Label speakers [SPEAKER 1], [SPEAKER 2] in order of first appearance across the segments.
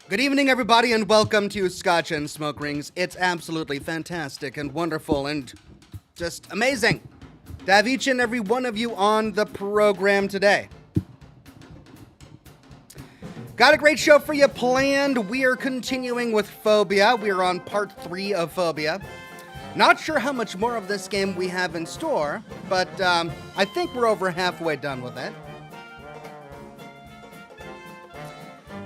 [SPEAKER 1] Good evening, everybody, and welcome to Scotch and Smoke Rings. It's absolutely fantastic and wonderful and just amazing to have each and every one of you on the program today. Got a great show for you planned. We are continuing with Fobia. We are on part 3 of Fobia. Not sure how much more of this game we have in store, but I think we're over halfway done with it.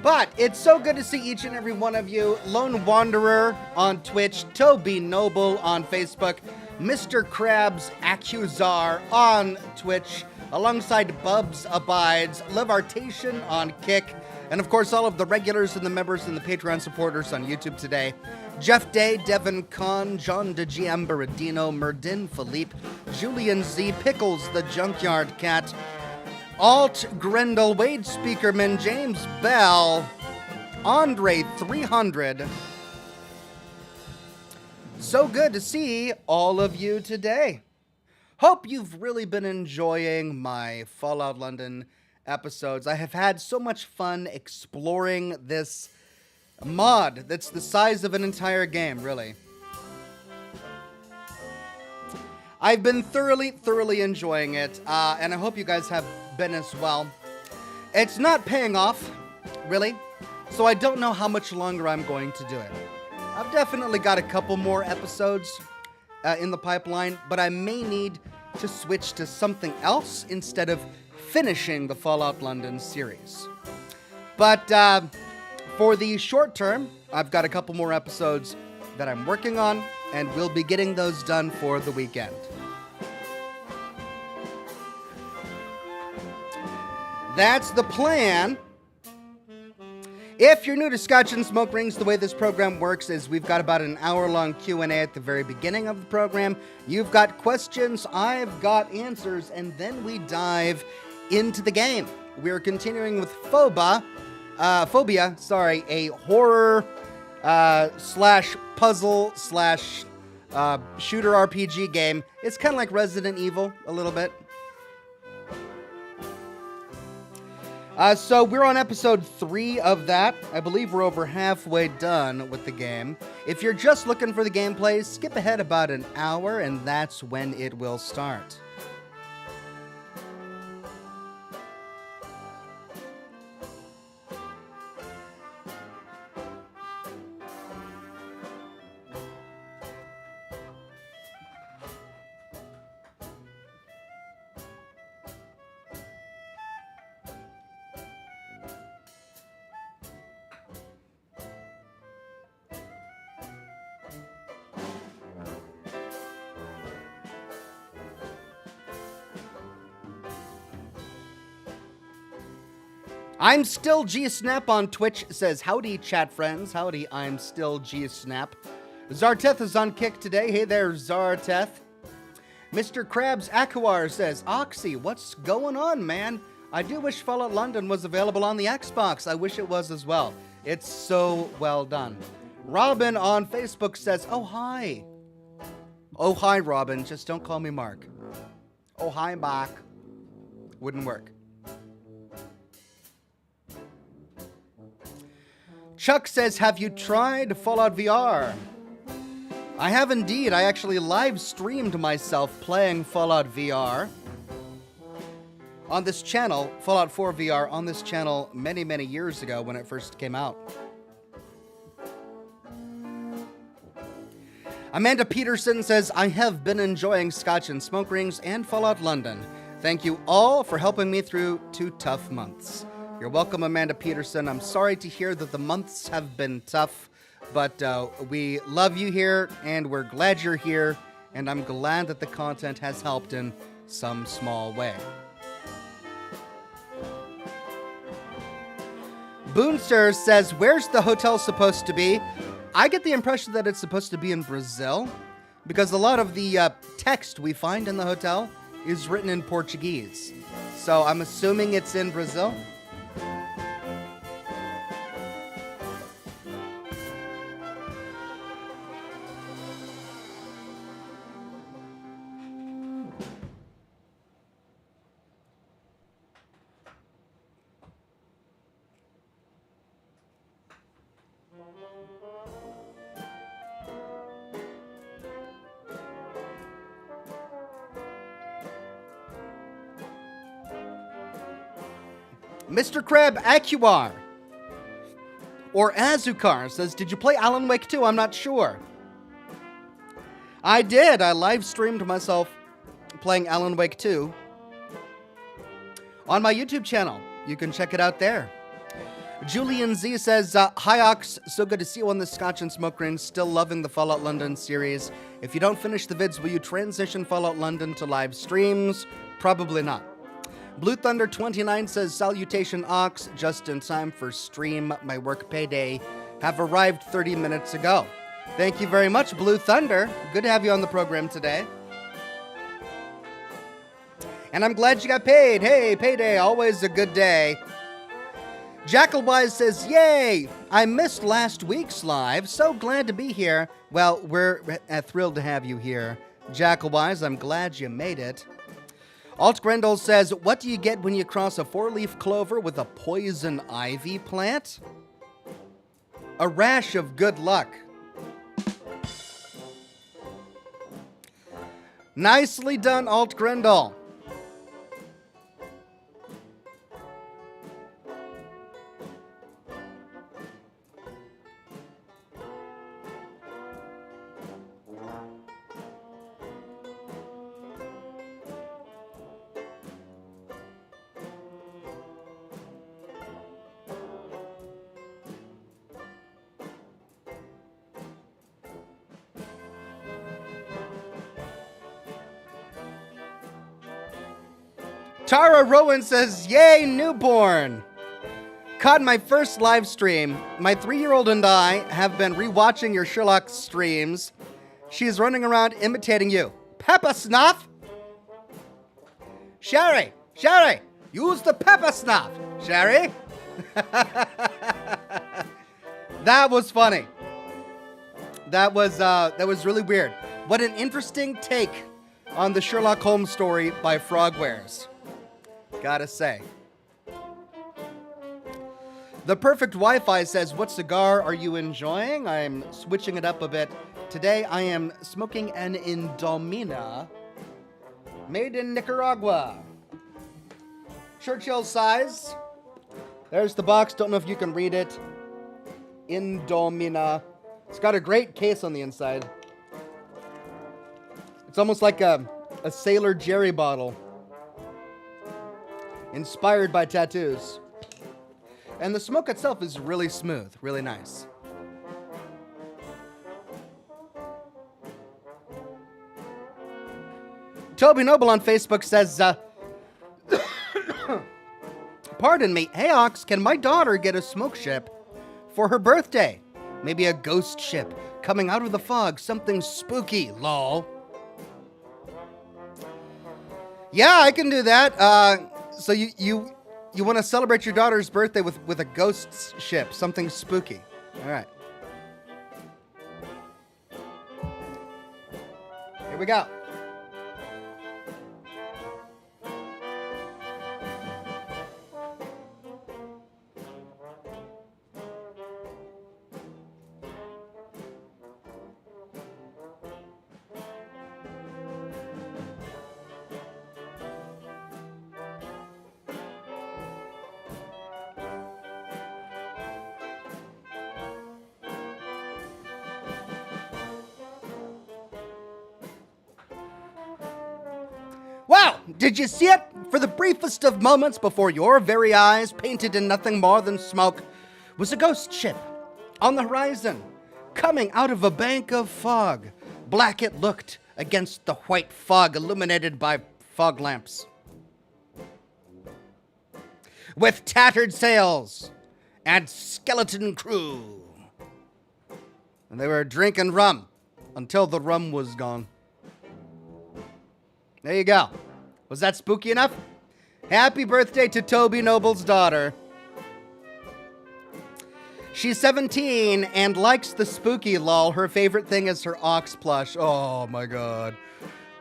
[SPEAKER 1] But it's so good to see each and every one of you. Lone Wanderer on Twitch, Toby Noble on Facebook, Mr. Krabs Accusar on Twitch, alongside Bubs Abides, Levartation on Kick, and of course all of the regulars and the members and the Patreon supporters on YouTube today. Jeff Day, Devin Kahn, John DeGiam Baradino, Merdin Philippe, Julian Z, Pickles the Junkyard Cat, Alt Grendel, Wade Speakerman, James Bell, Andre 300. So good to see all of you today. Hope you've really been enjoying my Fallout London episodes. I have had so much fun exploring this mod that's the size of an entire game, really. I've been thoroughly enjoying it, and I hope you guys have been as well. It's not paying off, really, so I don't know how much longer I'm going to do it. I've definitely got a couple more episodes in the pipeline, but I may need to switch to something else instead of finishing the Fallout London series. But for the short term, I've got a couple more episodes that I'm working on, and we'll be getting those done for the weekend. That's the plan. If you're new to Scotch and Smoke Rings, the way this program works is we've got about an hour-long Q&A at the very beginning of the program. You've got questions, I've got answers, and then we dive into the game. We're continuing with Fobia, a horror slash puzzle slash shooter RPG game. It's kind of like Resident Evil a little bit. So we're on episode 3 of that. I believe we're over halfway done with the game. If you're just looking for the gameplay, skip ahead about an hour and that's when it will start. I'm still G-Snap on Twitch says, howdy chat friends, howdy, I'm still G-Snap. Zarteth is on Kick today, hey there Zarteth. Mr. Krabs Aquar says, Oxy, what's going on, man? I do wish Fallout London was available on the Xbox, I wish it was as well. It's so well done. Robin on Facebook says, oh hi. Oh hi Robin, just don't call me Mark. Oh hi Mark. Wouldn't work. Chuck says, have you tried Fallout VR? I have indeed. I actually live streamed myself playing Fallout VR on this channel, Fallout 4 VR, on this channel many years ago when it first came out. Amanda Peterson says, I have been enjoying Scotch and Smoke Rings and Fallout London. Thank you all for helping me through 2 tough months. You're welcome, Amanda Peterson. I'm sorry to hear that the months have been tough, but we love you here, and we're glad you're here, and I'm glad that the content has helped in some small way. Boonster says, where's the hotel supposed to be? I get the impression that it's supposed to be in Brazil, because a lot of the text we find in the hotel is written in Portuguese. So I'm assuming it's in Brazil. Mr. Crab Acuar or Azukar says, did you play Alan Wake 2? I'm not sure. I did. I live streamed myself playing Alan Wake 2 on my YouTube channel. You can check it out there. Julian Z says, hi Ox, so good to see you on the Scotch and Smoke Ring. Still loving the Fallout London series. If you don't finish the vids, will you transition Fallout London to live streams? Probably not. Blue Thunder 29 says, salutation Ox, just in time for stream. My work payday have arrived 30 minutes ago. Thank you very much, Blue Thunder. Good to have you on the program today. And I'm glad you got paid. Hey, payday, always a good day. Jackalwise says, yay! I missed last week's live. So glad to be here. Well, we're thrilled to have you here. Jackalwise, I'm glad you made it. Alt Grendel says, what do you get when you cross a 4-leaf clover with a poison ivy plant? A rash of good luck. Nicely done, Alt Grendel. Tara Rowan says, yay, newborn. Caught my first live stream. My 3-year-old and I have been rewatching your Sherlock streams. She's running around imitating you. Pepper snuff? Sherry, use the pepper snuff, Sherry. That was funny. That was really weird. What an interesting take on the Sherlock Holmes story by Frogwares. Gotta say. The Perfect Wi-Fi says, what cigar are you enjoying? I'm switching it up a bit. Today I am smoking an Indomina made in Nicaragua. Churchill size. There's the box. Don't know if you can read it. Indomina. It's got a great case on the inside. It's almost like a Sailor Jerry bottle. Inspired by tattoos. And the smoke itself is really smooth, really nice. Toby Noble on Facebook says, pardon me, hey Ox, can my daughter get a smoke ship for her birthday? Maybe a ghost ship coming out of the fog, something spooky, lol. Yeah, I can do that. So you want to celebrate your daughter's birthday with a ghost ship, something spooky. All right. Here we go. Wow! Did you see it? For the briefest of moments before your very eyes, painted in nothing more than smoke, was a ghost ship on the horizon, coming out of a bank of fog. Black it looked against the white fog illuminated by fog lamps. With tattered sails and skeleton crew. And they were drinking rum until the rum was gone. There you go. Was that spooky enough? Happy birthday to Toby Noble's daughter. She's 17 and likes the spooky, lol. Her favorite thing is her ox plush. Oh my god.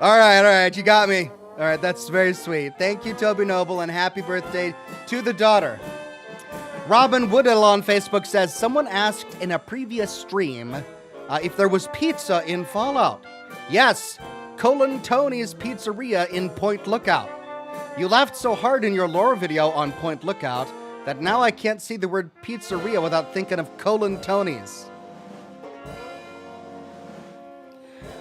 [SPEAKER 1] All right, you got me. All right, that's very sweet. Thank you, Toby Noble, and happy birthday to the daughter. Robin Woodall on Facebook says, someone asked in a previous stream if there was pizza in Fallout. Yes, Colin Tony's Pizzeria in Point Lookout. You laughed so hard in your lore video on Point Lookout, that now I can't see the word pizzeria without thinking of Colin Tony's.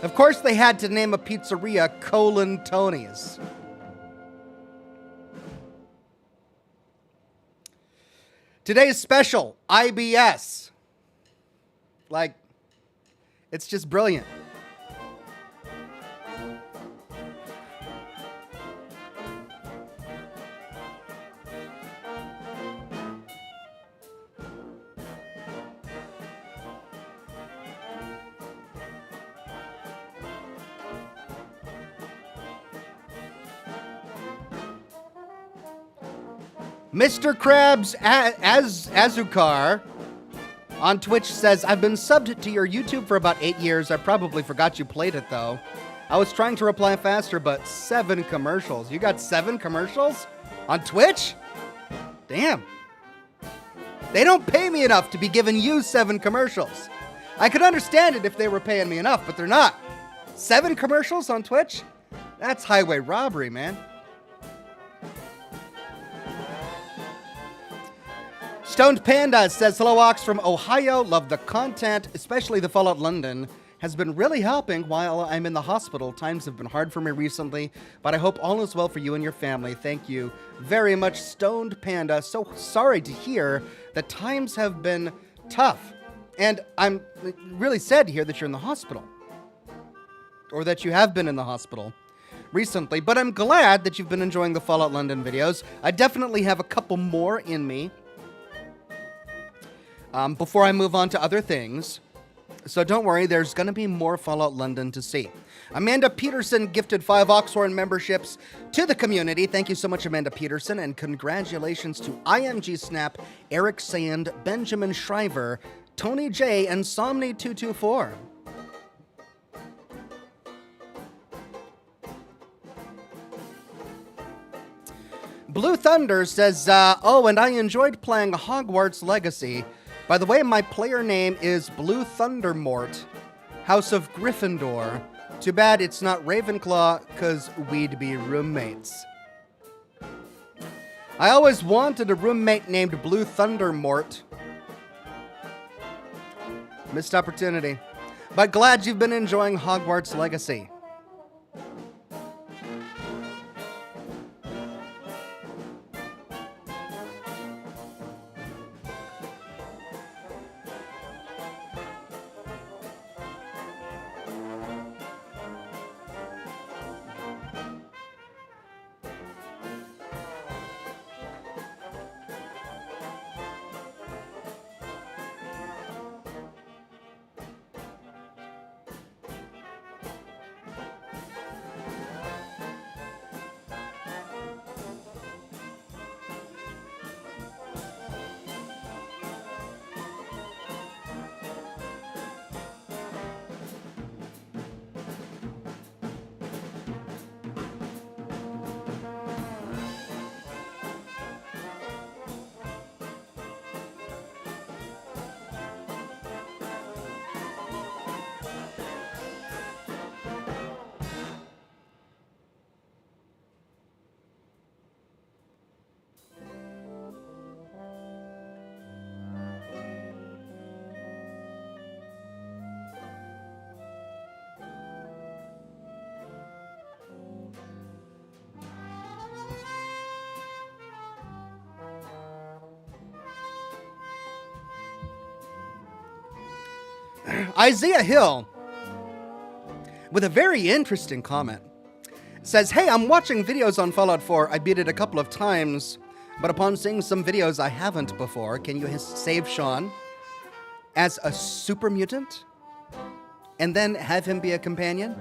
[SPEAKER 1] Of course they had to name a pizzeria Colin Tony's. Today's special, IBS. Like, it's just brilliant. Mr. Krabs Azukar on Twitch says, I've been subbed to your YouTube for about 8 years. I probably forgot you played it, though. I was trying to reply faster, but 7 commercials. You got 7 commercials on Twitch? Damn. They don't pay me enough to be giving you 7 commercials. I could understand it if they were paying me enough, but they're not. 7 commercials on Twitch? That's highway robbery, man. Stoned Panda says, hello, Ox from Ohio. Love the content, especially the Fallout London. Has been really helping while I'm in the hospital. Times have been hard for me recently, but I hope all is well for you and your family. Thank you very much, Stoned Panda. So sorry to hear that times have been tough. And I'm really sad to hear that you're in the hospital. Or that you have been in the hospital recently. But I'm glad that you've been enjoying the Fallout London videos. I definitely have a couple more in me. Before I move on to other things. So don't worry, there's going to be more Fallout London to see. Amanda Peterson gifted 5 Oxhorn memberships to the community. Thank you so much, Amanda Peterson, and congratulations to IMG Snap, Eric Sand, Benjamin Shriver, Tony J, and Somni224. Blue Thunder says, oh, and I enjoyed playing Hogwarts Legacy. By the way, my player name is Blue Thundermort, House of Gryffindor. Too bad it's not Ravenclaw, because we'd be roommates. I always wanted a roommate named Blue Thundermort. Missed opportunity. But glad you've been enjoying Hogwarts Legacy. Isaiah Hill, with a very interesting comment, says, hey, I'm watching videos on Fallout 4. I beat it a couple of times, but upon seeing some videos I haven't before, can you save Sean as a super mutant and then have him be a companion?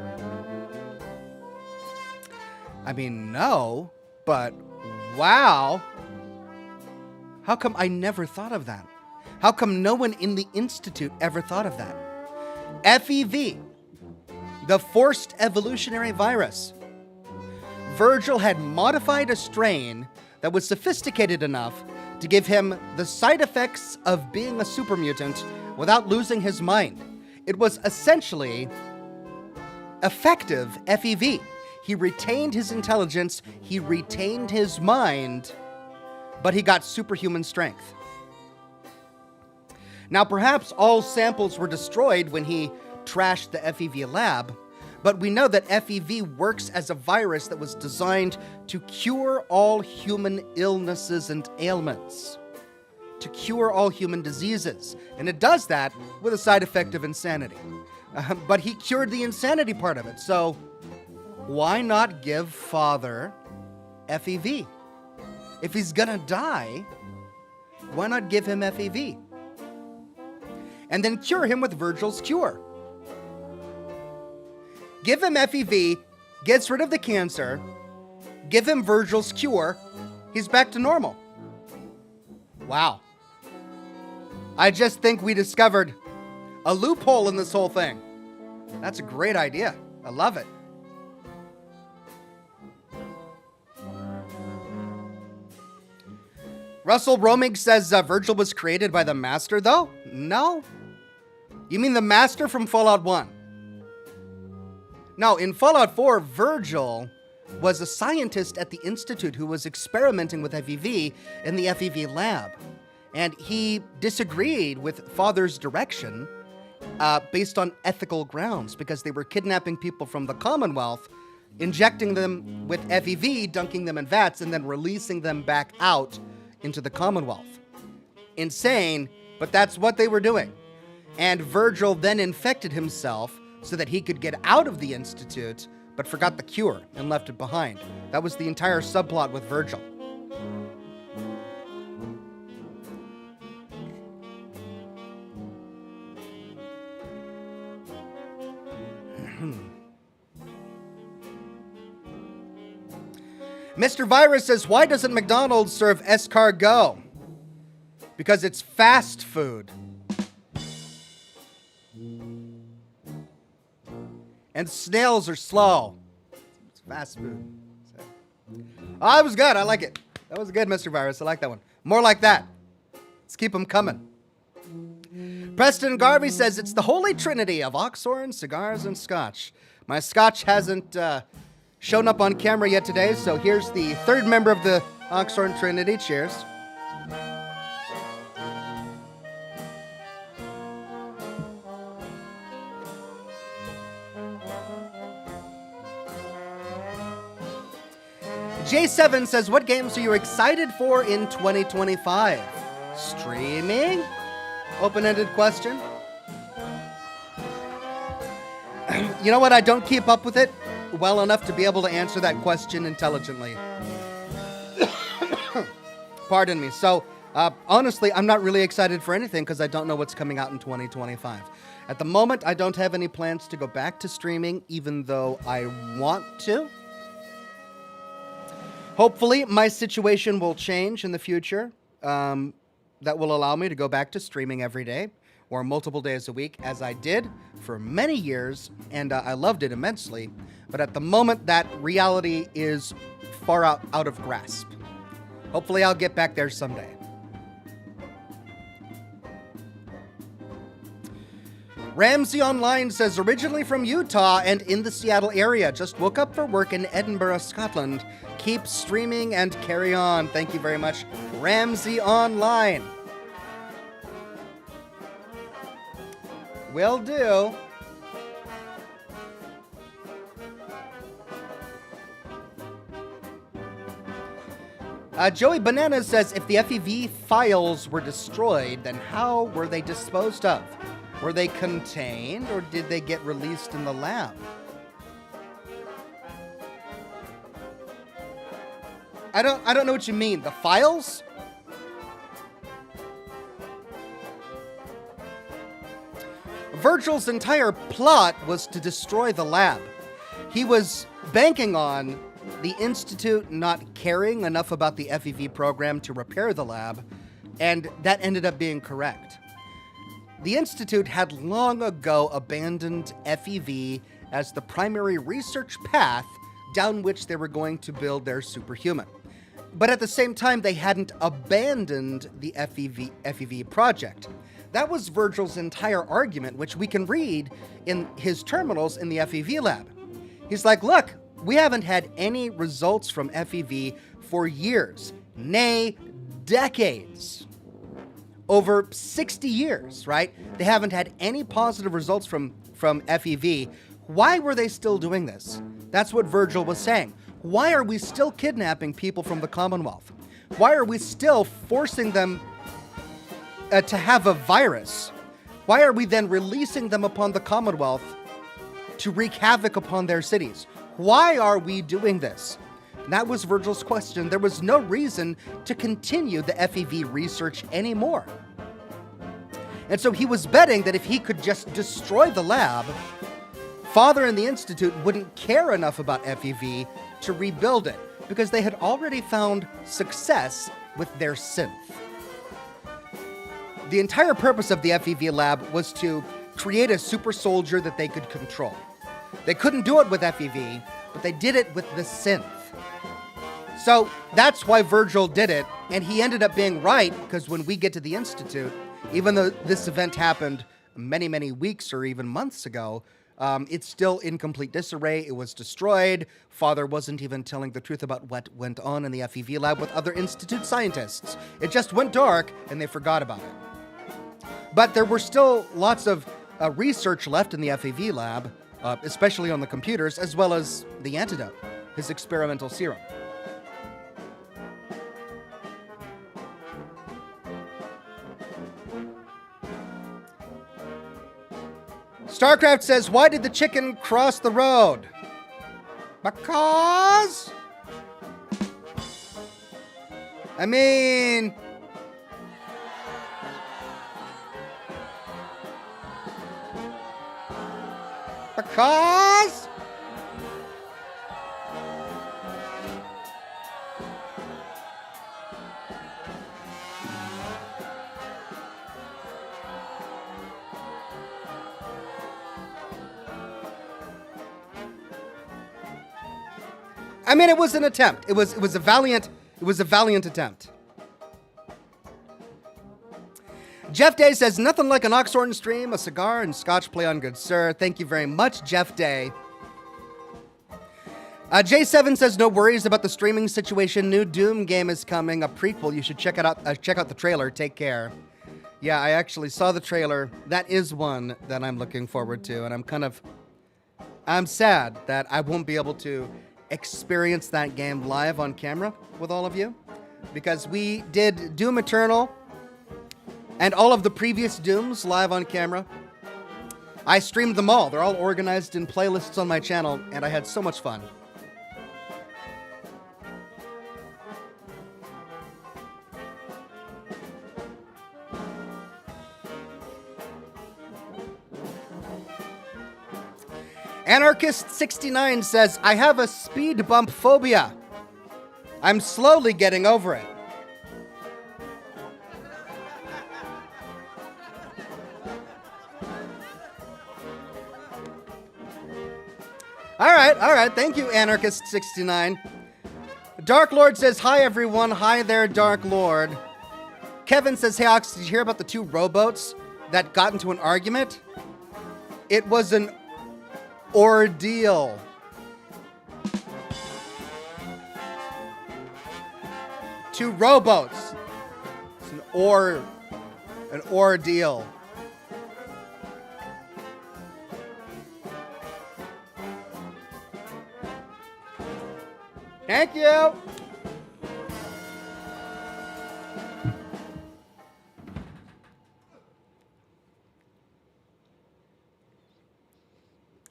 [SPEAKER 1] I mean, no, but wow. How come I never thought of that? How come no one in the Institute ever thought of that? FEV, the forced evolutionary virus. Virgil had modified a strain that was sophisticated enough to give him the side effects of being a super mutant without losing his mind. It was essentially effective FEV. He retained his intelligence, he retained his mind, but he got superhuman strength. Now, perhaps all samples were destroyed when he trashed the FEV lab, but we know that FEV works as a virus that was designed to cure all human illnesses and ailments, to cure all human diseases. And it does that with a side effect of insanity. But he cured the insanity part of it, so why not give Father FEV? If he's gonna die, why not give him FEV? And then cure him with Virgil's cure. Give him FEV, gets rid of the cancer, give him Virgil's cure, he's back to normal. Wow. I just think we discovered a loophole in this whole thing. That's a great idea. I love it. Russell Romig says Virgil was created by the Master, though? No. You mean the Master from Fallout 1? No, in Fallout 4, Virgil was a scientist at the Institute who was experimenting with FEV in the FEV lab. And he disagreed with Father's direction based on ethical grounds, because they were kidnapping people from the Commonwealth, injecting them with FEV, dunking them in vats, and then releasing them back out into the Commonwealth. Insane, but that's what they were doing. And Virgil then infected himself so that he could get out of the Institute, but forgot the cure and left it behind. That was the entire subplot with Virgil. Mr. Virus says, why doesn't McDonald's serve escargot? Because it's fast food. And snails are slow. It's fast food. So. Oh, that was good. I like it. That was good, Mr. Virus. I like that one. More like that. Let's keep them coming. Preston Garvey says, it's the holy trinity of Oxhorn, cigars, and Scotch. My Scotch hasn't shown up on camera yet today, so here's the third member of the Oxhorn Trinity. Cheers. J7 says, what games are you excited for in 2025? Streaming? Open-ended question. You know what? I don't keep up with it well enough to be able to answer that question intelligently. Pardon me. So, honestly, I'm not really excited for anything because I don't know what's coming out in 2025. At the moment, I don't have any plans to go back to streaming, even though I want to. Hopefully, my situation will change in the future. That will allow me to go back to streaming every day or multiple days a week, as I did for many years, and I loved it immensely. But at the moment, that reality is far out of grasp. Hopefully, I'll get back there someday. Ramsey Online says, originally from Utah and in the Seattle area, just woke up for work in Edinburgh, Scotland. Keep streaming and carry on. Thank you very much, Ramsey Online. Will do. Joey Bananas says, if the FEV files were destroyed, then how were they disposed of? Were they contained, or did they get released in the lab? I don't know what you mean. The files? Virgil's entire plot was to destroy the lab. He was banking on the Institute not caring enough about the FEV program to repair the lab, and that ended up being correct. The Institute had long ago abandoned FEV as the primary research path down which they were going to build their superhuman. But at the same time, they hadn't abandoned the FEV project. That was Virgil's entire argument, which we can read in his terminals in the FEV lab. He's like, look, we haven't had any results from FEV for years, nay, decades, over 60 years, right? They haven't had any positive results from FEV. Why were they still doing this? That's what Virgil was saying. Why are we still kidnapping people from the Commonwealth? Why are we still forcing them to have a virus? Why are we then releasing them upon the Commonwealth to wreak havoc upon their cities? Why are we doing this? And that was Virgil's question. There was no reason to continue the FEV research anymore. And so he was betting that if he could just destroy the lab, Father and the Institute wouldn't care enough about FEV to rebuild it, because they had already found success with their synth. The entire purpose of the FEV lab was to create a super soldier that they could control. They couldn't do it with FEV, but they did it with the synth. So that's why Virgil did it, and he ended up being right, because when we get to the Institute, even though this event happened many, many weeks or even months ago, it's still in complete disarray. It was destroyed. Father wasn't even telling the truth about what went on in the FEV lab with other Institute scientists. It just went dark, and they forgot about it. But there were still lots of research left in the FEV lab, especially on the computers, as well as the antidote, his experimental serum. StarCraft says, why did the chicken cross the road? Because... I mean... Because... I mean, it was an attempt. It was a valiant attempt. Jeff Day says, nothing like an Oxhorn stream, a cigar, and Scotch play on good sir. Thank you very much, Jeff Day. J7 says, no worries about the streaming situation. New Doom game is coming, a prequel. You should check it out. Check out the trailer. Take care. Yeah, I actually saw the trailer. That is one that I'm looking forward to, and I'm sad that I won't be able to experience that game live on camera with all of you, because we did Doom Eternal and all of the previous Dooms live on camera. I streamed them all. They're all organized in playlists on my channel, and I had so much fun. Anarchist69 says, I have a speed bump phobia. I'm slowly getting over it. All right. Thank you, Anarchist69. Dark Lord says, hi, everyone. Hi there, Dark Lord. Kevin says, hey, Ox, did you hear about the two rowboats that got into an argument? It was an ordeal. Two rowboats. It's an ordeal. Thank you.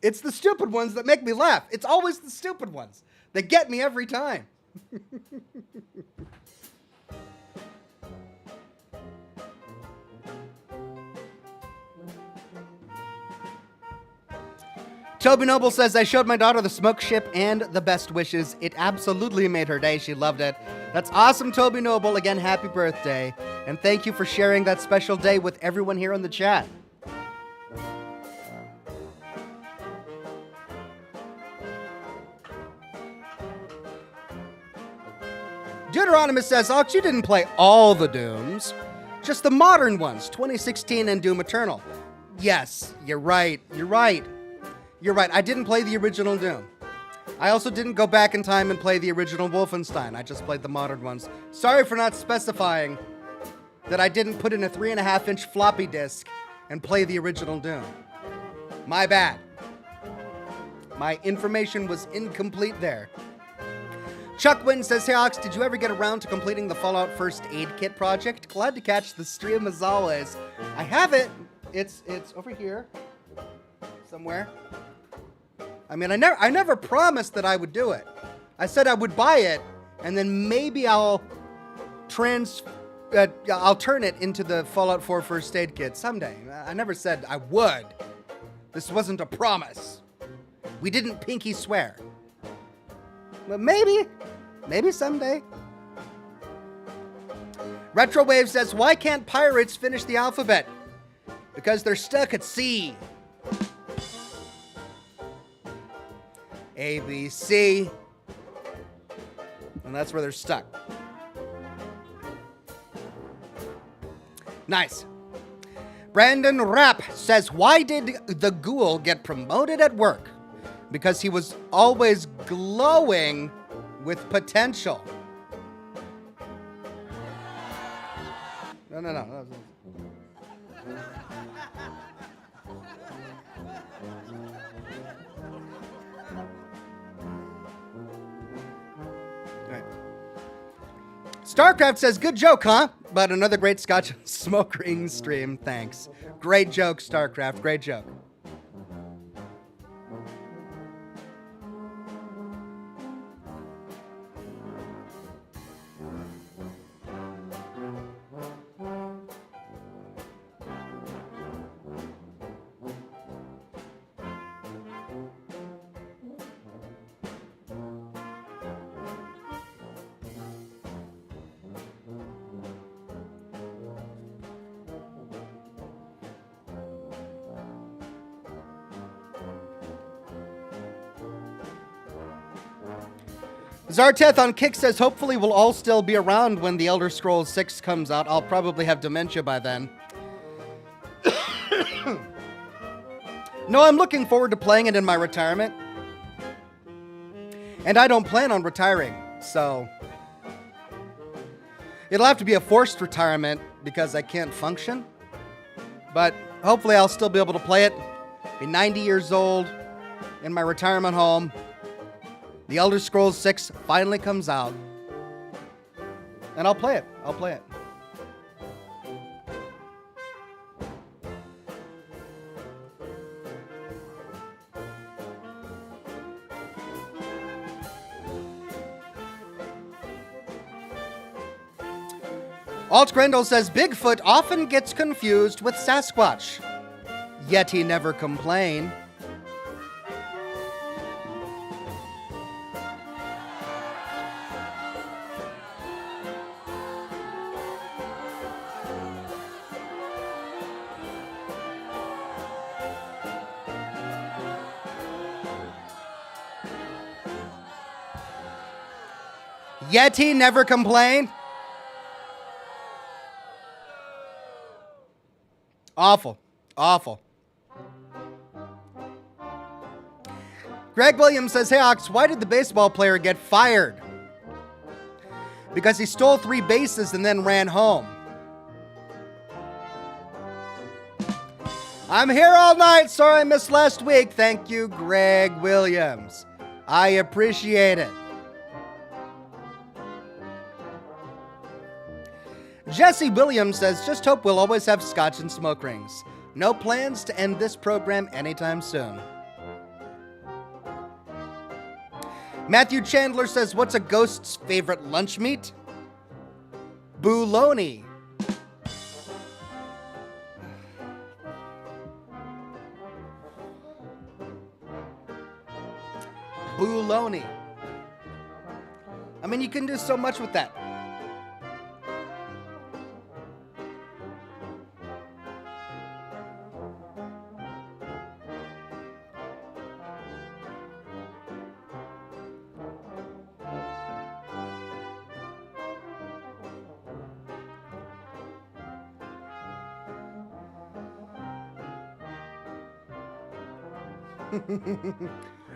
[SPEAKER 1] It's the stupid ones that make me laugh. It's always the stupid ones that get me every time. Toby Noble says, I showed my daughter the smoke ship and the best wishes. It absolutely made her day. She loved it. That's awesome, Toby Noble. Again, happy birthday. And thank you for sharing that special day with everyone here in the chat. Deuteronomus says, Ox, you didn't play all the Dooms, just the modern ones, 2016 and Doom Eternal. Yes, you're right. I didn't play the original Doom. I also didn't go back in time and play the original Wolfenstein. I just played the modern ones. Sorry for not specifying that I didn't put in a 3.5-inch floppy disk and play the original Doom. My bad. My information was incomplete there. Chuck Wynn says, hey Ox, did you ever get around to completing the Fallout First Aid Kit project? Glad to catch the stream as always. I have it. It's over here somewhere. I mean, I never promised that I would do it. I said I would buy it, and then maybe I'll turn it into the Fallout 4 First Aid Kit someday. I never said I would. This wasn't a promise. We didn't pinky swear. But maybe someday. Retrowave says, why can't pirates finish the alphabet? Because they're stuck at C. A, B, C. And that's where they're stuck. Nice. Brandon Rapp says, why did the ghoul get promoted at work? Because he was always glowing with potential. No. Right. StarCraft says, good joke, huh? But another great Scotch smoke ring stream. Thanks. Great joke, StarCraft. Great joke. Zarteth on Kick says, hopefully we'll all still be around when the Elder Scrolls 6 comes out. I'll probably have dementia by then. No, I'm looking forward to playing it in my retirement. And I don't plan on retiring, so... It'll have to be a forced retirement because I can't function. But hopefully I'll still be able to play it. Be 90 years old in my retirement home. The Elder Scrolls 6 finally comes out. And I'll play it. Alt Grendel says, Bigfoot often gets confused with Sasquatch. Yet he never complained. Yet he never complained. Awful. Greg Williams says, hey Ox, why did the baseball player get fired? Because he stole 3 bases and then ran home. I'm here all night. Sorry I missed last week. Thank you, Greg Williams. I appreciate it. Jesse Williams says, just hope we'll always have Scotch and smoke rings. No plans to end this program anytime soon. Matthew Chandler says, what's a ghost's favorite lunch meat? Bouloni. Bouloni. I mean, you can do so much with that.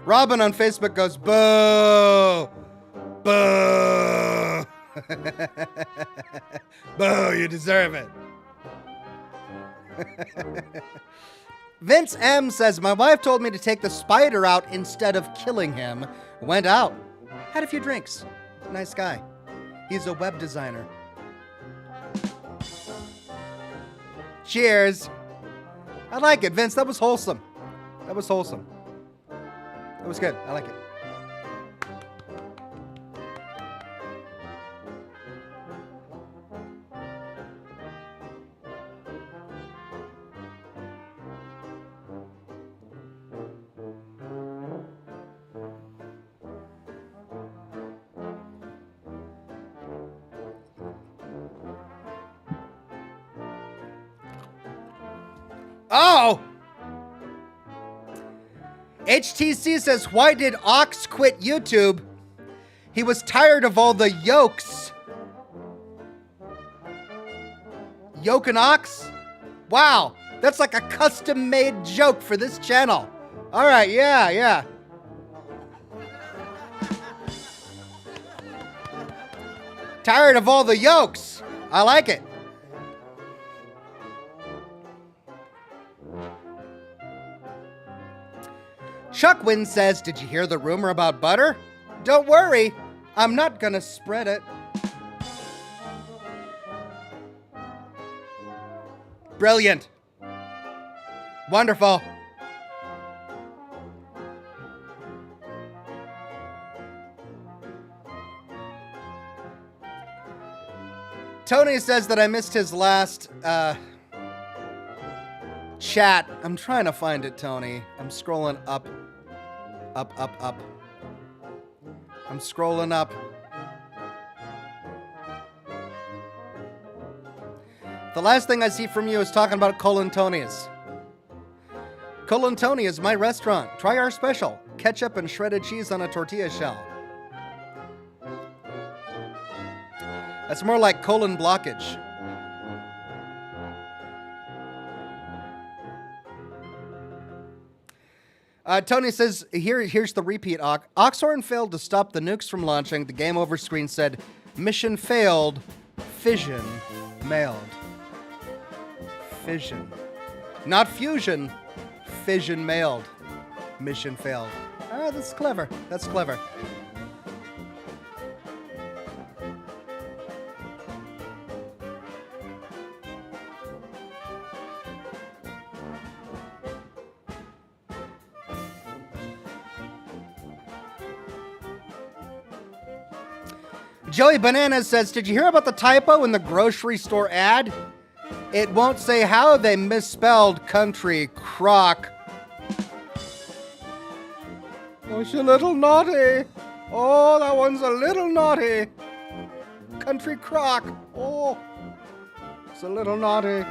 [SPEAKER 1] Robin on Facebook goes, boo! Boo! Boo, you deserve it. Vince M says, my wife told me to take the spider out instead of killing him. Went out. Had a few drinks. Nice guy. He's a web designer. Cheers. I like it, Vince. That was wholesome. That was wholesome. That was good. I like it. Oh! HTC says, why did Ox quit YouTube? He was tired of all the yokes. Yoke and Ox? Wow, that's like a custom-made joke for this channel. All right, yeah. Tired of all the yokes. I like it. Chuckwin says, did you hear the rumor about butter? Don't worry, I'm not gonna spread it. Brilliant. Wonderful. Tony says that I missed his last chat. I'm trying to find it, Tony. I'm scrolling up. Up. I'm scrolling up. The last thing I see from you is talking about Colantoni's. Colantoni is my restaurant. Try our special. Ketchup and shredded cheese on a tortilla shell. That's more like colon blockage. Tony says, here's the repeat. Oxhorn failed to stop the nukes from launching. The game over screen said, mission failed, fission mailed. Fission. Not fusion, fission mailed. Mission failed. Ah, that's clever. That's clever. Joey Bananas says, did you hear about the typo in the grocery store ad? It won't say how they misspelled country crock. Oh, she's a little naughty. Oh, that one's a little naughty. Country crock. Oh, it's a little naughty.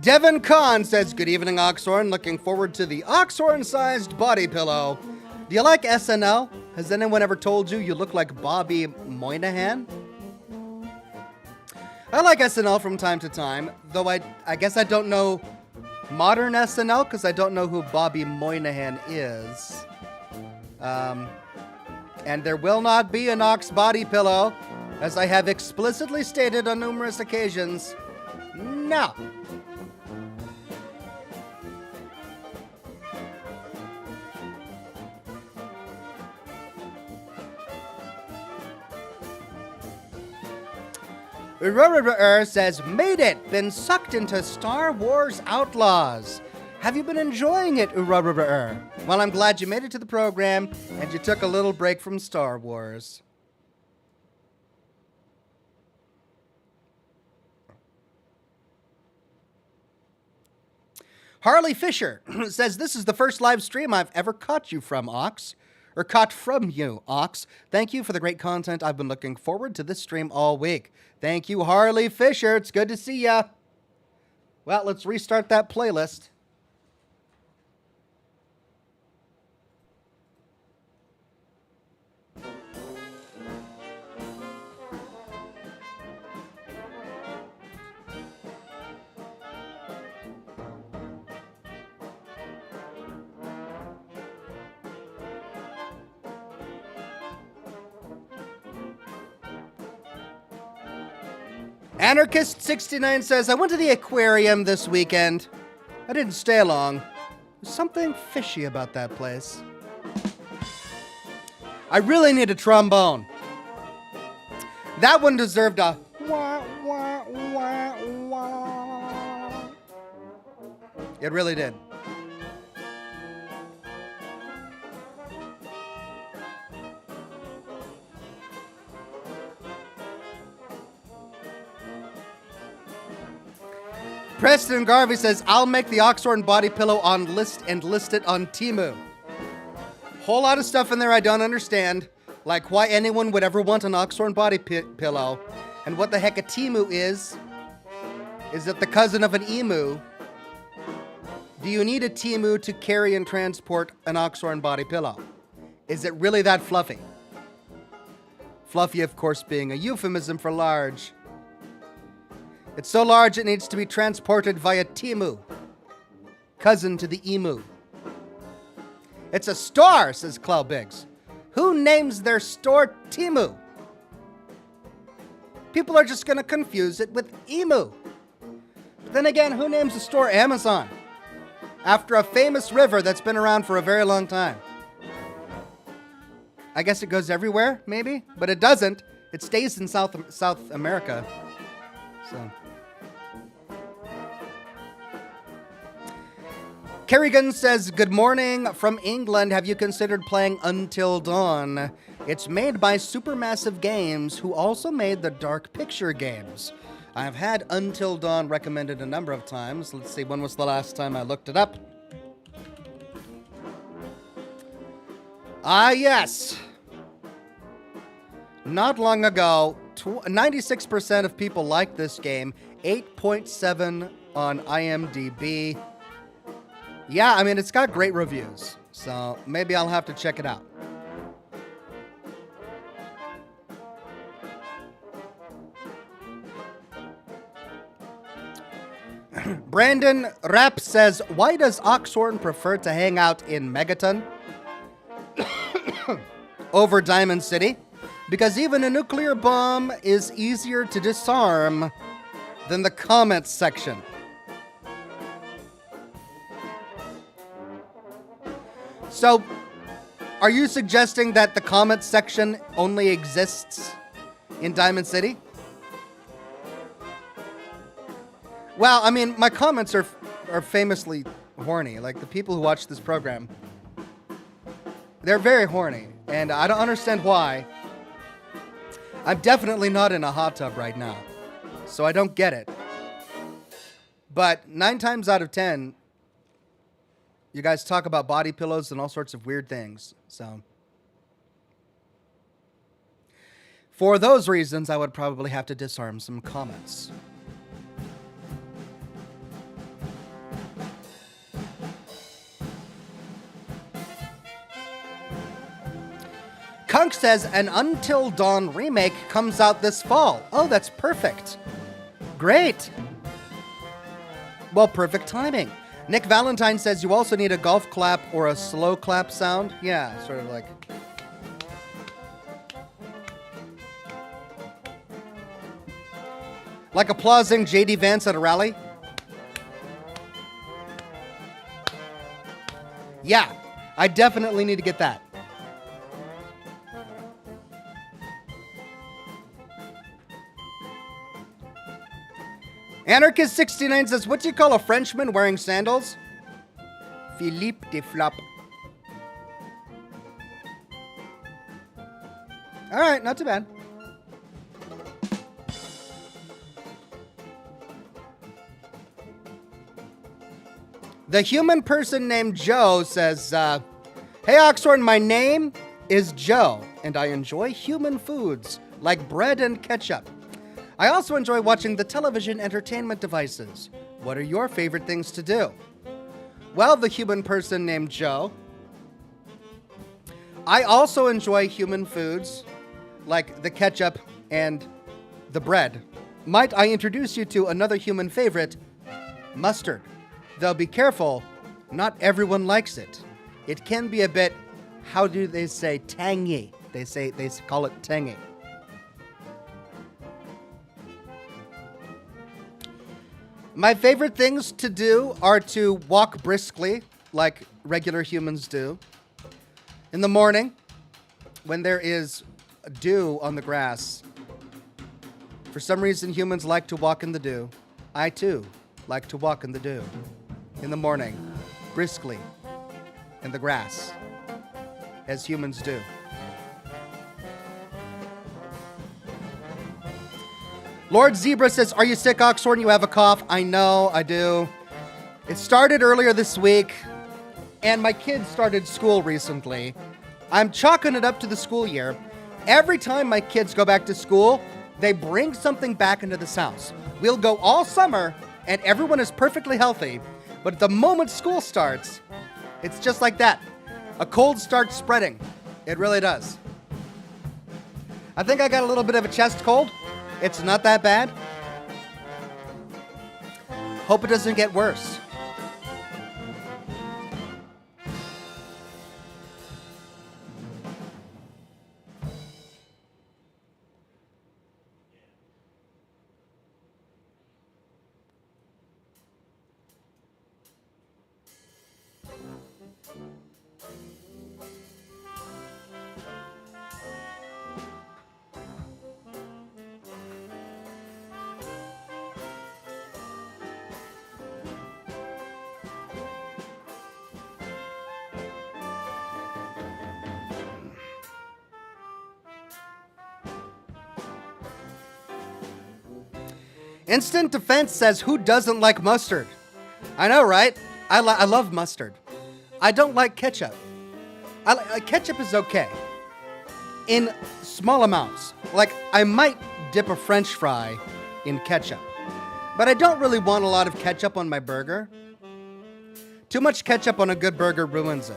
[SPEAKER 1] Devin Kahn says, good evening, Oxhorn. Looking forward to the Oxhorn-sized body pillow. Do you like SNL? Has anyone ever told you you look like Bobby Moynihan? I like SNL from time to time, though I guess I don't know modern SNL because I don't know who Bobby Moynihan is. And there will not be an Ox body pillow, as I have explicitly stated on numerous occasions. No. Says, made it! Been sucked into Star Wars Outlaws. Have you been enjoying it, Well, I'm glad you made it to the program and you took a little break from Star Wars. Harley Fisher says, this is the first live stream I've ever caught you from, Ox. Or caught from you, Ox. Thank you for the great content. I've been looking forward to this stream all week. Thank you, Harley Fisher. It's good to see ya. Well, let's restart that playlist. Anarchist69 says, I went to the aquarium this weekend. I didn't stay long. There's something fishy about that place. I really need a trombone. That one deserved a wah, wah, wah, wah. It really did. Preston Garvey says, I'll make the Oxhorn body pillow on list and list it on Temu. Whole lot of stuff in there I don't understand, like why anyone would ever want an Oxhorn body pillow, and what the heck a Temu is. Is it the cousin of an emu? Do you need a Temu to carry and transport an Oxhorn body pillow? Is it really that fluffy? Fluffy, of course, being a euphemism for large. It's so large it needs to be transported via Temu, cousin to the emu. It's a store, says Clow Biggs. Who names their store Temu? People are just going to confuse it with emu. But then again, who names a store Amazon? After a famous river that's been around for a very long time. I guess it goes everywhere, maybe? But it doesn't. It stays in South America. So... Kerrigan says, good morning from England. Have you considered playing Until Dawn? It's made by Supermassive Games, who also made the Dark Picture games. I've had Until Dawn recommended a number of times. Let's see, when was the last time I looked it up? Ah, yes. Not long ago, 96% of people liked this game. 8.7 on IMDb. Yeah, I mean, it's got great reviews, so maybe I'll have to check it out. Brandon Rapp says, why does Oxhorn prefer to hang out in Megaton over Diamond City? Because even a nuclear bomb is easier to disarm than the comments section. So, are you suggesting that the comments section only exists in Diamond City? Well, I mean, my comments are famously horny. Like, the people who watch this program, they're very horny. And I don't understand why. I'm definitely not in a hot tub right now, so I don't get it. But 9 times out of 10... you guys talk about body pillows and all sorts of weird things. So, for those reasons, I would probably have to disarm some comments. Kunk says an Until Dawn remake comes out this fall. Oh, that's perfect. Great. Well, perfect timing. Nick Valentine says you also need a golf clap or a slow clap sound. Yeah, sort of like... like applauding J.D. Vance at a rally. Yeah, I definitely need to get that. Anarchist69 says, what do you call a Frenchman wearing sandals? Philippe de Flop. All right, not too bad. The human person named Joe says, hey, Oxhorn, my name is Joe, and I enjoy human foods like bread and ketchup. I also enjoy watching the television entertainment devices. What are your favorite things to do? Well, the human person named Joe, I also enjoy human foods like the ketchup and the bread. Might I introduce you to another human favorite, mustard? Though be careful, not everyone likes it. It can be a bit, how do they say, tangy. They call it tangy. My favorite things to do are to walk briskly, like regular humans do. In the morning, when there is dew on the grass. For some reason, humans like to walk in the dew. I, too, like to walk in the dew. In the morning, briskly, in the grass, as humans do. Lord Zebra says, are you sick, Oxhorn? You have a cough? I know, I do. It started earlier this week, and my kids started school recently. I'm chalking it up to the school year. Every time my kids go back to school, they bring something back into this house. We'll go all summer, and everyone is perfectly healthy. But the moment school starts, it's just like that. A cold starts spreading. It really does. I think I got a little bit of a chest cold. It's not that bad. Hope it doesn't get worse. Instant Defense says, who doesn't like mustard? I know, right? I love mustard. I don't like ketchup. Ketchup is okay. In small amounts. Like, I might dip a French fry in ketchup. But I don't really want a lot of ketchup on my burger. Too much ketchup on a good burger ruins it.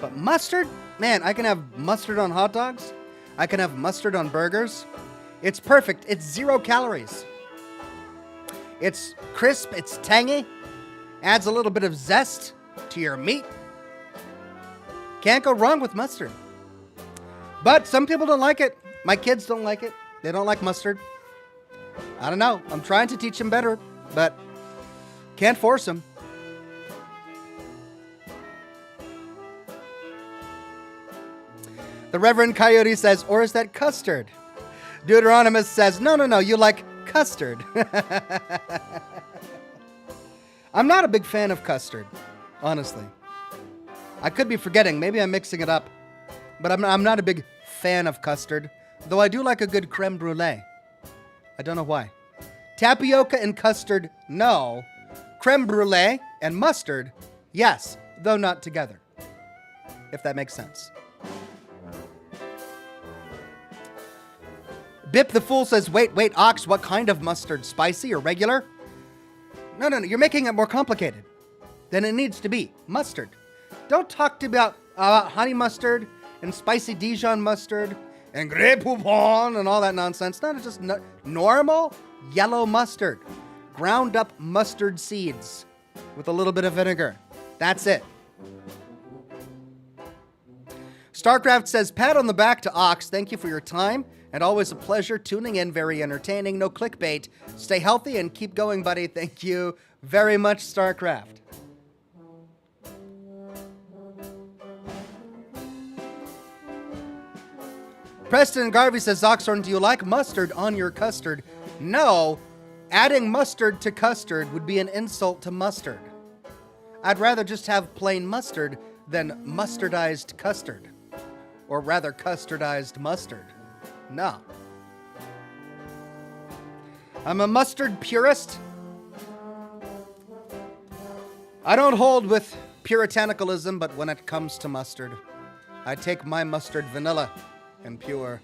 [SPEAKER 1] But mustard? Man, I can have mustard on hot dogs. I can have mustard on burgers. It's perfect. It's 0 calories. It's crisp, it's tangy, adds a little bit of zest to your meat. Can't go wrong with mustard. But some people don't like it. My kids don't like it. They don't like mustard. I don't know. I'm trying to teach them better, but can't force them. The Reverend Coyote says, or is that custard? Deuteronomus says, no, you like custard. I'm not a big fan of custard, honestly. I could be forgetting. Maybe I'm mixing it up. But I'm not a big fan of custard, though I do like a good creme brulee. I don't know why. Tapioca and custard, no. Creme brulee and mustard, yes, though not together. If that makes sense. Bip the Fool says, wait, Ox, what kind of mustard? Spicy or regular? No, you're making it more complicated than it needs to be. Mustard. Don't talk to me about honey mustard and spicy Dijon mustard and Grey Poupon and all that nonsense. No, it's just normal yellow mustard. Ground up mustard seeds with a little bit of vinegar. That's it. StarCraft says, pat on the back to Ox. Thank you for your time. And always a pleasure tuning in. Very entertaining. No clickbait. Stay healthy and keep going, buddy. Thank you very much, StarCraft. Preston Garvey says, Oxhorn, do you like mustard on your custard? No. Adding mustard to custard would be an insult to mustard. I'd rather just have plain mustard than mustardized custard. Or rather, custardized mustard. No. I'm a mustard purist. I don't hold with puritanicalism, but when it comes to mustard, I take my mustard vanilla and pure,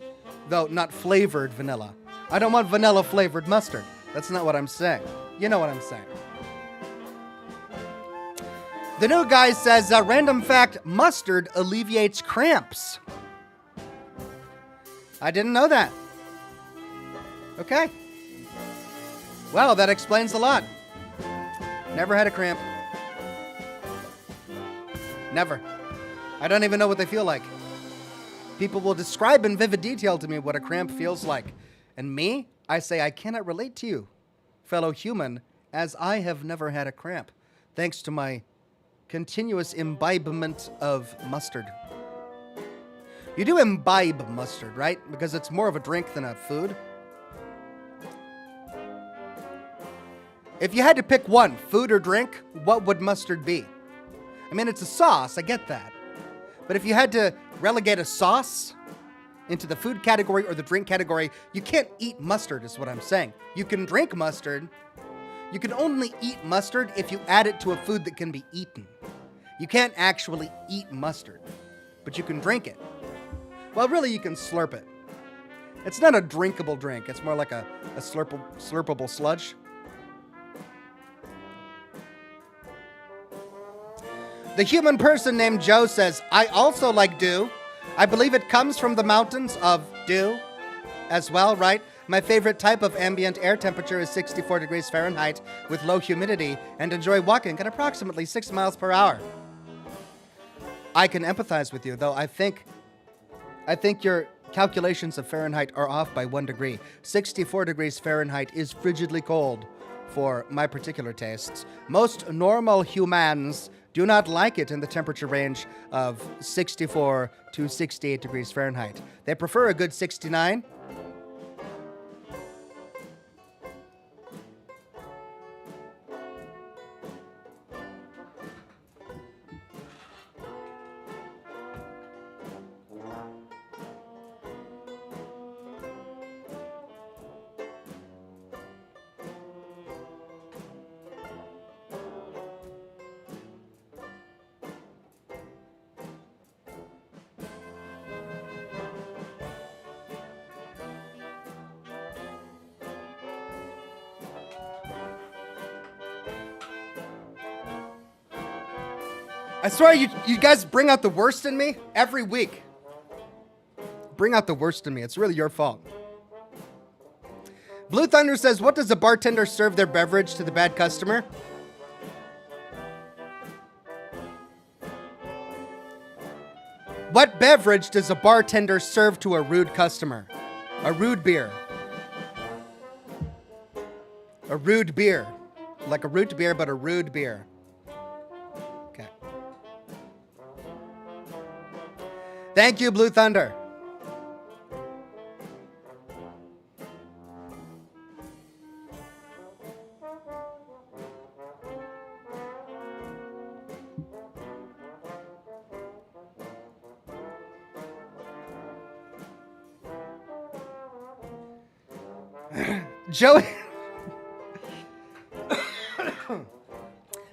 [SPEAKER 1] though not flavored vanilla. I don't want vanilla flavored mustard. That's not what I'm saying. You know what I'm saying. The new guy says, random fact, mustard alleviates cramps. I didn't know that. Okay. Well, that explains a lot. Never had a cramp. Never. I don't even know what they feel like. People will describe in vivid detail to me what a cramp feels like. And me, I say I cannot relate to you, fellow human, as I have never had a cramp, thanks to my continuous imbibement of mustard. You do imbibe mustard, right? Because it's more of a drink than a food. If you had to pick one, food or drink, what would mustard be? I mean, it's a sauce, I get that. But if you had to relegate a sauce into the food category or the drink category, you can't eat mustard, is what I'm saying. You can drink mustard. You can only eat mustard if you add it to a food that can be eaten. You can't actually eat mustard, but you can drink it. Well, really, you can slurp it. It's not a drinkable drink. It's more like a slurpable sludge. The human person named Joe says, I also like dew. I believe it comes from the mountains of dew as well, right? My favorite type of ambient air temperature is 64 degrees Fahrenheit with low humidity and enjoy walking at approximately 6 miles per hour. I can empathize with you, though I think your calculations of Fahrenheit are off by 1 degree. 64 degrees Fahrenheit is frigidly cold for my particular tastes. Most normal humans do not like it in the temperature range of 64 to 68 degrees Fahrenheit. They prefer a good 69. I swear you guys bring out the worst in me every week. Bring out the worst in me. It's really your fault. Blue Thunder says, what does a bartender serve their beverage to the bad customer? What beverage does a bartender serve to a rude customer? A rude beer. A rude beer. Like a root beer, but a rude beer. Okay. Thank you, Blue Thunder.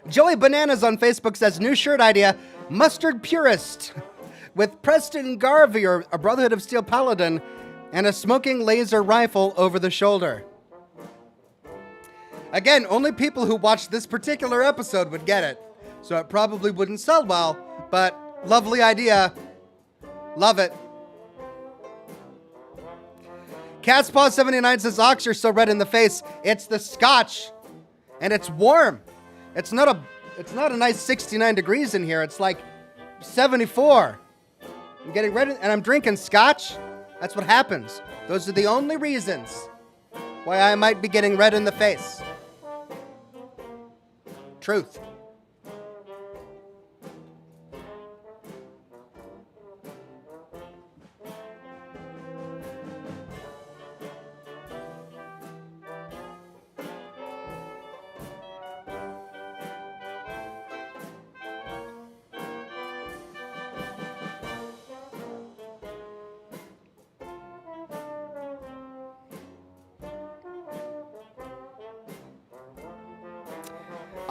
[SPEAKER 1] Joey Bananas on Facebook says, new shirt idea, Mustard Purist, with Preston Garvey, or a Brotherhood of Steel Paladin, and a smoking laser rifle over the shoulder. Again, only people who watched this particular episode would get it, so it probably wouldn't sell well, but lovely idea. Love it. Catspaw79 says, Ox, you're so red in the face. It's the Scotch, and it's warm. It's not a nice 69 degrees in here. It's like 74. I'm getting red, and I'm drinking Scotch. That's what happens. Those are the only reasons why I might be getting red in the face. Truth.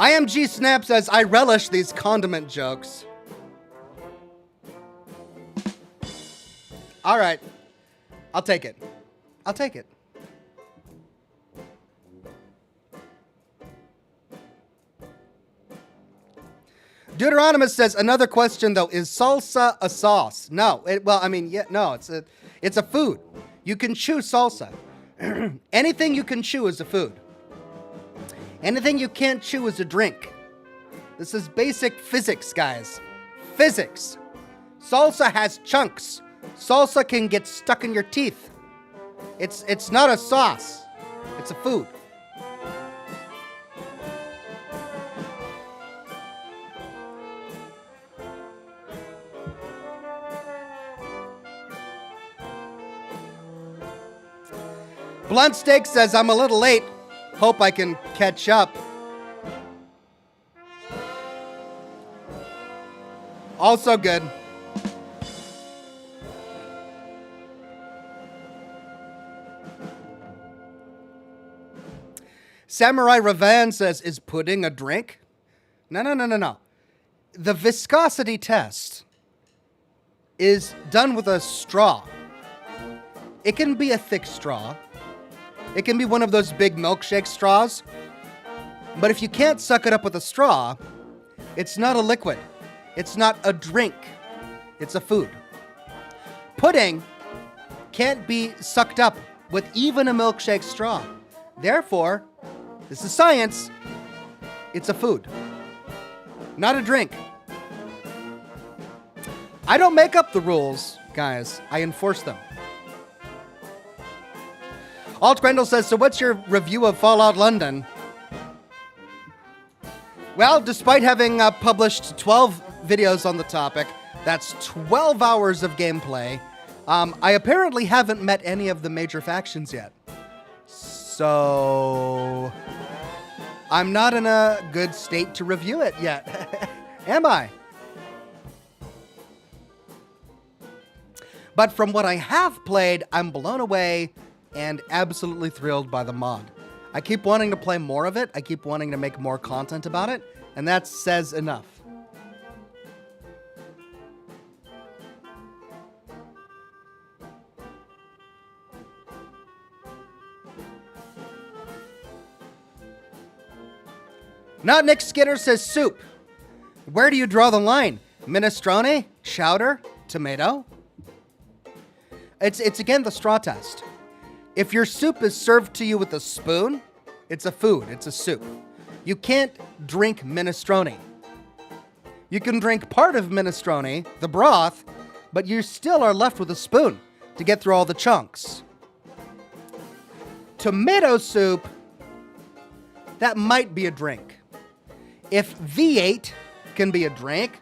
[SPEAKER 1] IMG Snap says, I relish these condiment jokes. All right. I'll take it. I'll take it. Deuteronomous says, another question though, is salsa a sauce? No. It's a food. You can chew salsa. Anything you can chew is a food. Anything you can't chew is a drink. This is basic physics, guys. Physics. Salsa has chunks. Salsa can get stuck in your teeth. It's not a sauce. It's a food. Blunt Steak says, I'm a little late. Hope I can catch up. Also good. Samurai Ravan says, is pudding a drink? No. The viscosity test is done with a straw. It can be a thick straw. It can be one of those big milkshake straws. But if you can't suck it up with a straw, it's not a liquid. It's not a drink. It's a food. Pudding can't be sucked up with even a milkshake straw. Therefore, this is science. It's a food, not a drink. I don't make up the rules, guys. I enforce them. Alt Grendel says, so what's your review of Fallout London? Well, despite having published 12 videos on the topic, that's 12 hours of gameplay, I apparently haven't met any of the major factions yet. So I'm not in a good state to review it yet. Am I? But from what I have played, I'm blown away and absolutely thrilled by the mod. I keep wanting to play more of it. I keep wanting to make more content about it, and that says enough. Not Nick Skinner says soup. Where do you draw the line? Minestrone? Chowder? Tomato? It's again the straw test. If your soup is served to you with a spoon, it's a food, it's a soup. You can't drink minestrone. You can drink part of minestrone, the broth, but you still are left with a spoon to get through all the chunks. Tomato soup, that might be a drink. If V8 can be a drink,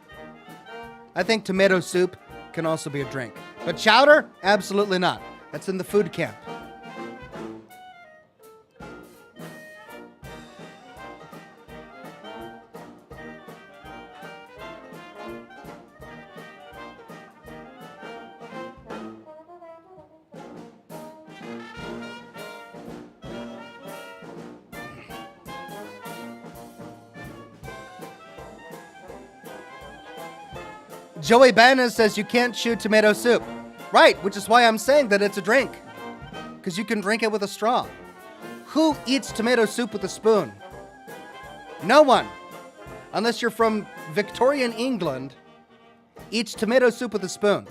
[SPEAKER 1] I think tomato soup can also be a drink. But chowder, absolutely not. That's in the food camp. Joey Bannon says you can't chew tomato soup. Right, which is why I'm saying that it's a drink. Because you can drink it with a straw. Who eats tomato soup with a spoon? No one. Unless you're from Victorian England, eats tomato soup with a spoon.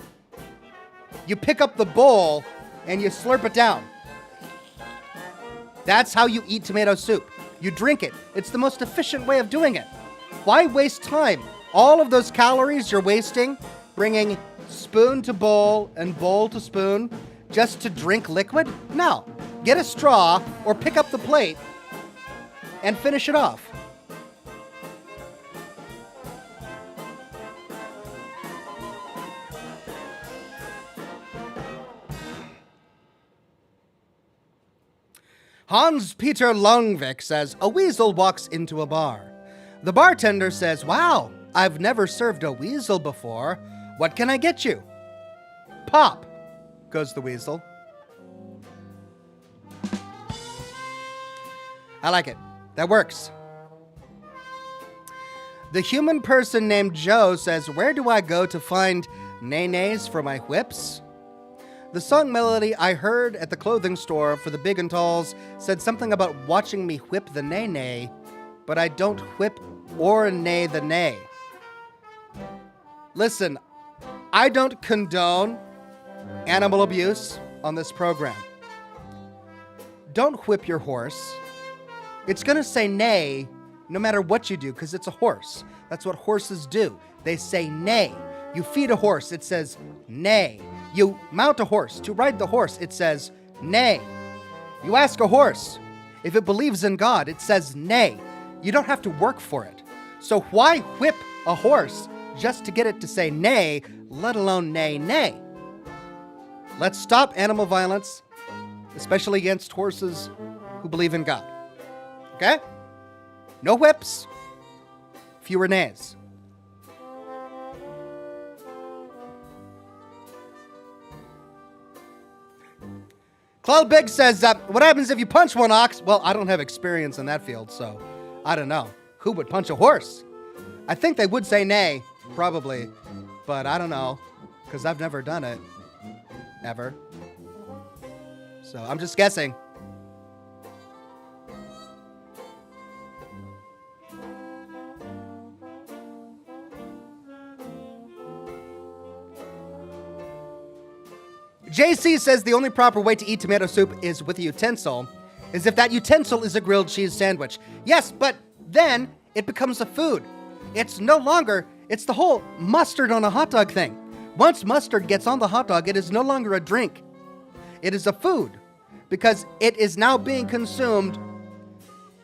[SPEAKER 1] You pick up the bowl and you slurp it down. That's how you eat tomato soup. You drink it. It's the most efficient way of doing it. Why waste time? All of those calories you're wasting bringing spoon to bowl and bowl to spoon just to drink liquid? No. Get a straw or pick up the plate and finish it off. Hans-Peter Longvik says, a weasel walks into a bar. The bartender says, wow, I've never served a weasel before. What can I get you? Pop, goes the weasel. I like it. That works. The human person named Joe says, where do I go to find nay-nays for my whips? The song melody I heard at the clothing store for the big and talls said something about watching me whip the nay-nay, but I don't whip or nay the nay. Listen, I don't condone animal abuse on this program. Don't whip your horse. It's going to say nay no matter what you do because it's a horse. That's what horses do. They say nay. You feed a horse, it says nay. You mount a horse. To ride the horse, it says nay. You ask a horse if it believes in God, it says nay. You don't have to work for it. So why whip a horse just to get it to say nay, let alone nay, nay? Let's stop animal violence, especially against horses who believe in God. Okay? No whips, fewer nays. Cloud Big says, what happens if you punch one ox? Well, I don't have experience in that field, so I don't know. Who would punch a horse? I think they would say nay, probably, but I don't know, because I've never done it, ever. So I'm just guessing. JC says the only proper way to eat tomato soup is with a utensil, is if that utensil is a grilled cheese sandwich. Yes, but then it becomes a food. It's no longer, it's the whole mustard on a hot dog thing. Once mustard gets on the hot dog, it is no longer a drink. It is a food because it is now being consumed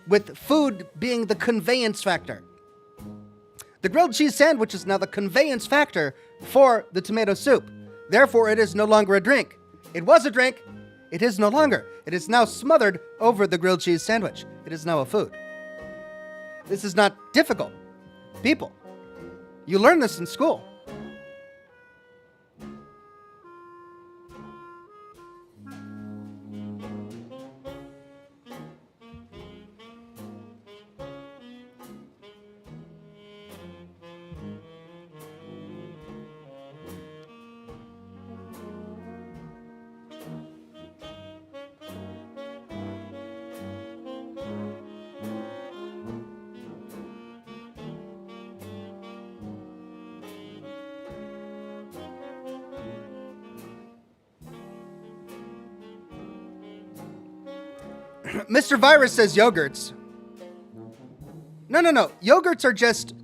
[SPEAKER 1] with food being the conveyance factor. The grilled cheese sandwich is now the conveyance factor for the tomato soup. Therefore, it is no longer a drink. It was a drink. It is no longer. It is now smothered over the grilled cheese sandwich. It is now a food. This is not difficult. People, you learn this in school. Mr. Virus says yogurts. No. Yogurts are just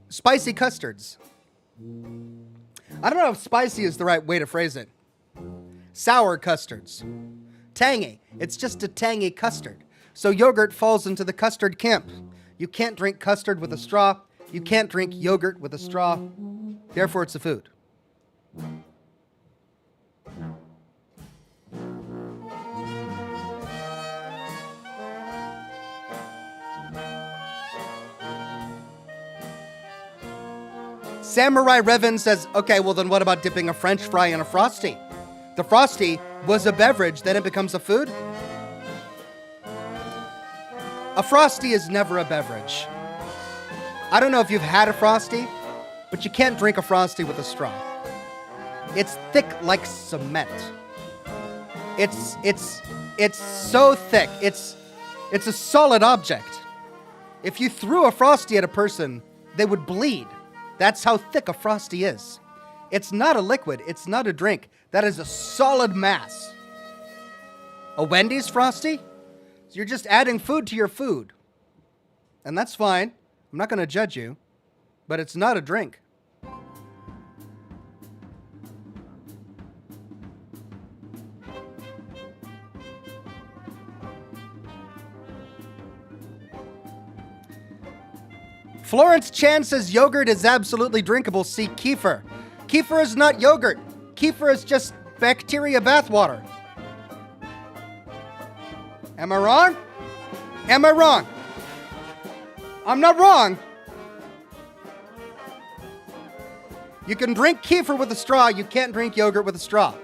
[SPEAKER 1] spicy custards. I don't know if spicy is the right way to phrase it. Sour custards. Tangy. It's just a tangy custard. So yogurt falls into the custard camp. You can't drink custard with a straw. You can't drink yogurt with a straw. Therefore, it's a food. Samurai Revan says, okay, well then what about dipping a French fry in a Frosty? The Frosty was a beverage, then it becomes a food? A Frosty is never a beverage. I don't know if you've had a Frosty, but you can't drink a Frosty with a straw. It's thick like cement. It's so thick. It's a solid object. If you threw a Frosty at a person, they would bleed. That's how thick a Frosty is. It's not a liquid. It's not a drink. That is a solid mass. A Wendy's Frosty? So you're just adding food to your food. And that's fine. I'm not going to judge you. But it's not a drink. Florence Chan says yogurt is absolutely drinkable. See kefir. Kefir is not yogurt. Kefir is just bacteria bathwater. Am I wrong? Am I wrong? I'm not wrong. You can drink kefir with a straw. You can't drink yogurt with a straw.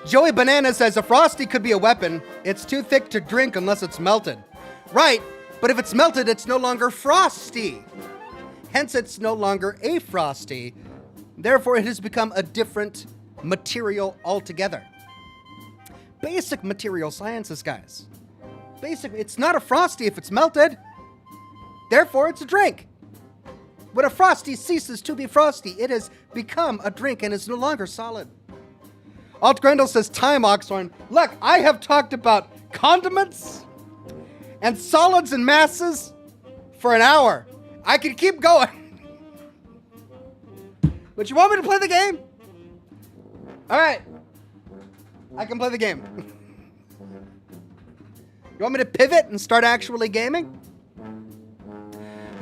[SPEAKER 1] Joey Banana says a Frosty could be a weapon. It's too thick to drink unless it's melted. Right, but if it's melted, it's no longer Frosty. Hence, it's no longer a Frosty. Therefore, it has become a different material altogether. Basic material sciences, guys. Basic. It's not a Frosty if it's melted. Therefore, it's a drink. When a Frosty ceases to be Frosty, it has become a drink and is no longer solid. Alt Grendel says, time, Oxhorn. Look, I have talked about condiments and solids and masses for an hour. I can keep going. But you want me to play the game? All right. I can play the game. You want me to pivot and start actually gaming?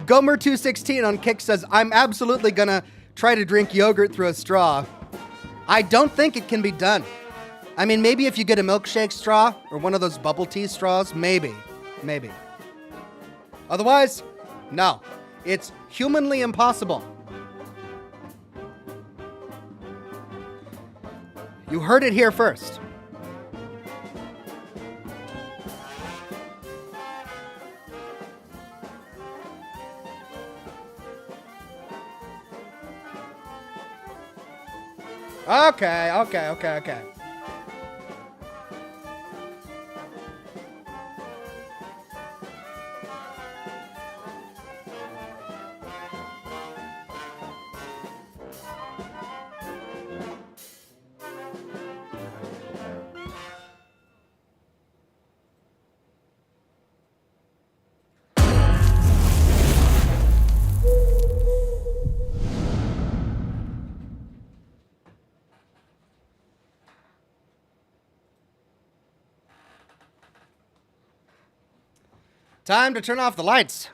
[SPEAKER 1] Gomer216 on Kick says, I'm absolutely gonna try to drink yogurt through a straw. I don't think it can be done. I mean, maybe if you get a milkshake straw or one of those bubble tea straws, maybe. Otherwise, no. It's humanly impossible. You heard it here first. Okay. Time to turn off the lights.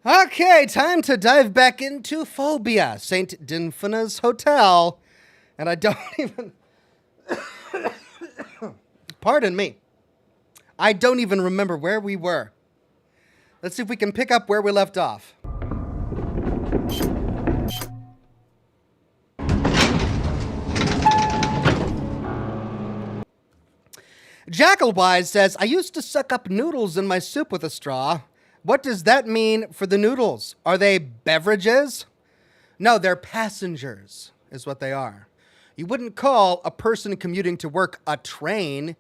[SPEAKER 1] Okay, time to dive back into Fobia, St. Dinfna's Hotel. And I don't even... Pardon me. I don't even remember where we were. Let's see if we can pick up where we left off. Jackalwise says, I used to suck up noodles in my soup with a straw. What does that mean for the noodles? Are they beverages? No, they're passengers, is what they are. You wouldn't call a person commuting to work a train,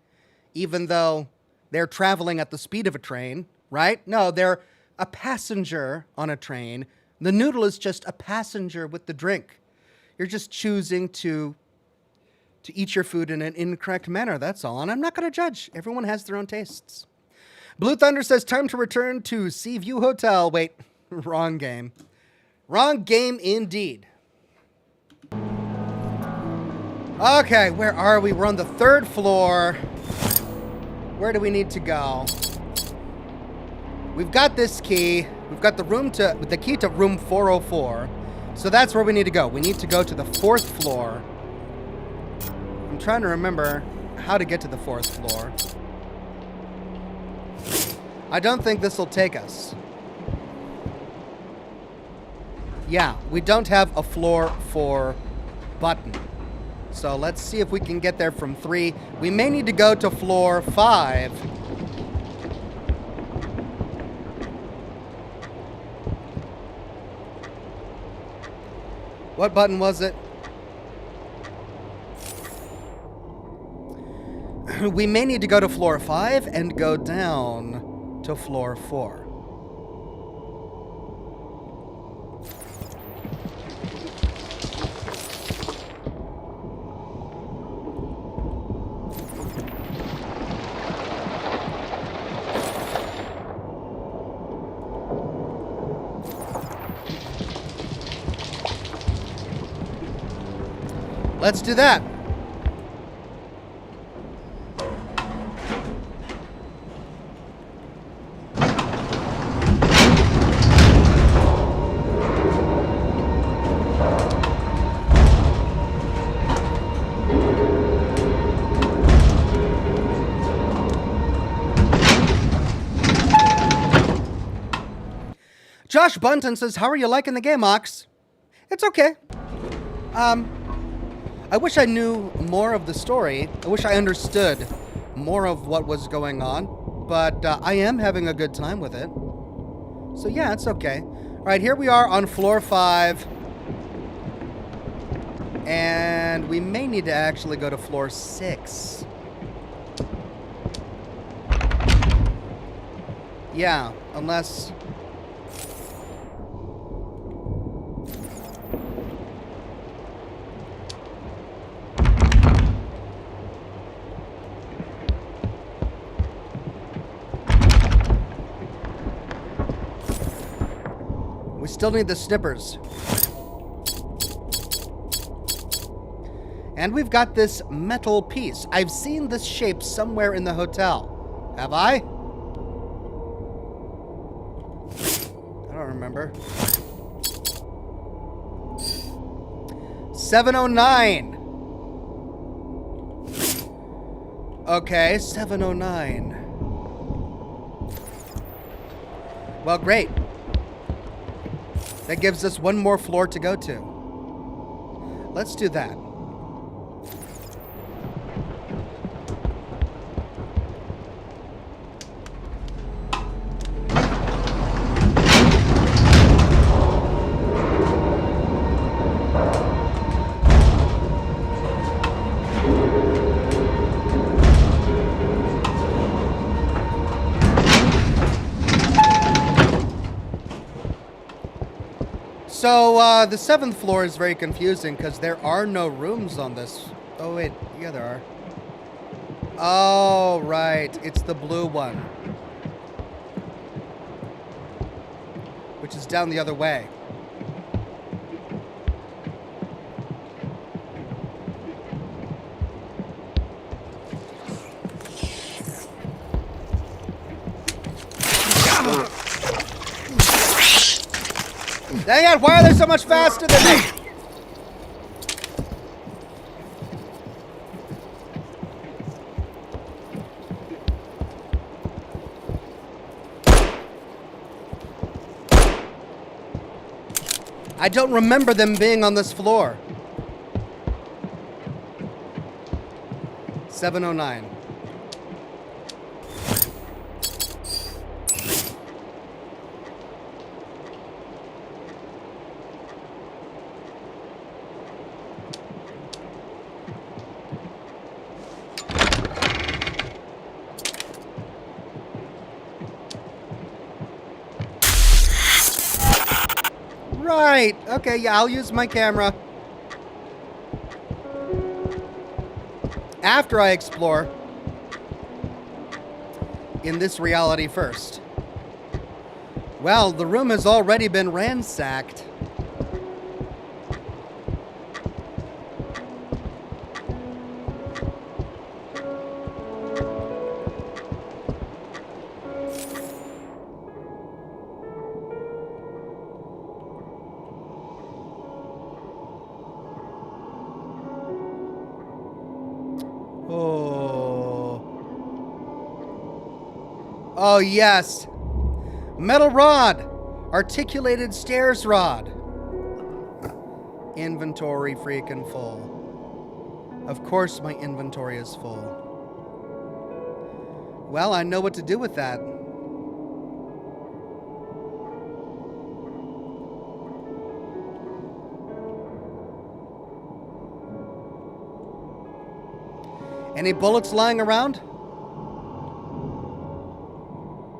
[SPEAKER 1] even though they're traveling at the speed of a train, right? No, they're a passenger on a train. The noodle is just a passenger with the drink. You're just choosing to eat your food in an incorrect manner, that's all. And I'm not going to judge. Everyone has their own tastes. Blue Thunder says, time to return to Seaview Hotel. Wait, wrong game. Wrong game indeed. Okay, where are we? We're on the 3rd floor. Where do we need to go? We've got this key. We've got the key to room 404. So that's where we need to go. We need to go to the 4th floor. I'm trying to remember how to get to the 4th floor. I don't think this will take us. Yeah, we don't have a floor 4 button. So let's see if we can get there from 3. We may need to go to floor 5. What button was it? We may need to go to floor 5 and go down to floor 4. Let's do that. Josh Bunton says, how are you liking the game, Ox? It's okay. I wish I knew more of the story. I wish I understood more of what was going on. But I am having a good time with it. So yeah, it's okay. All right, here we are on floor 5. And we may need to actually go to floor 6. Yeah, unless... we still need the snippers. And we've got this metal piece. I've seen this shape somewhere in the hotel. Have I? I don't remember. 709. Okay, 709. Well, great. That gives us one more floor to go to. Let's do that. So, the 7th floor is very confusing because there are no rooms on this. Oh, wait. Yeah, there are. Oh, right. It's the blue one. Which is down the other way. Dang it, why are they so much faster than me? I don't remember them being on this floor. 709. Right. Okay, yeah, I'll use my camera. After I explore in this reality first. Well, the room has already been ransacked. Oh, yes. Metal rod. Articulated stairs rod. Inventory freaking full. Of course my inventory is full. Well, I know what to do with that. Any bullets lying around?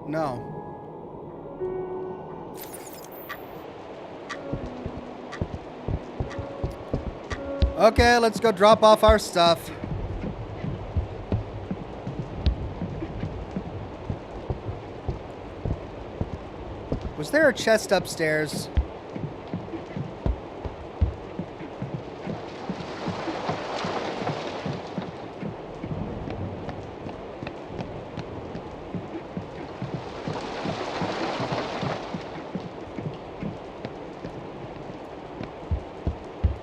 [SPEAKER 1] No. Okay, let's go drop off our stuff. Was there a chest upstairs?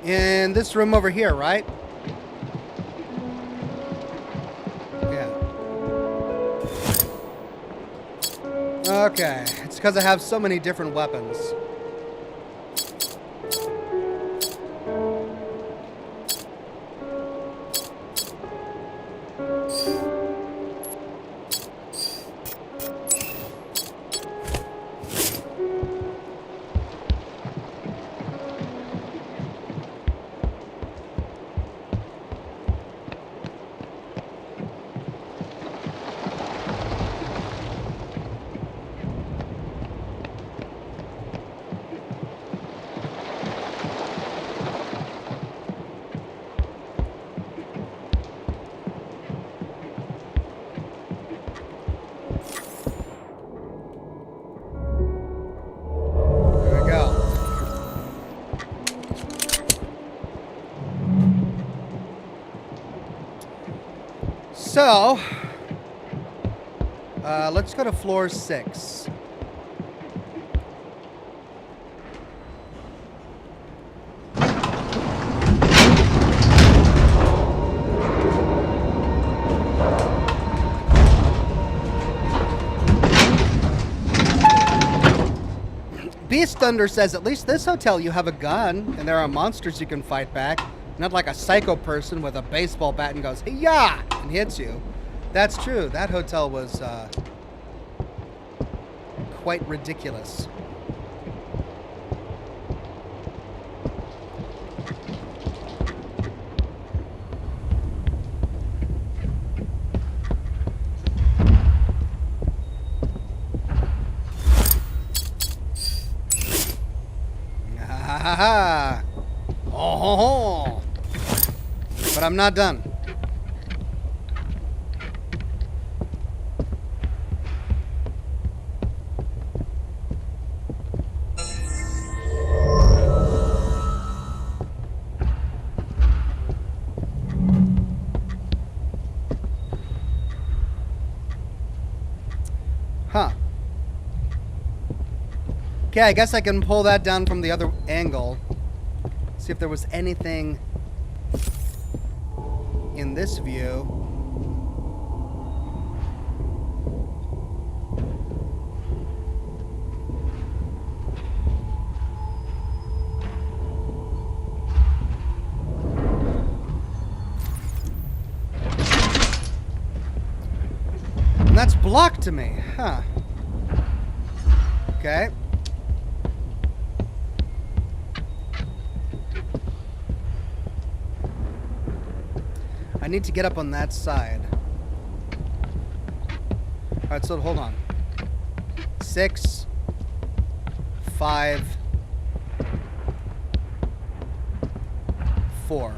[SPEAKER 1] In this room over here, right? Yeah. Okay, it's because I have so many different weapons. So, let's go to floor 6. Beast Thunder says, at least this hotel you have a gun, and there are monsters you can fight back. Not like a psycho person with a baseball bat and goes, hey-ya! And hits you. That's true. That hotel was quite ridiculous. Ha ha! Oh ho ho! But I'm not done. Huh. Okay, I guess I can pull that down from the other angle. See if there was anything in this view. And that's blocked to me, huh? Okay. I need to get up on that side. Alright, so hold on. 6, 5, 4.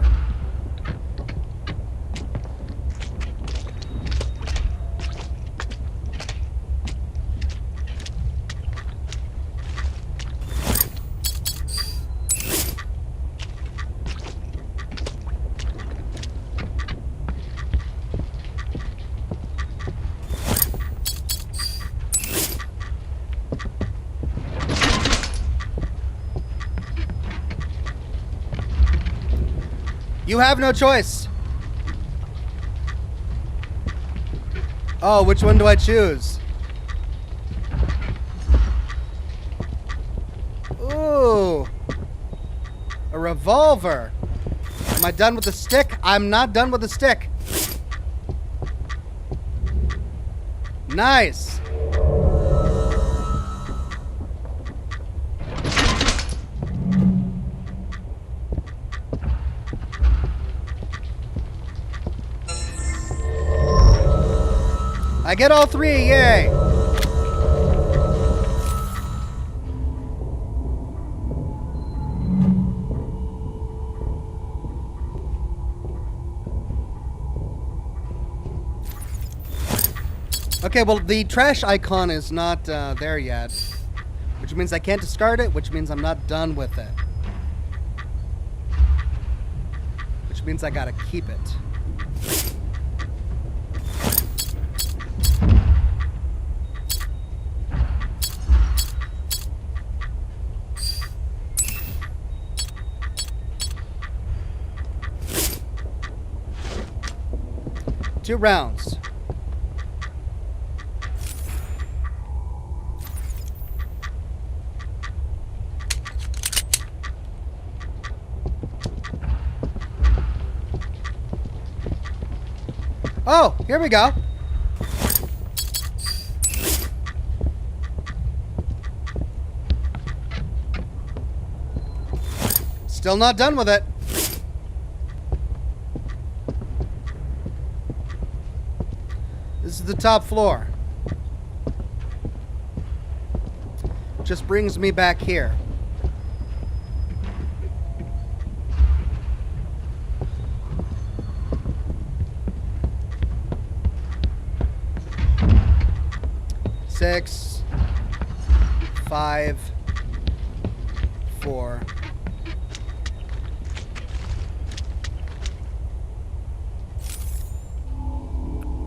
[SPEAKER 1] You have no choice. Oh, which one do I choose? Ooh. A revolver. Am I done with the stick? I'm not done with the stick. Nice. I get all 3, yay! Okay, well, the trash icon is not there yet, which means I can't discard it, which means I'm not done with it. Which means I gotta keep it. Two rounds. Oh, here we go. Still not done with it. This is the top floor. Just brings me back here. Six, 5, 4.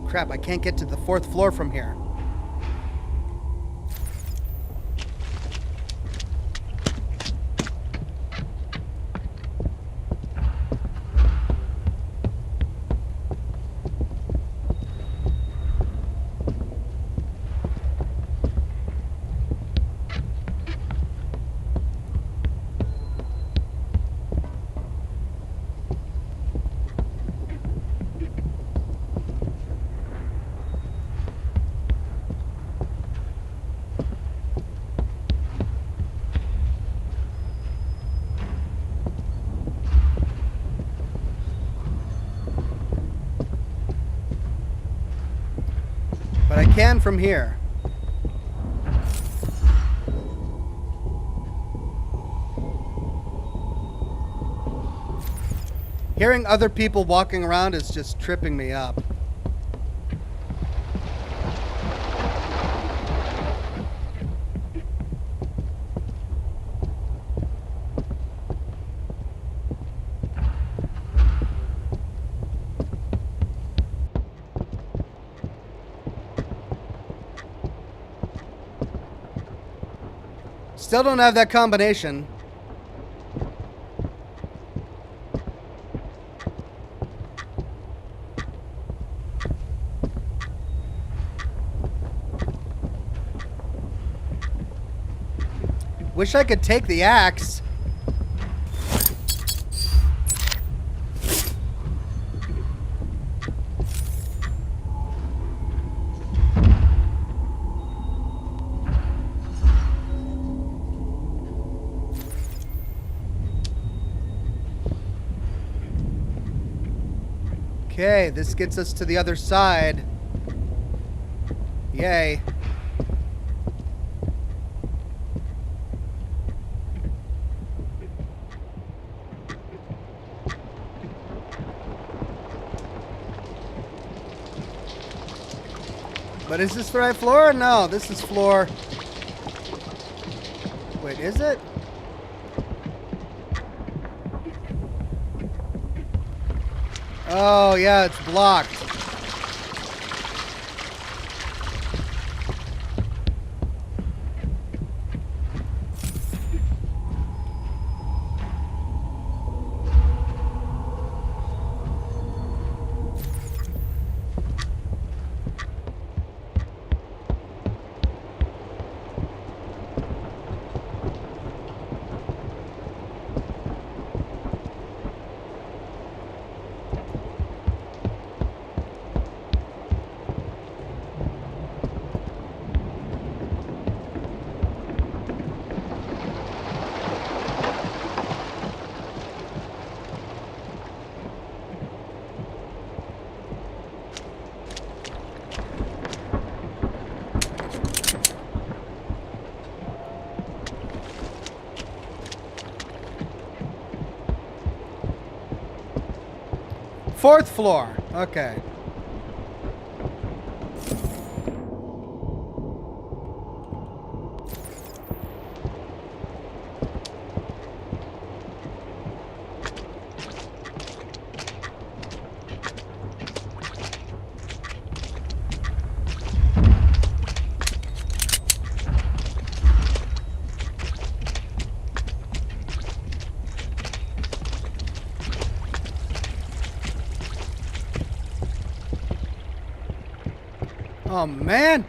[SPEAKER 1] Crap, I can't get to the 4th floor from here. But I can from here. Hearing other people walking around is just tripping me up. Still don't have that combination. Wish I could take the axe. Okay, this gets us to the other side. Yay. But is this the right floor? No, this is floor... Wait, is it? Oh, yeah, it's blocked. Fourth floor. Okay. Oh, man.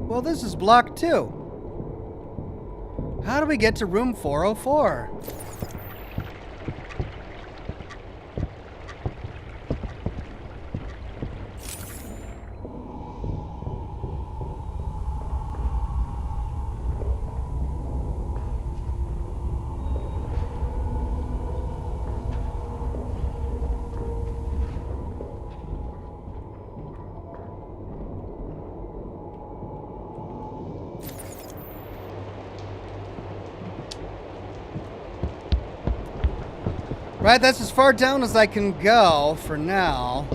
[SPEAKER 1] Well, this is blocked too. How do we get to room 404? Right, that's as far down as I can go for now.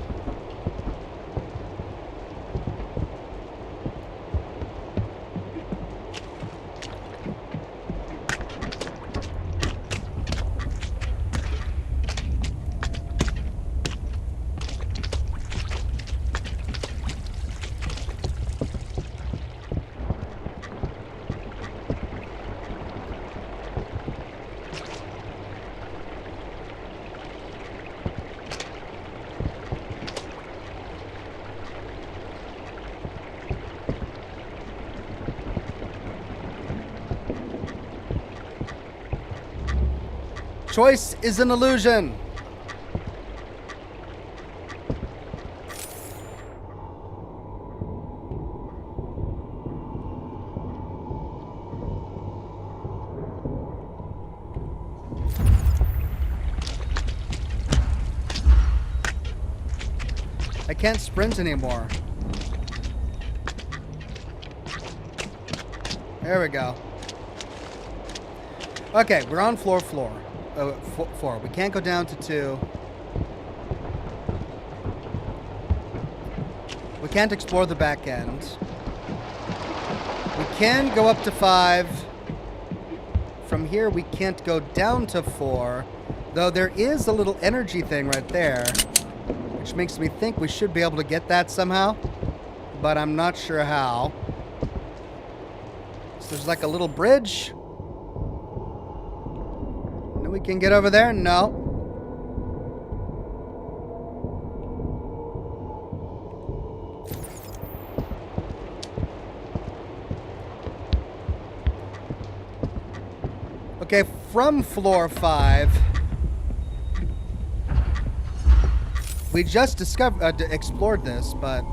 [SPEAKER 1] Choice is an illusion. I can't sprint anymore. There we go. Okay, we're on floor 4. We can't go down to 2. We can't explore the back end. We can go up to 5. From here, we can't go down to 4. Though there is a little energy thing right there, which makes me think we should be able to get that somehow. But I'm not sure how. So there's like a little bridge. We can get over there? No. Okay, from floor 5, we just explored this, but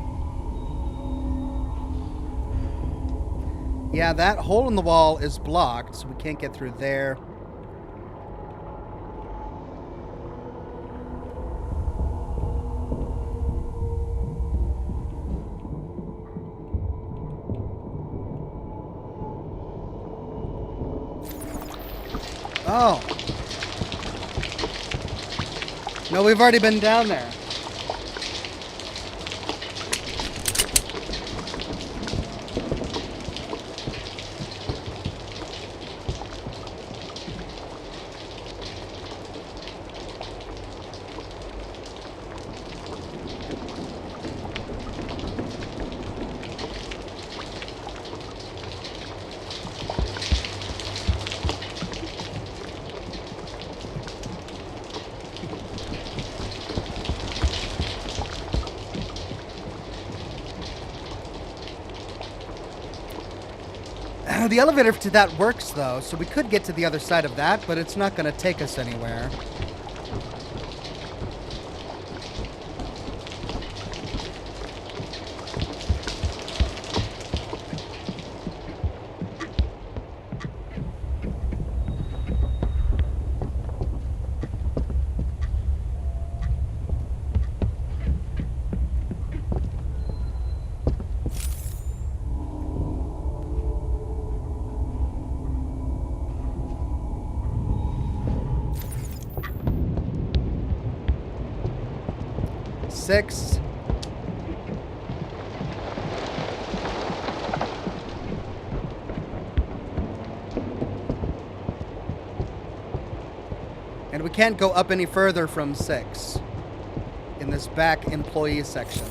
[SPEAKER 1] yeah, that hole in the wall is blocked, so we can't get through there. Oh. No, we've already been down there. The elevator to that works, though, so we could get to the other side of that, but it's not going to take us anywhere. Six. And we can't go up any further from 6 in this back employee section.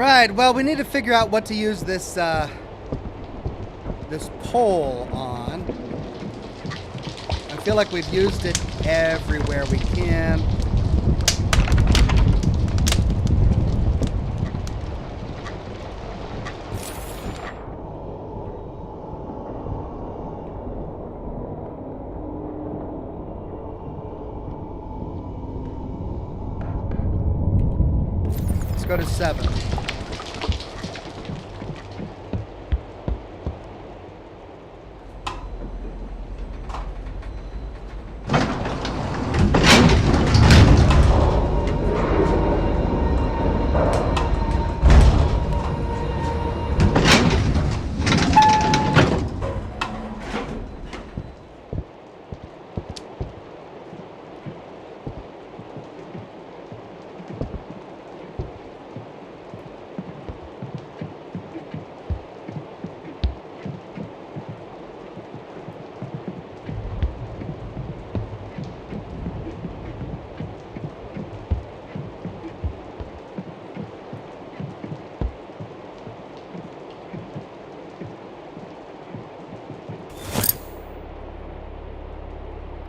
[SPEAKER 1] Right, well, we need to figure out what to use this, this pole on. I feel like we've used it everywhere we can. Let's go to 7.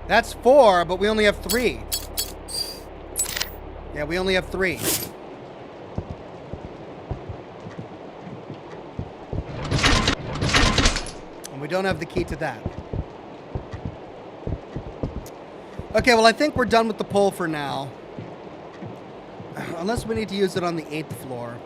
[SPEAKER 1] That's 4, but we only have 3. Yeah, we only have 3. And we don't have the key to that. Okay, well, I think we're done with the pole for now. Unless we need to use it on the 8th floor.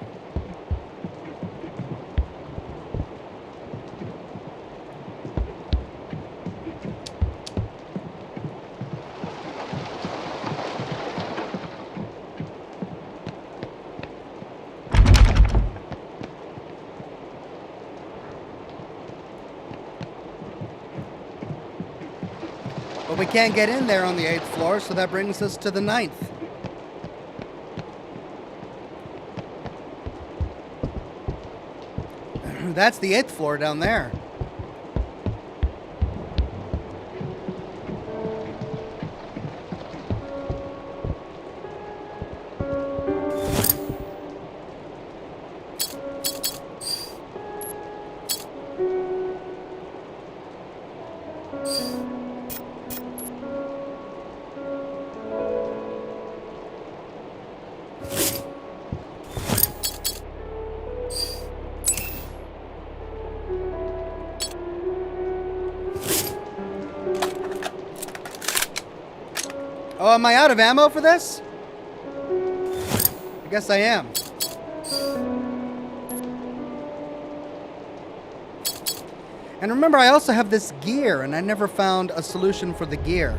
[SPEAKER 1] But we can't get in there on the 8th floor, so that brings us to the 9th. That's the 8th floor down there. Oh, am I out of ammo for this? I guess I am. And remember, I also have this gear, and I never found a solution for the gear.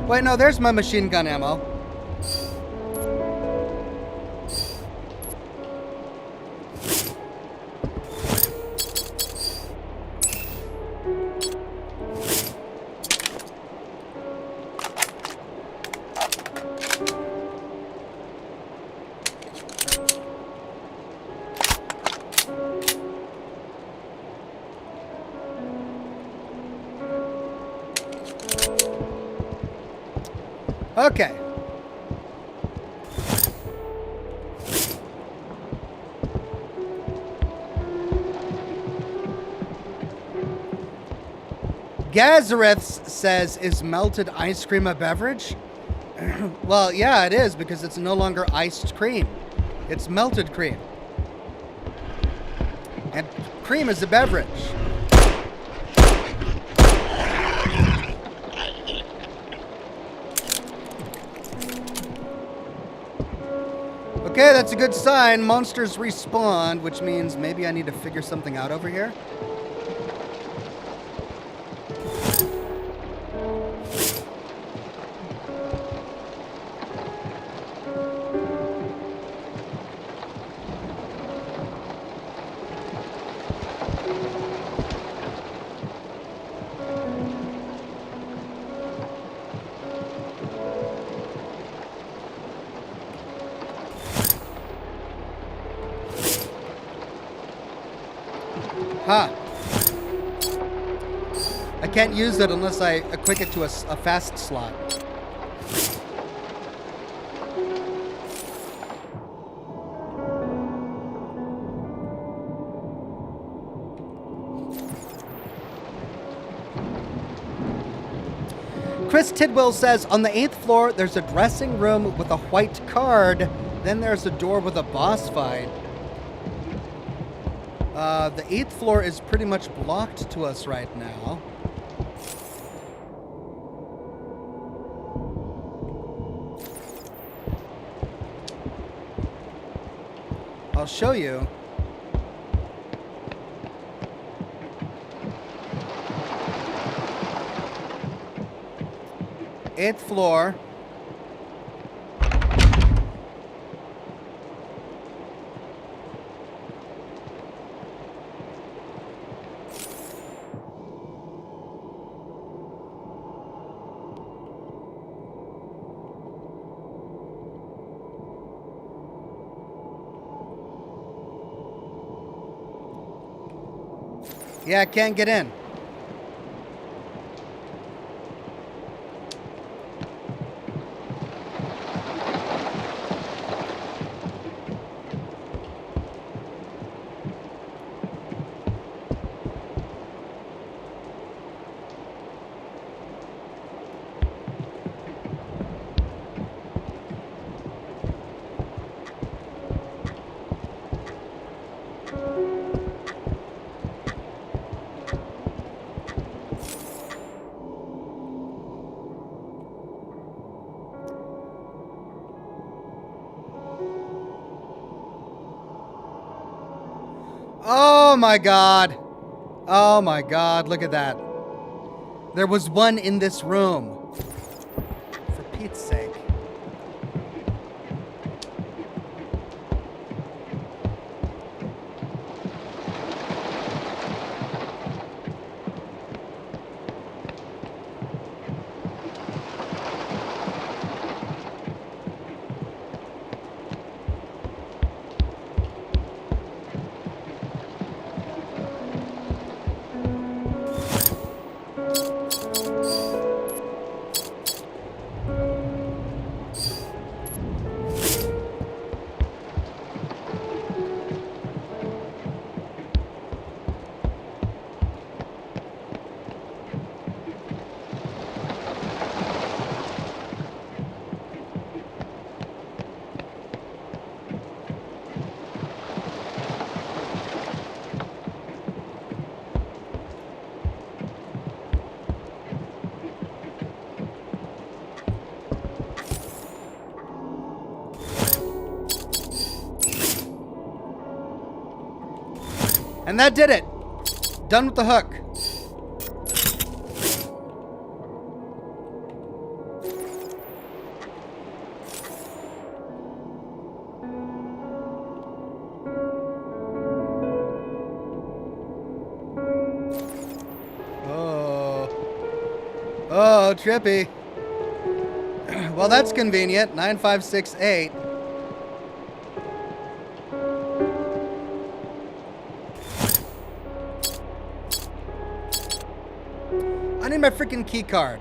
[SPEAKER 1] Wait, no, there's my machine gun ammo. Okay. Gazareth says, is melted ice cream a beverage? Well, yeah, it is, because it's no longer iced cream. It's melted cream. And cream is a beverage. Okay, that's a good sign. Monsters respawn, which means maybe I need to figure something out over here. Huh. I can't use it unless I equip it to a fast slot. Chris Tidwell says, on the 8th floor, there's a dressing room with a white card. Then there's a door with a boss fight. The 8th floor is pretty much blocked to us right now. I'll show you. Eighth floor. Yeah, I can't get in. Oh my god. Oh my god, look at that. There was one in this room. For Pete's sake. And that did it. Done with the hook. Oh, trippy. Well, that's convenient. 9568. I need my freaking key card.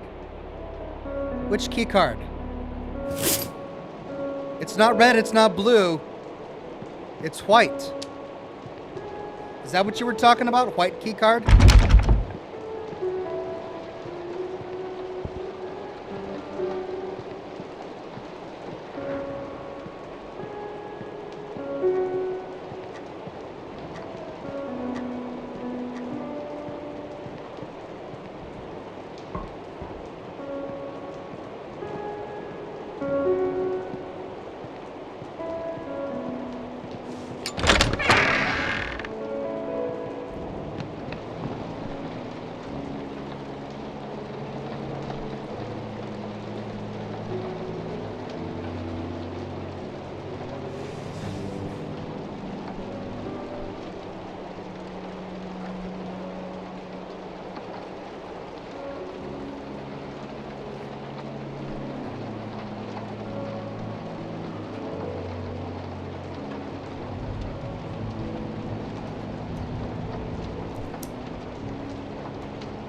[SPEAKER 1] Which key card? It's not red, it's not blue. It's white. Is that what you were talking about? White key card?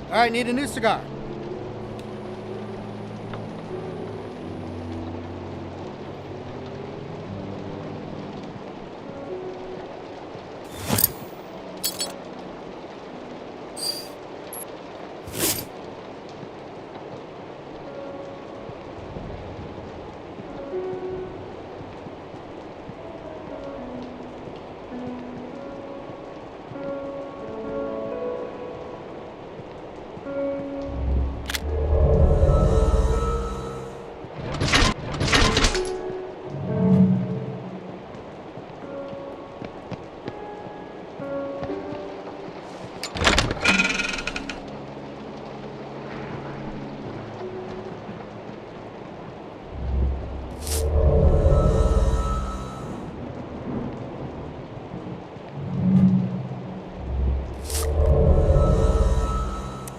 [SPEAKER 1] All right, need a new cigar.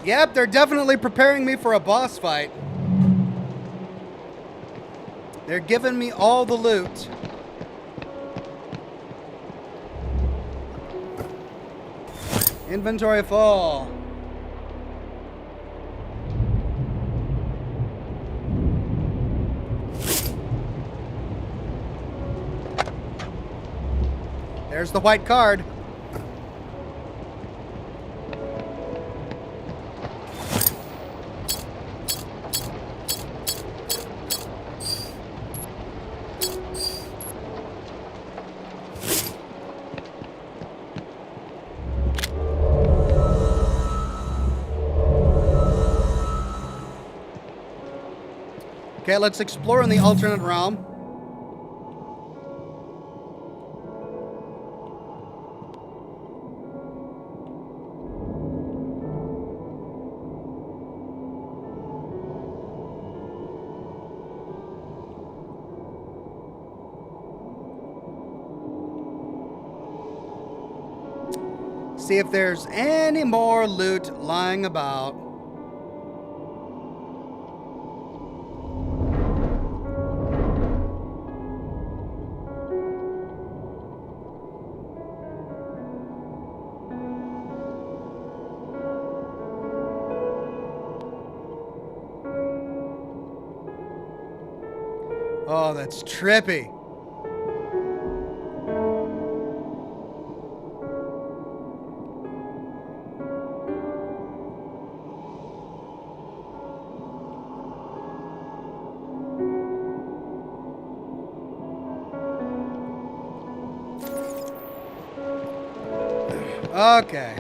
[SPEAKER 1] Yep, they're definitely preparing me for a boss fight. They're giving me all the loot. Inventory full. There's the white card. Okay, let's explore in the alternate realm. See if there's any more loot lying about. Oh, that's trippy. Okay.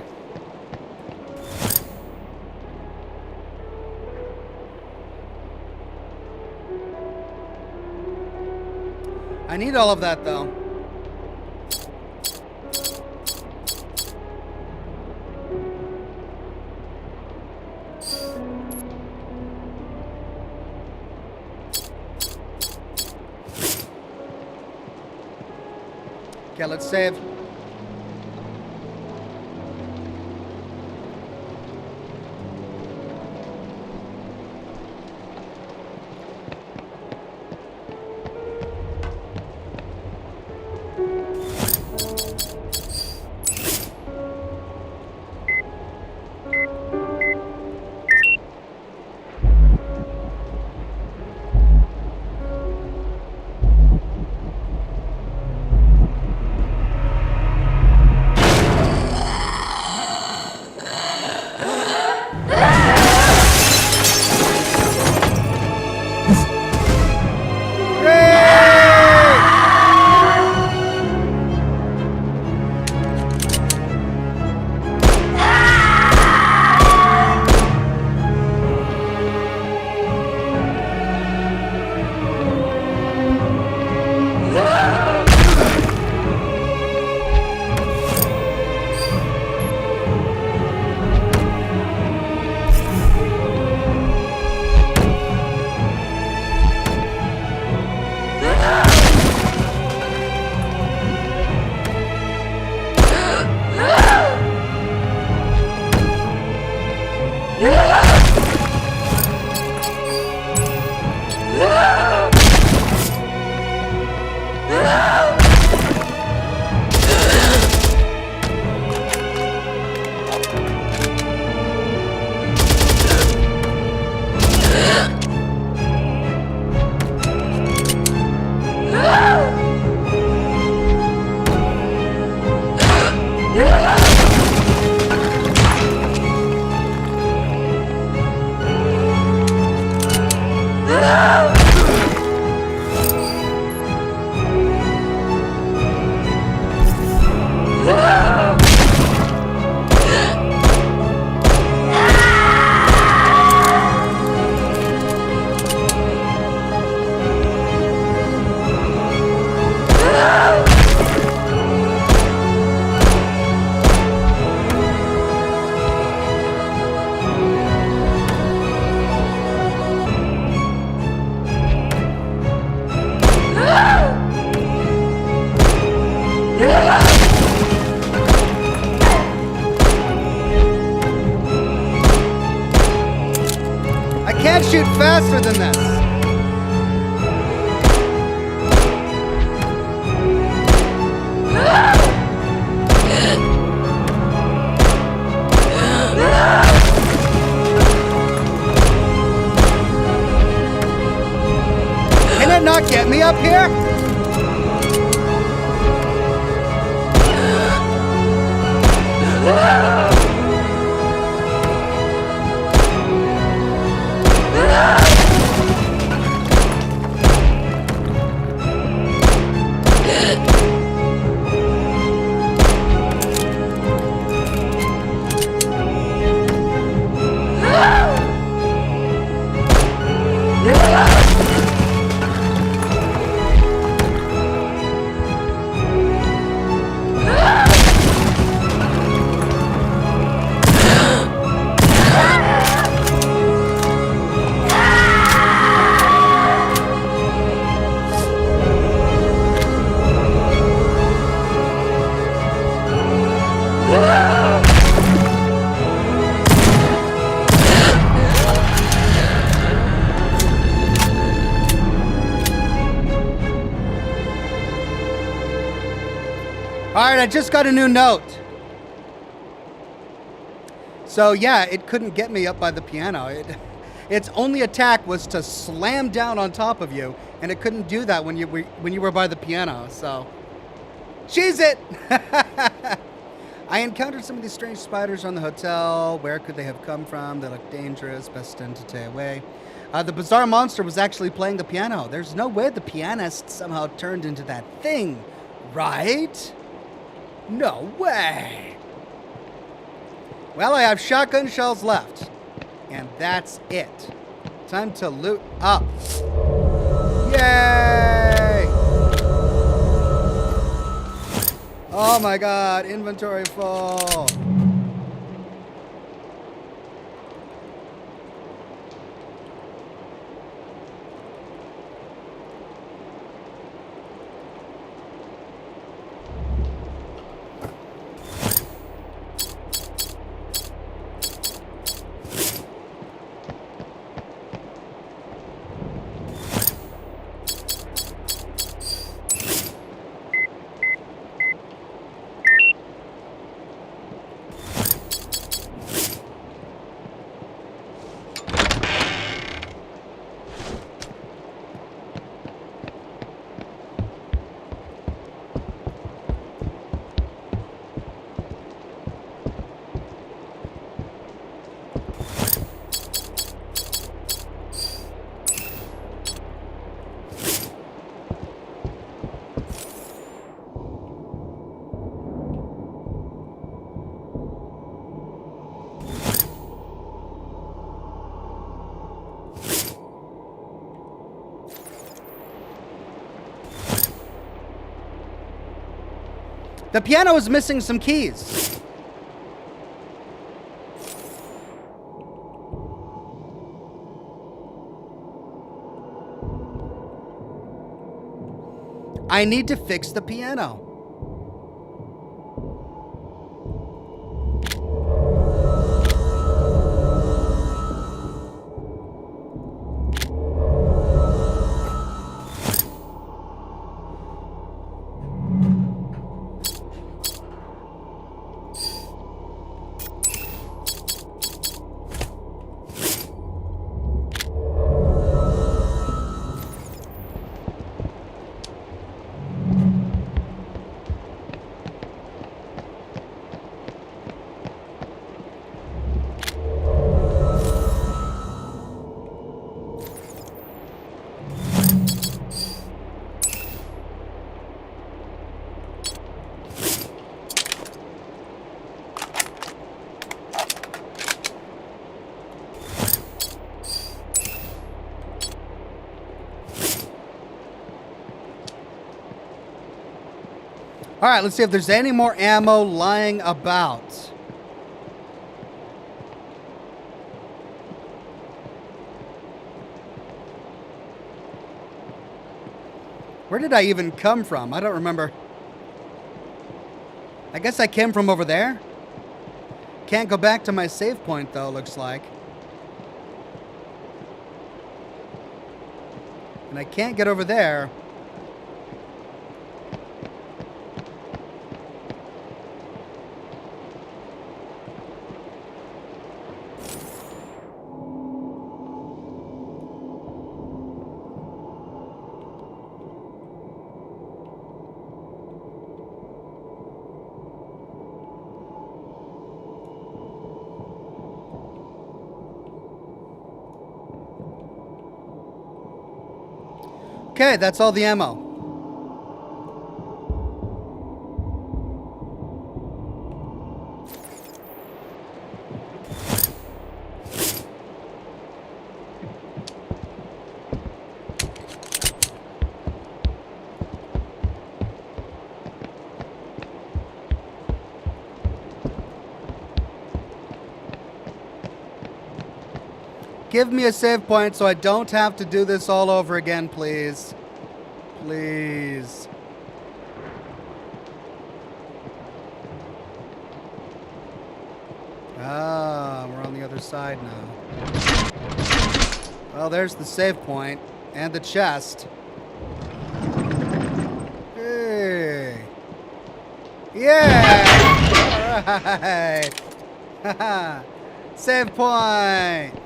[SPEAKER 1] I need all of that, though. Okay, let's save. can't shoot faster than this. Can it not get me up here? Alright, I just got a new note. So yeah, it couldn't get me up by the piano. Its only attack was to slam down on top of you, and it couldn't do that when you were by the piano. So, cheese it! I encountered some of these strange spiders on the hotel. Where could they have come from? They look dangerous. Best to stay away. The bizarre monster was actually playing the piano. There's no way the pianist somehow turned into that thing, right? No way. Well, I have shotgun shells left. And that's it. Time to loot up. Yay! Oh my god, inventory full. The piano is missing some keys. I need to fix the piano. All right, let's see if there's any more ammo lying about. Where did I even come from? I don't remember. I guess I came from over there. Can't go back to my save point, though, looks like. And I can't get over there. Okay, that's all the ammo. Give me a save point so I don't have to do this all over again, please. Please. Ah, we're on the other side now. Well, there's the save point and the chest. Hey. Yeah! Alright. Save point.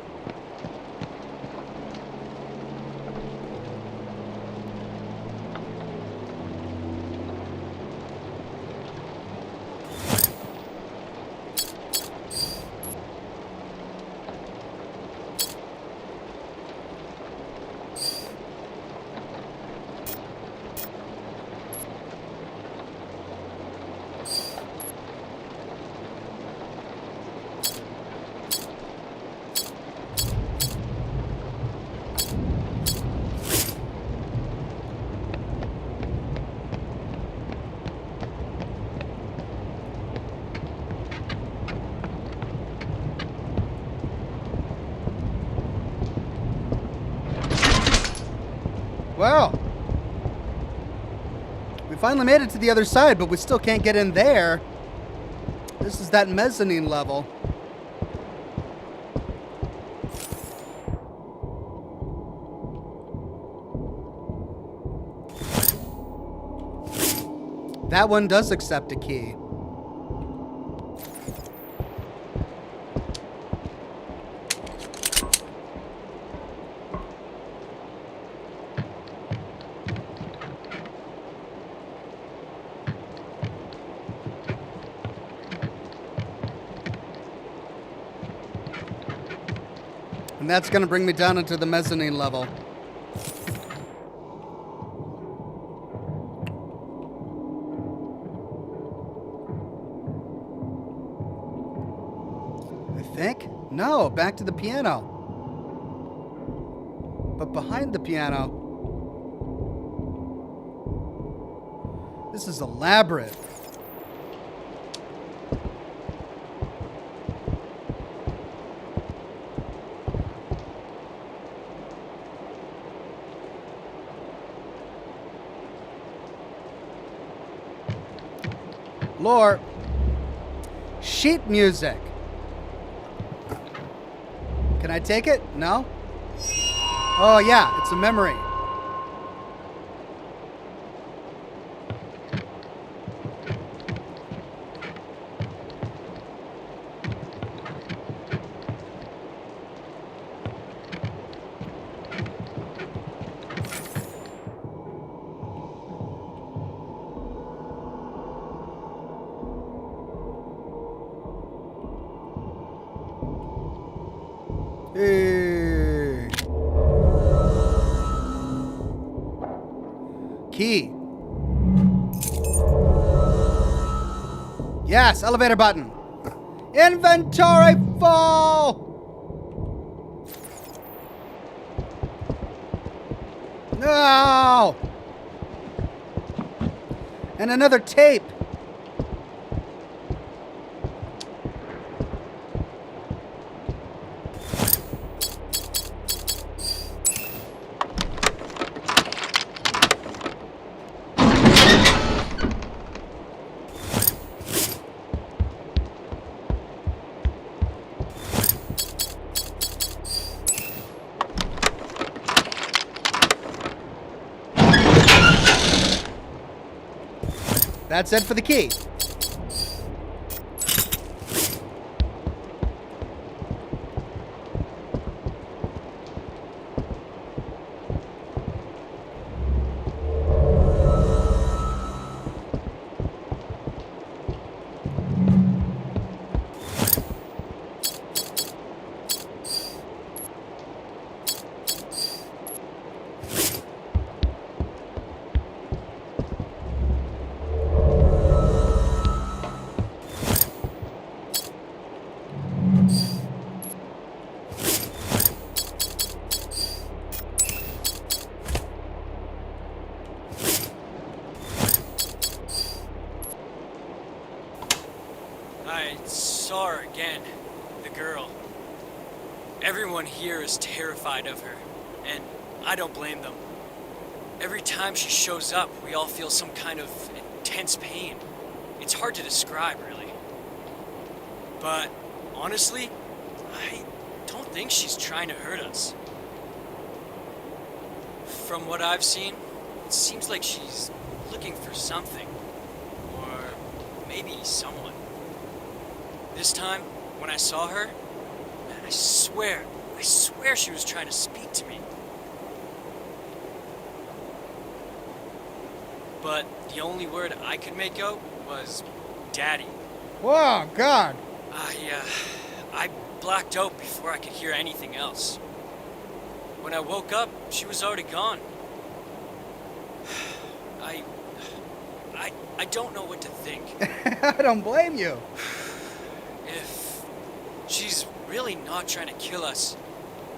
[SPEAKER 1] Well, we finally made it to the other side, but we still can't get in there. This is that mezzanine level. That one does accept a key. And that's going to bring me down into the mezzanine level. I think? No, back to the piano. But behind the piano, this is elaborate. Lore. Sheet music. Can I take it? No? Oh, yeah, it's a memory. Hey. Key. Yes, elevator button. Inventory full. No. And another tape. That's it for the key.
[SPEAKER 2] I saw her again, the girl. Everyone here is terrified of her, and I don't blame them. Every time she shows up, we all feel some kind of intense pain. It's hard to describe, really. But honestly, I don't think she's trying to hurt us. From what I've seen, it seems like she's looking for something, or maybe someone. This time, when I saw her, man, I swear she was trying to speak to me. But the only word I could make out was Daddy.
[SPEAKER 1] Whoa, God.
[SPEAKER 2] I blacked out before I could hear anything else. When I woke up, she was already gone. I don't know what to think.
[SPEAKER 1] I don't blame you.
[SPEAKER 2] If she's really not trying to kill us,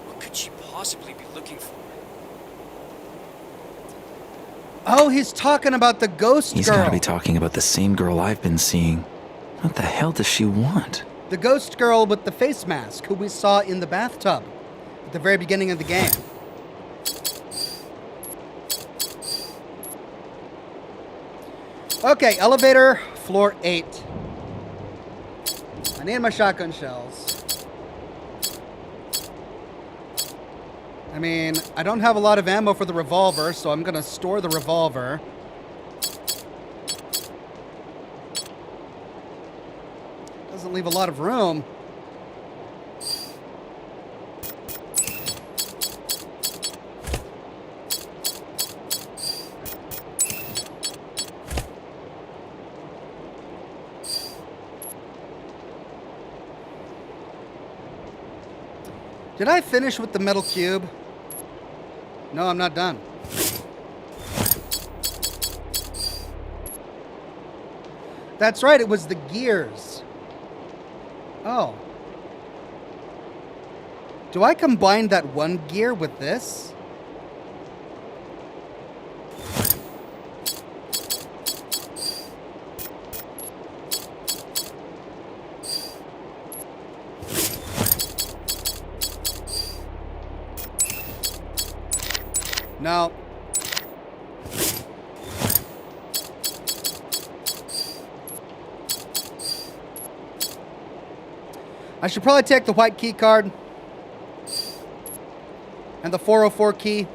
[SPEAKER 2] what could she possibly be looking for?
[SPEAKER 1] Oh, he's talking about the ghost
[SPEAKER 3] He's
[SPEAKER 1] girl.
[SPEAKER 3] gotta be talking about the same girl I've been seeing. What the hell does she want?
[SPEAKER 1] The ghost girl with the face mask who we saw in the bathtub at the very beginning of the game. Okay, elevator, floor 8. I need my shotgun shells. I mean, I don't have a lot of ammo for the revolver, so I'm gonna store the revolver. Doesn't leave a lot of room. Did I finish with the metal cube? No, I'm not done. That's right, it was the gears. Oh. Do I combine that one gear with this? No. I should probably take the white key card and the 404 key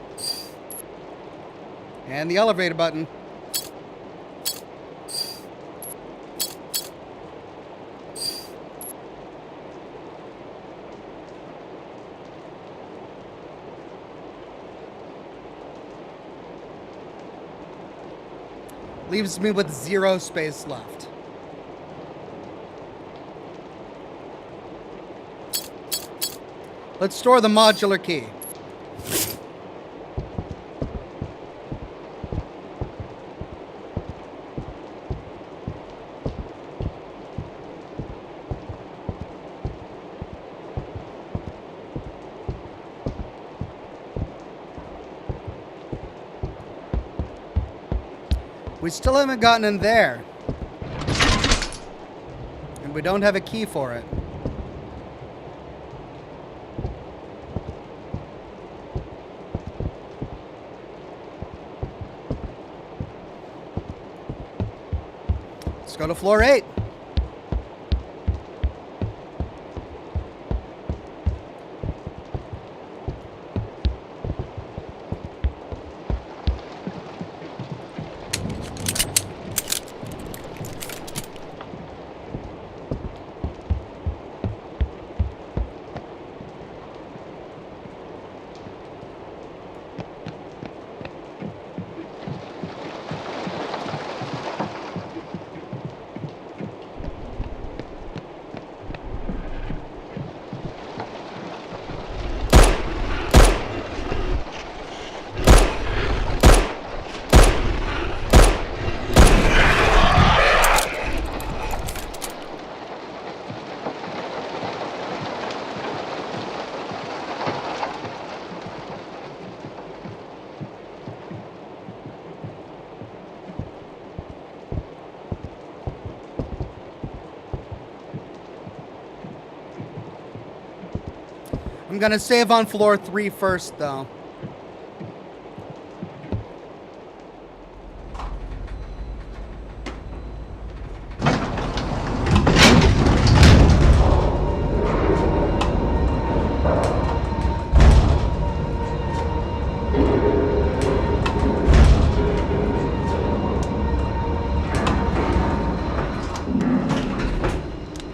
[SPEAKER 1] and the elevator button. Leaves me with 0 space left. Let's store the modular key. We still haven't gotten in there. And we don't have a key for it. Let's go to floor 8. I'm gonna save on floor 3 first, though.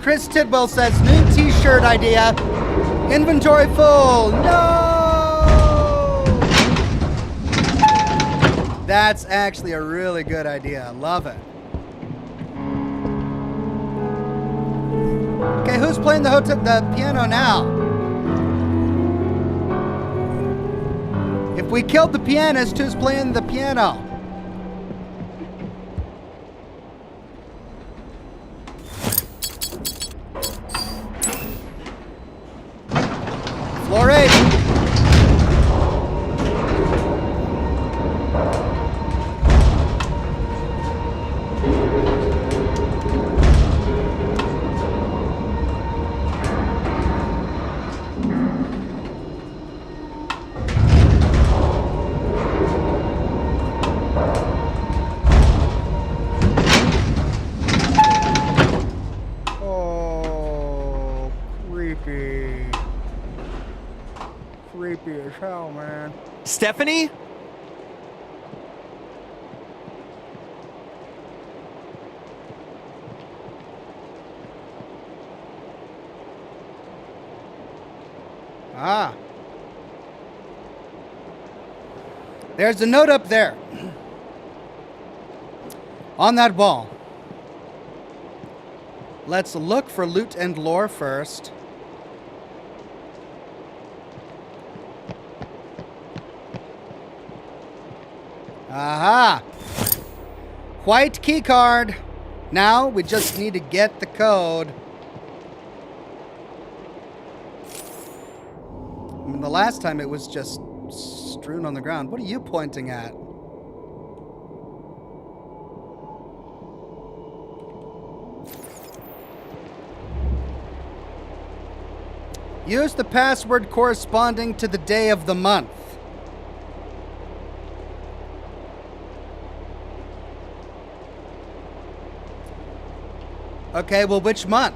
[SPEAKER 1] Chris Tidwell says, new t-shirt idea. Inventory full. No! That's actually a really good idea. I love it. Okay, who's playing the piano now? If we killed the pianist, who's playing the piano? Floor 8. Oh, creepy. Creepy as hell, man.
[SPEAKER 4] Stephanie?
[SPEAKER 1] Ah. There's a note up there. On that wall. Let's look for loot and lore first. Aha! White key card. Now we just need to get the code. I mean, the last time it was just strewn on the ground. What are you pointing at? Use the password corresponding to the day of the month. Okay, well, which month?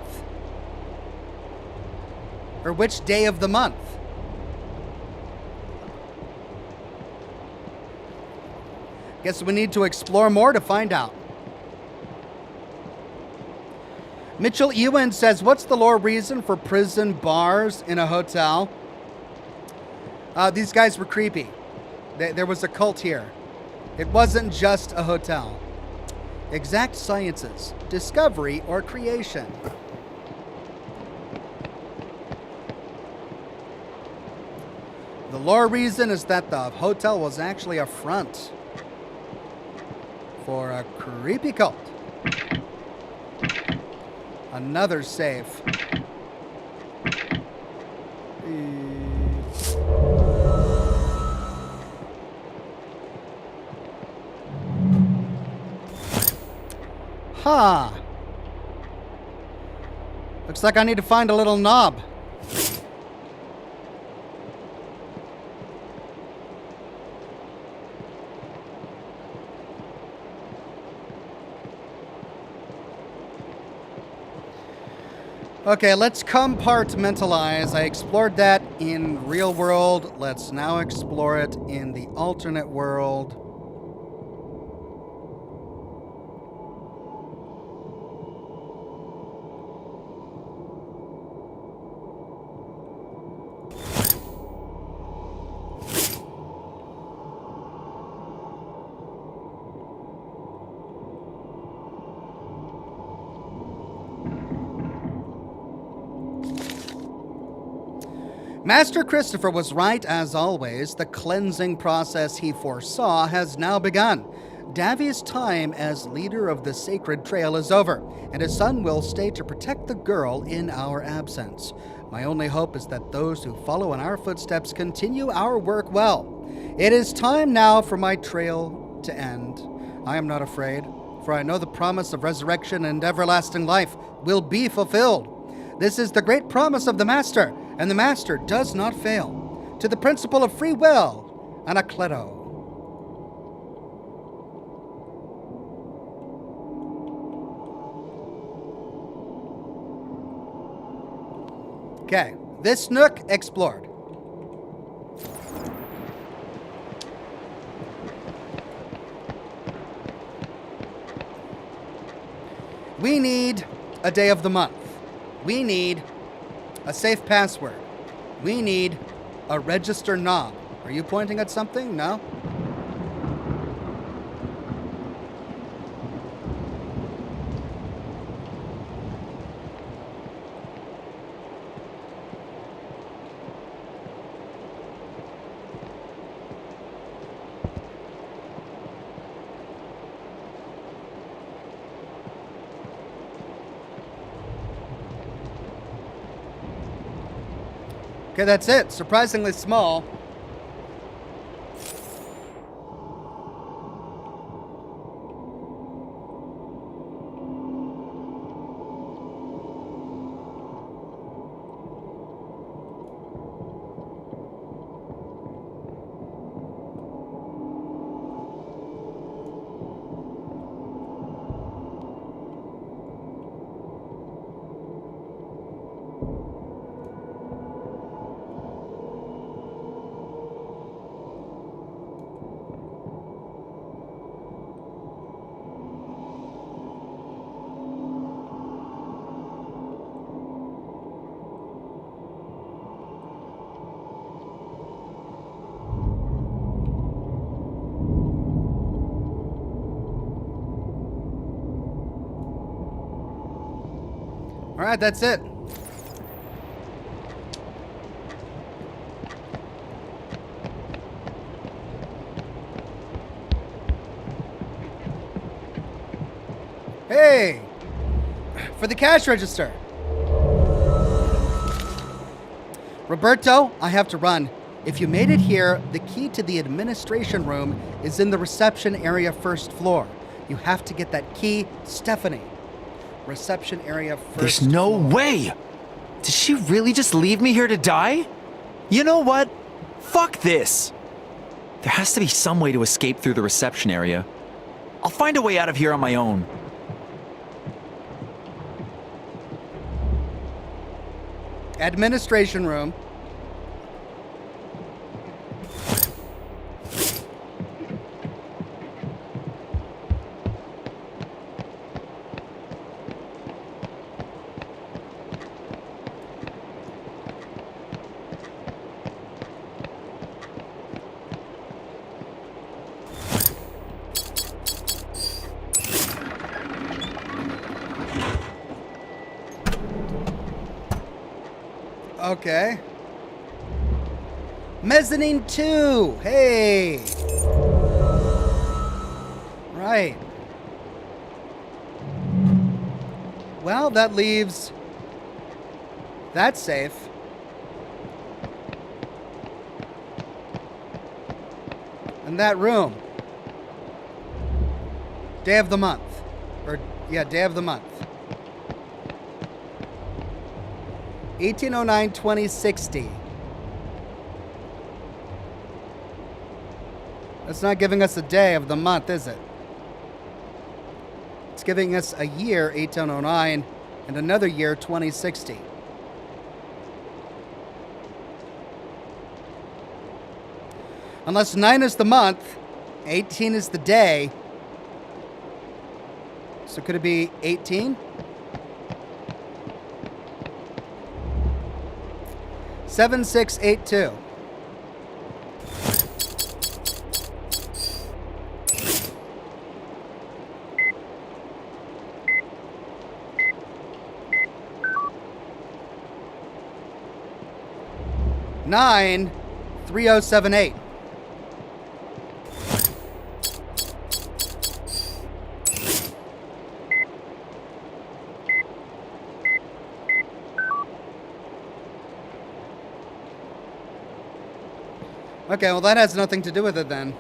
[SPEAKER 1] Or which day of the month? Guess we need to explore more to find out. Mitchell Ewan says, what's the lore reason for prison bars in a hotel? These guys were creepy. There was a cult here. It wasn't just a hotel. Exact sciences, discovery, or creation. The lore reason is that the hotel was actually a front for a creepy cult. Another safe. Huh. Looks like I need to find a little knob. Okay, let's compartmentalize. I explored that in real world. Let's now explore it in the alternate world. Master Christopher was right, as always. The cleansing process he foresaw has now begun. Davi's time as leader of the Sacred Trail is over, and his son will stay to protect the girl in our absence. My only hope is that those who follow in our footsteps continue our work well. It is time now for my trail to end. I am not afraid, for I know the promise of resurrection and everlasting life will be fulfilled. This is the great promise of the Master, and the Master does not fail. To the principle of free will, Anacleto. Okay, this nook explored. We need a day of the month. We need a safe password. We need a register knob. Are you pointing at something? No? Okay, that's it. Surprisingly small. All right, that's it. Hey, for the cash register. Roberto, I have to run. If you made it here, the key to the administration room is in the reception area, first floor. You have to get that key, Stephanie. Reception area, first
[SPEAKER 3] There's no
[SPEAKER 1] floor.
[SPEAKER 3] way! Did she really just leave me here to die? You know what? Fuck this! There has to be some way to escape through the reception area. I'll find a way out of here on my own.
[SPEAKER 1] Administration room. Okay. Mezzanine 2. Hey. Right. Well, that leaves that safe. And that room. Day of the month. Or, yeah, day of the month. 1809-2060. That's not giving us a day of the month, is it? It's giving us a year, 1809, and another year, 2060. Unless 9 is the month, 18 is the day. So could it be 18? 7682. Nine 3078. Okay, well that has nothing to do with it then.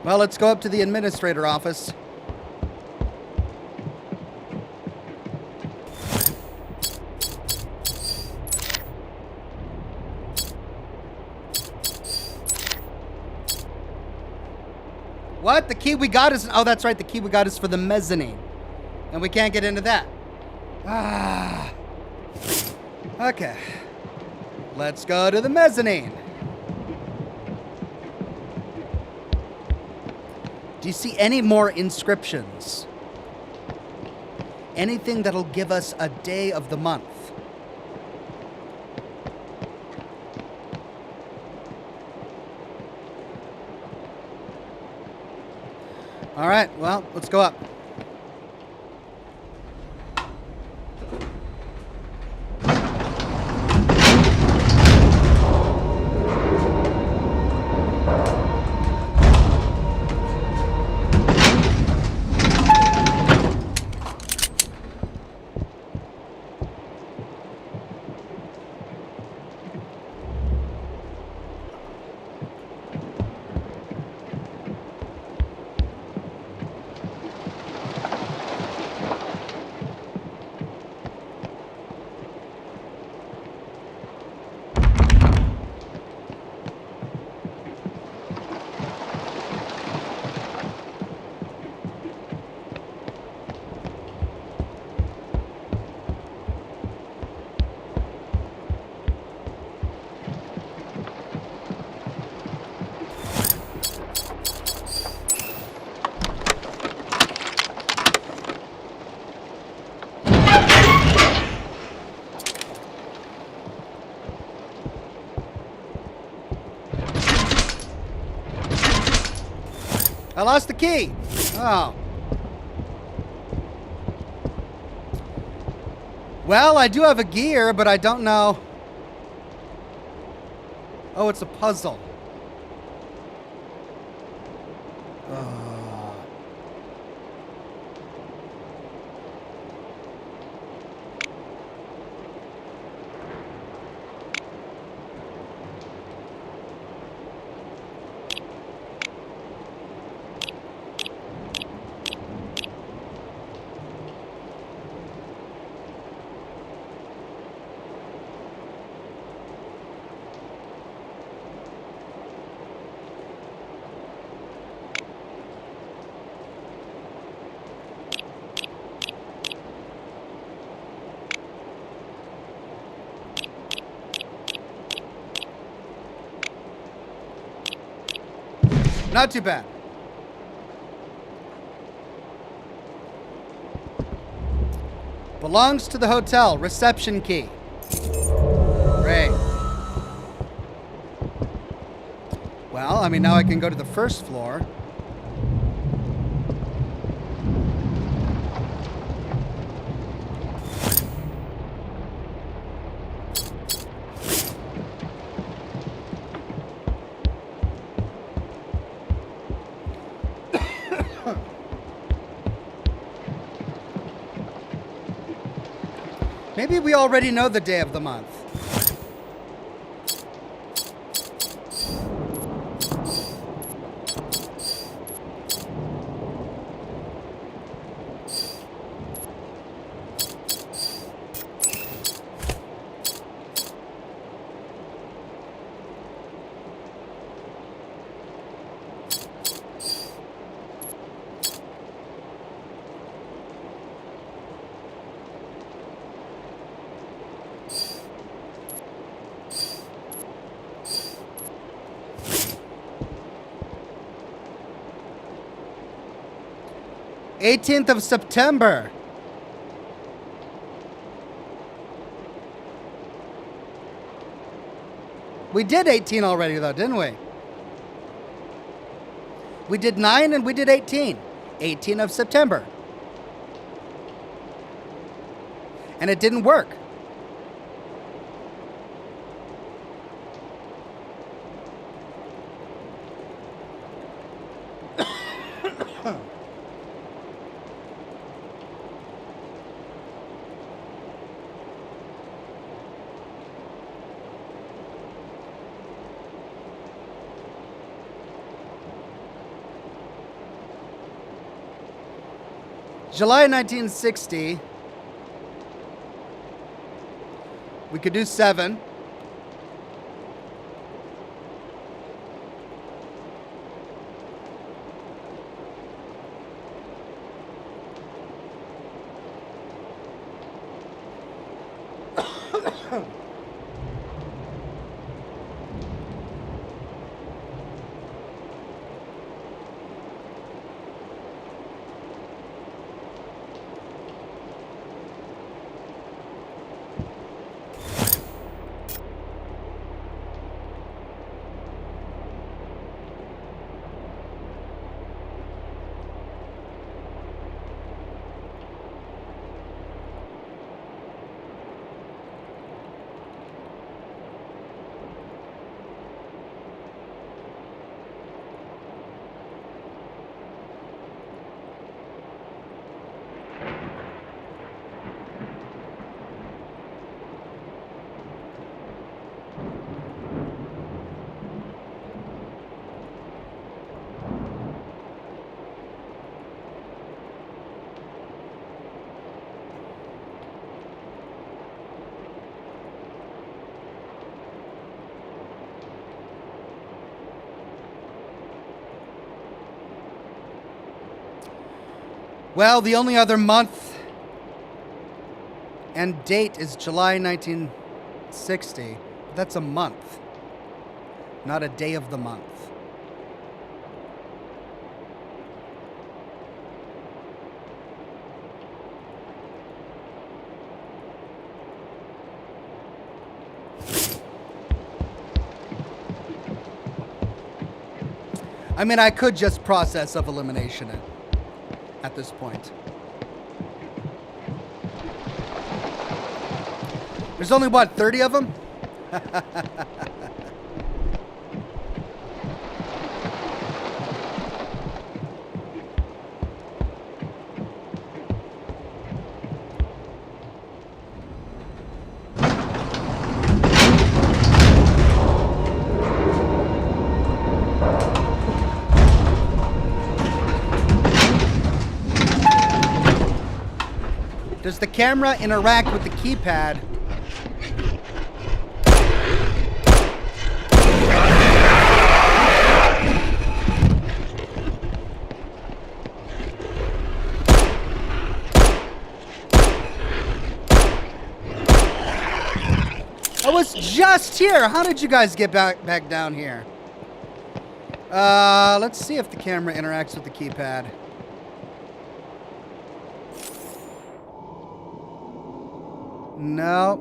[SPEAKER 1] Well, let's go up to the administrator office. What? The key we got is... Oh, that's right. The key we got is for the mezzanine. And we can't get into that. Ah. Okay. Let's go to the mezzanine. Do you see any more inscriptions? Anything that'll give us a day of the month? All right, well, let's go up. I lost the key. Oh. Well, I do have a gear, but I don't know. Oh, it's a puzzle. Oh. Not too bad. Belongs to the hotel. Reception key. Great. Well, I mean, now I can go to the first floor. Maybe we already know the day of the month. '18th of September. We did 18 already, though, didn't we? We did 9 and we did 18. 18 of September. And it didn't work. July 1960. We could do 7. Well, the only other month and date is July 1960. That's a month, not a day of the month. I mean, I could just process of elimination it at this point. There's only, what, 30 of them? Does the camera interact with the keypad? I was just here. How did you guys get back down here? Let's see if the camera interacts with the keypad. No.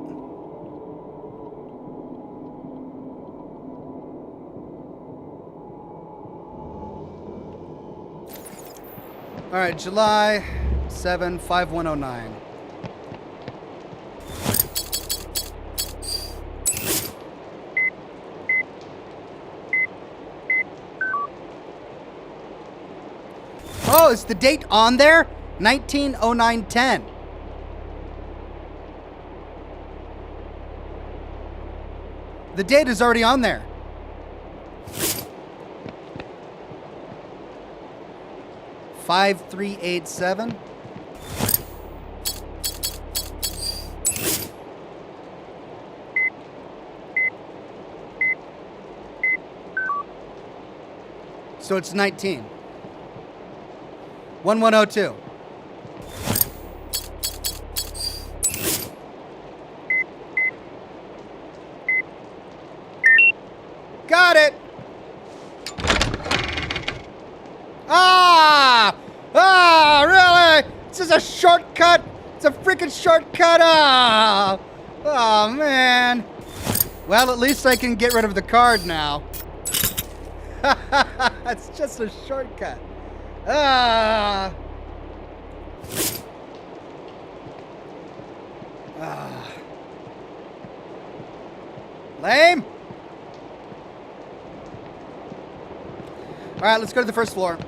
[SPEAKER 1] All right, July 7, 5109. Oh, is the date on there? 1909-10. The date is already on there. Five, 3, 8, 7. So it's 19. 1102. Got it. Really? This is a shortcut. It's a freaking shortcut. Oh, man. Well, at least I can get rid of the card now. It's just a shortcut. Lame. All right, let's go to the first floor.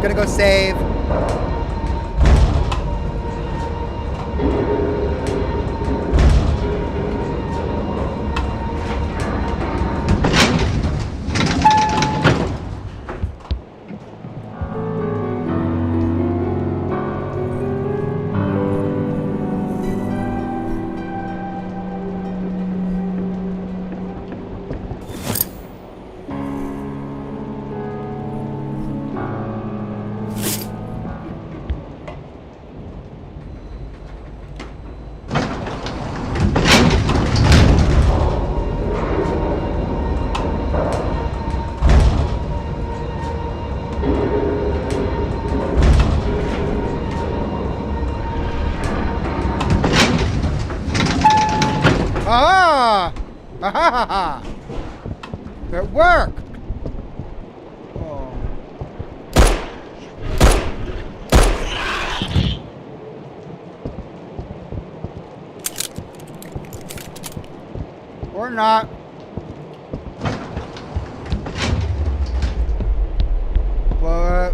[SPEAKER 1] gonna go save. Ah! Ha ha ha ha! It worked! Oh. Or not. What?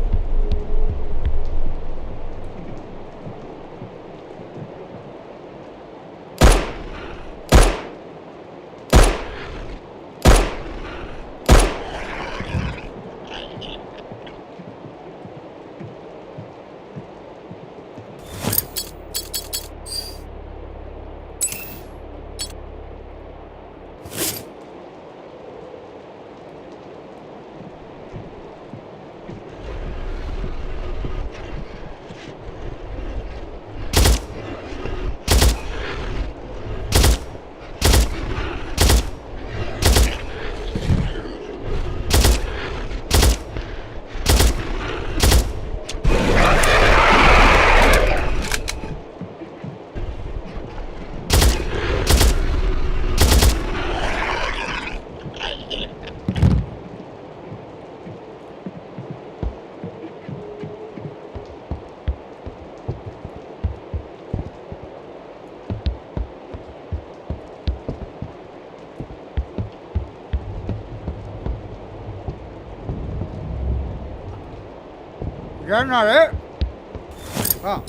[SPEAKER 1] That's not it? Oh.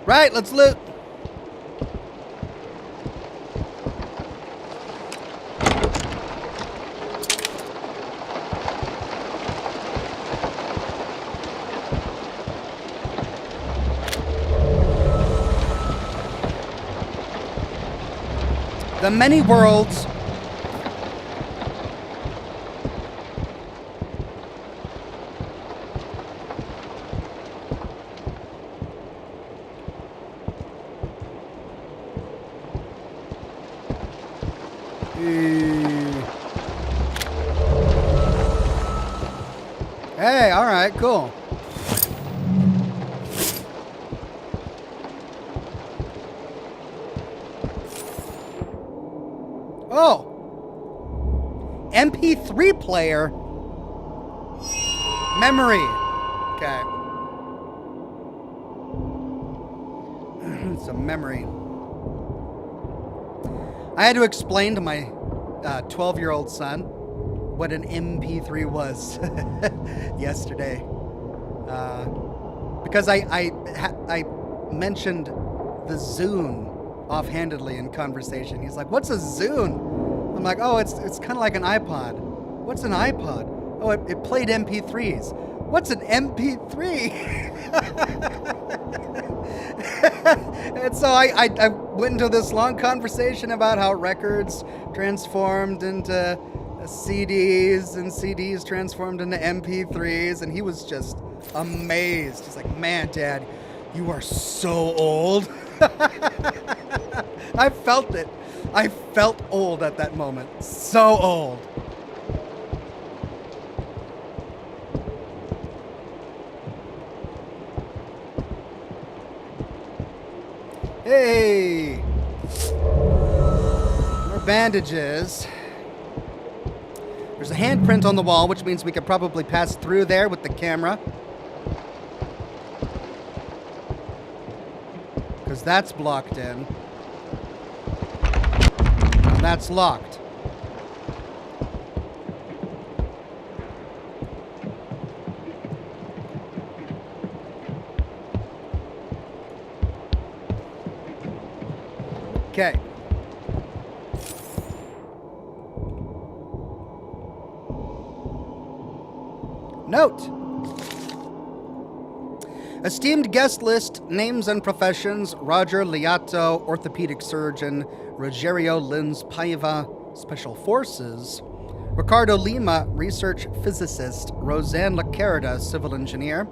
[SPEAKER 1] Right, let's loot. The many worlds. Hey, all right, cool. Oh. MP3 player. Memory. Okay. Some memory. I had to explain to my 12-year-old son what an MP3 was yesterday, because I mentioned the Zune offhandedly in conversation. He's like, "What's a Zune?" I'm like, "Oh, it's kind of like an iPod." "What's an iPod?" "Oh, it played MP3s." "What's an MP3?" And so I went into this long conversation about how records transformed into CDs and CDs transformed into MP3s, and he was just amazed. He's like, "Man, Dad, you are so old." I felt it. I felt old at that moment. So old. Hey! More bandages. There's a handprint on the wall, which means we could probably pass through there with the camera. Because that's blocked in. And that's locked. Okay. Note. Esteemed guest list, names and professions: Roger Liato, orthopedic surgeon; Rogerio Lins Paiva, special forces; Ricardo Lima, research physicist; Roseanne Lacerda, civil engineer;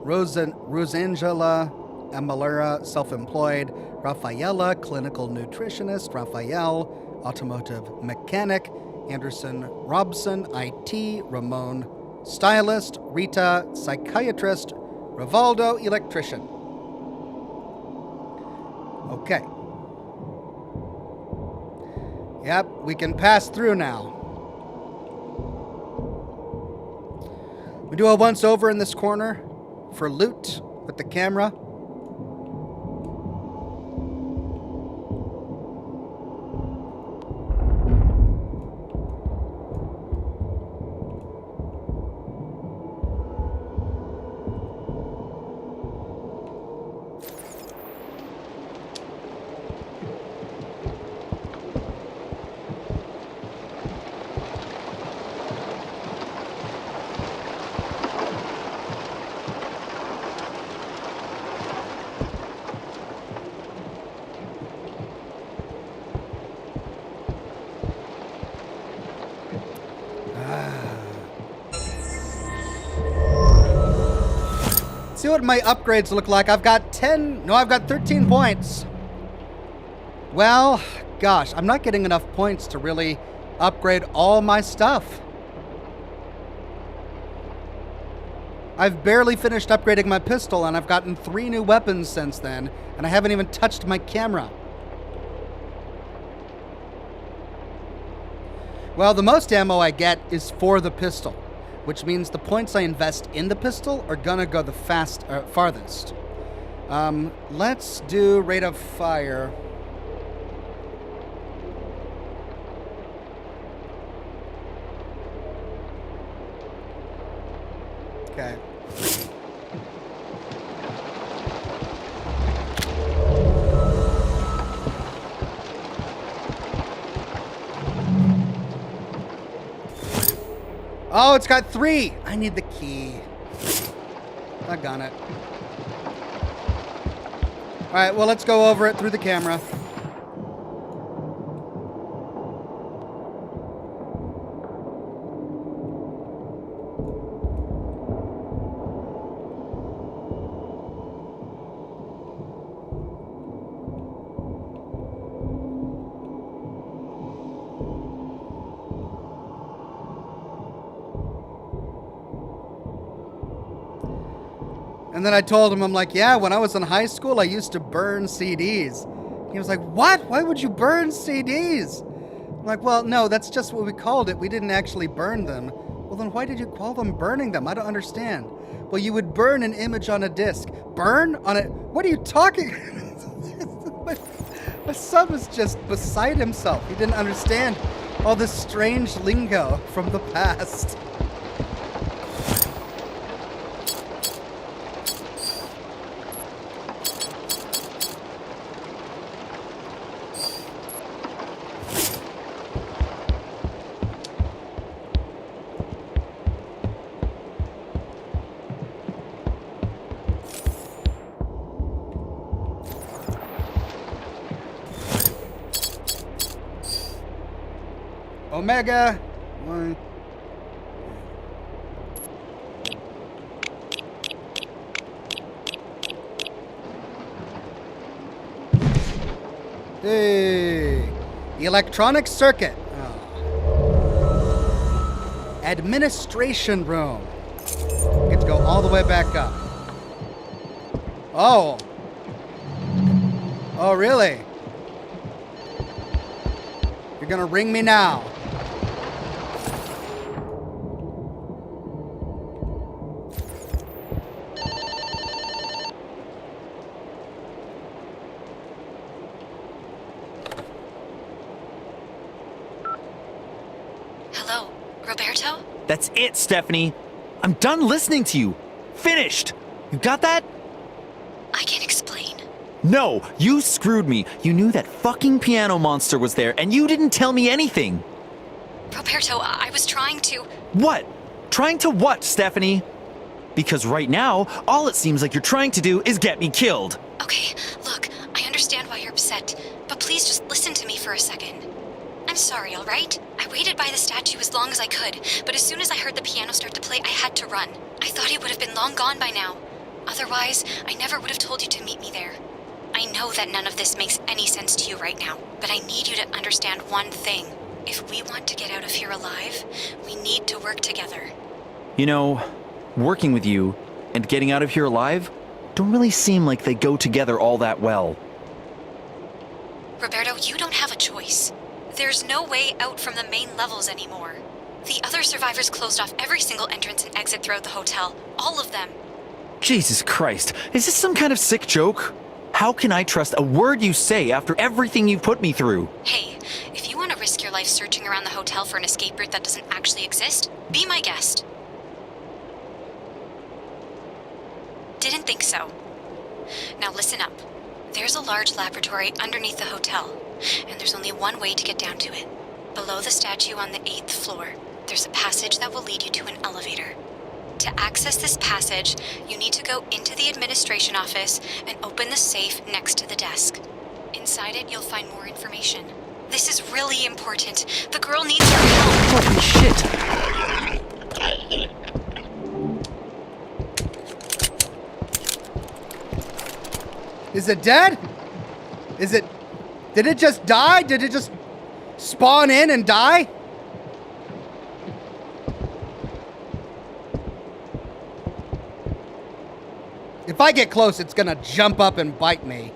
[SPEAKER 1] Rosangela Amalera, self-employed; Rafaela, clinical nutritionist; Raphael, automotive mechanic; Anderson Robson, IT; Ramon, stylist; Rita, psychiatrist; Rivaldo, electrician. Okay. Yep, we can pass through now. We do a once over in this corner for loot with the camera. See what my upgrades look like. I've got 13 points. Well, gosh, I'm not getting enough points to really upgrade all my stuff. I've barely finished upgrading my pistol, and I've gotten 3 new weapons since then, and I haven't even touched my camera. Well, the most ammo I get is for the pistol, which means the points I invest in the pistol are gonna go the farthest. Let's do rate of fire. Okay. Oh, it's got 3. I need the key. Doggone it. All right, well, let's go over it through the camera. And then I told him, I'm like, yeah, when I was in high school, I used to burn CDs. He was like, what? Why would you burn CDs? I'm like, well, no, that's just what we called it. We didn't actually burn them. Well, then why did you call them burning them? I don't understand. Well, you would burn an image on a disc. Burn on it? What are you talking? My son was just beside himself. He didn't understand all this strange lingo from the past. Omega 1. Hey, electronic circuit. Oh. Administration room. Get to go all the way back up. Oh. Oh, really? You're gonna ring me now.
[SPEAKER 4] Hello, Roberto?
[SPEAKER 3] That's it, Stephanie. I'm done listening to you. Finished. You got that?
[SPEAKER 4] I can explain.
[SPEAKER 3] No, you screwed me. You knew that fucking piano monster was there, and you didn't tell me anything.
[SPEAKER 4] Roberto, I was trying to...
[SPEAKER 3] What? Trying to what, Stephanie? Because right now, all it seems like you're trying to do is get me killed.
[SPEAKER 4] Okay, look, I understand why you're upset, but please just listen to me for a second. I'm sorry, all right? I waited by the statue as long as I could, but as soon as I heard the piano start to play, I had to run. I thought he would have been long gone by now. Otherwise, I never would have told you to meet me there. I know that none of this makes any sense to you right now, but I need you to understand one thing. If we want to get out of here alive, we need to work together.
[SPEAKER 3] You know, working with you and getting out of here alive don't really seem like they go together all that well.
[SPEAKER 4] Roberto, you don't have a choice. There's no way out from the main levels anymore. The other survivors closed off every single entrance and exit throughout the hotel. All of them.
[SPEAKER 3] Jesus Christ, is this some kind of sick joke? How can I trust a word you say after everything you've put me through?
[SPEAKER 4] Hey, if you want to risk your life searching around the hotel for an escape route that doesn't actually exist, be my guest. Didn't think so. Now listen up. There's a large laboratory underneath the hotel, and there's only one way to get down to it. Below the statue on the 8th floor, there's a passage that will lead you to an elevator. To access this passage, you need to go into the administration office and open the safe next to the desk. Inside it, you'll find more information. This is really important. The girl needs your help.
[SPEAKER 3] Holy shit!
[SPEAKER 1] Is it dead? Is it... Did it just die? Did it just spawn in and die? If I get close, it's gonna jump up and bite me.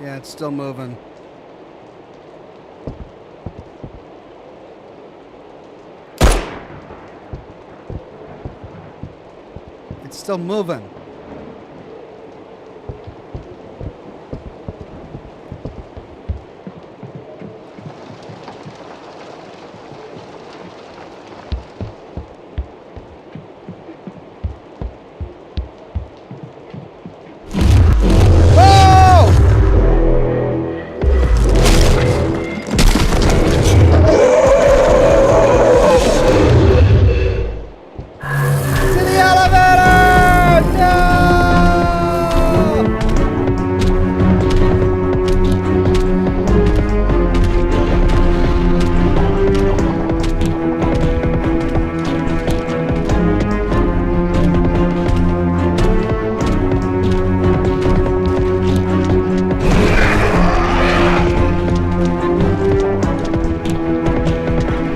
[SPEAKER 1] Yeah, it's still moving. It's still moving.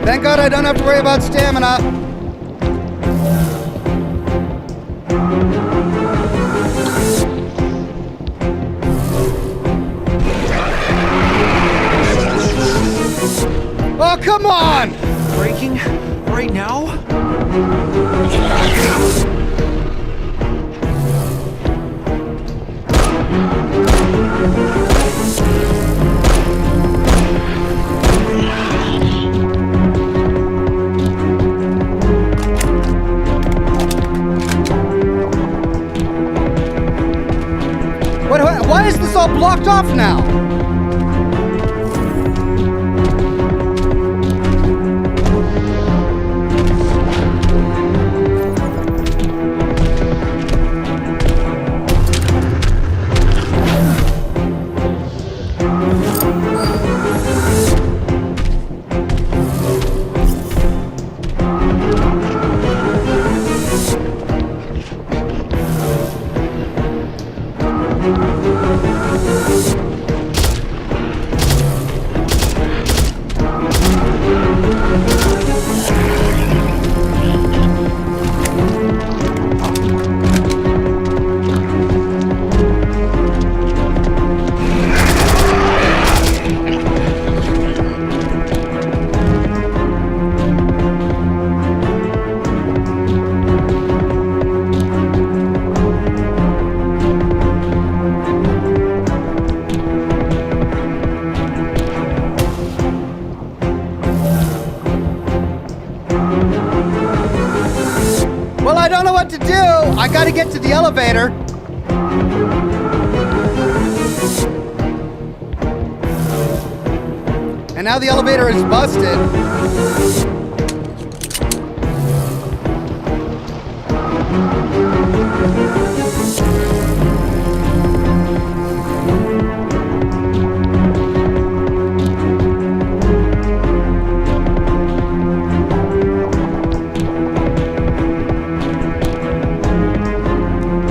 [SPEAKER 1] Thank God I don't have to worry about stamina. Oh, come on!
[SPEAKER 3] Breaking right now?
[SPEAKER 1] Why is this all blocked off now? don't know what to do. I gotta get to the elevator. And now the elevator is busted.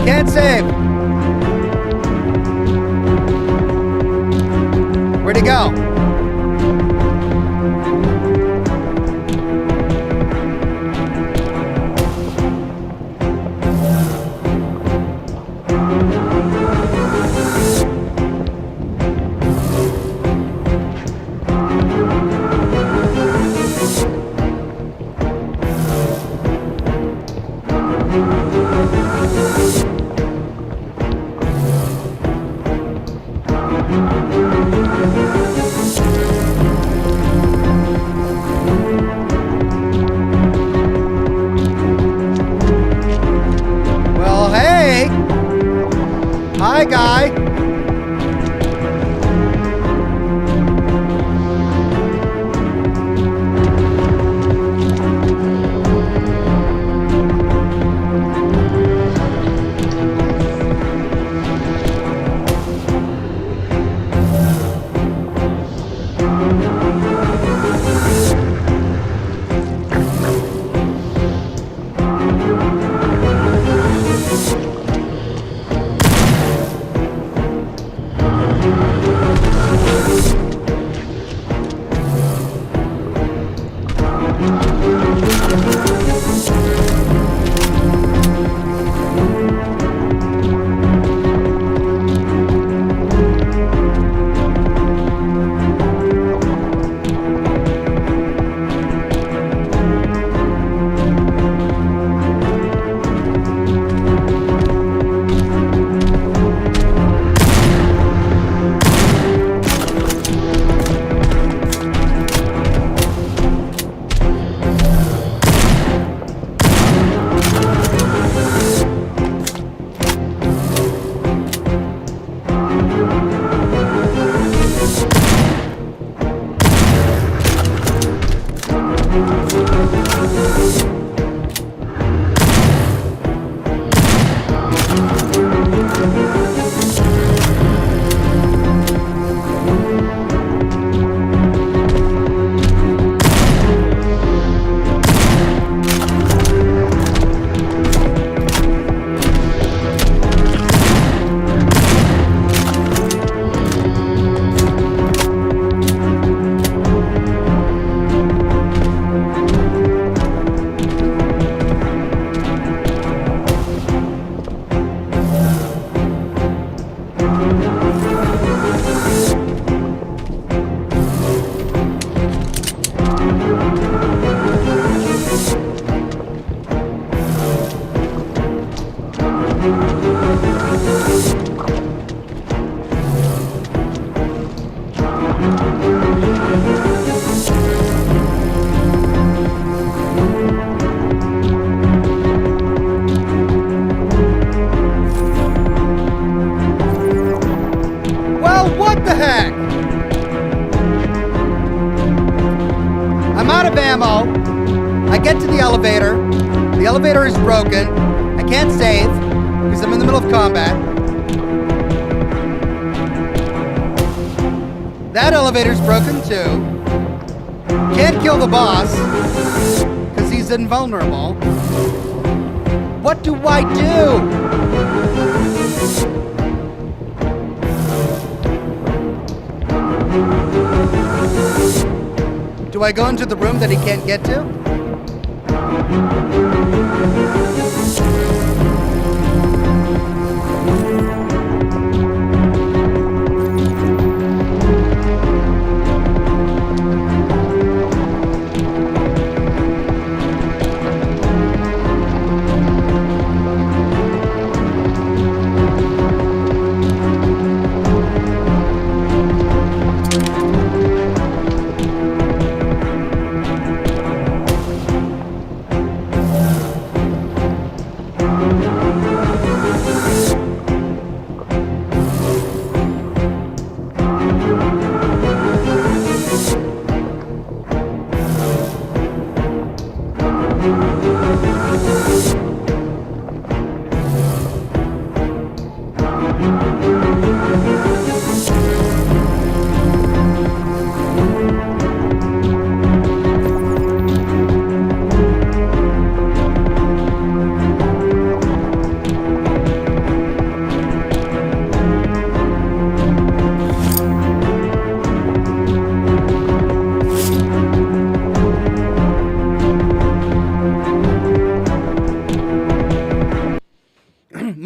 [SPEAKER 1] Can't save. Where'd he go? Well, hey! Hi, guy! ammo. I get to the elevator. The elevator is broken. I can't save because I'm in the middle of combat. That elevator's broken too. Can't kill the boss because he's invulnerable. What do I do? Do I go into the room that he can't get to?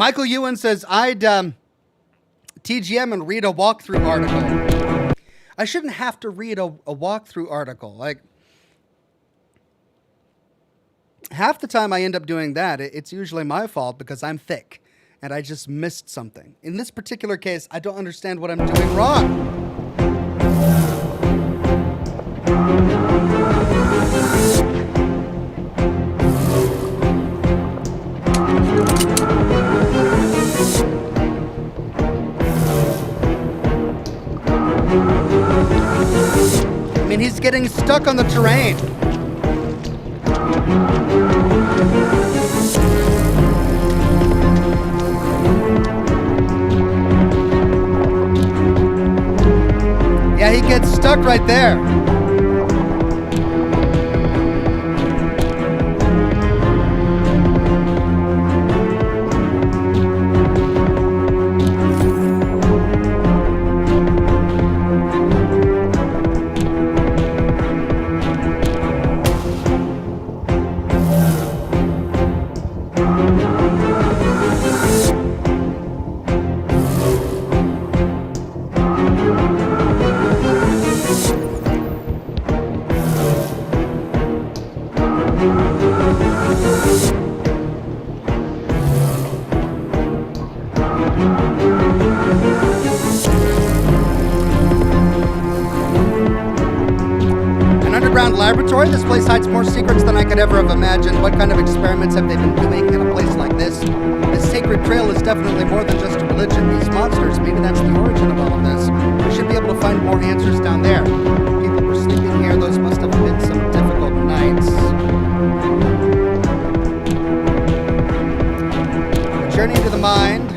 [SPEAKER 1] Michael Ewan says, I'd TGM and read a walkthrough article. I shouldn't have to read a walkthrough article. Like, half the time I end up doing that, it's usually my fault because I'm thick and I just missed something. In this particular case, I don't understand what I'm doing wrong. I mean, he's getting stuck on the terrain. Yeah, he gets stuck right there. Laboratory. This place hides more secrets than I could ever have imagined. What kind of experiments have they been doing in a place like this? This sacred trail is definitely more than just a religion. These monsters, maybe that's the origin of all of this. We should be able to find more answers down there. People were sleeping here. Those must have been some difficult nights. A journey into the mind.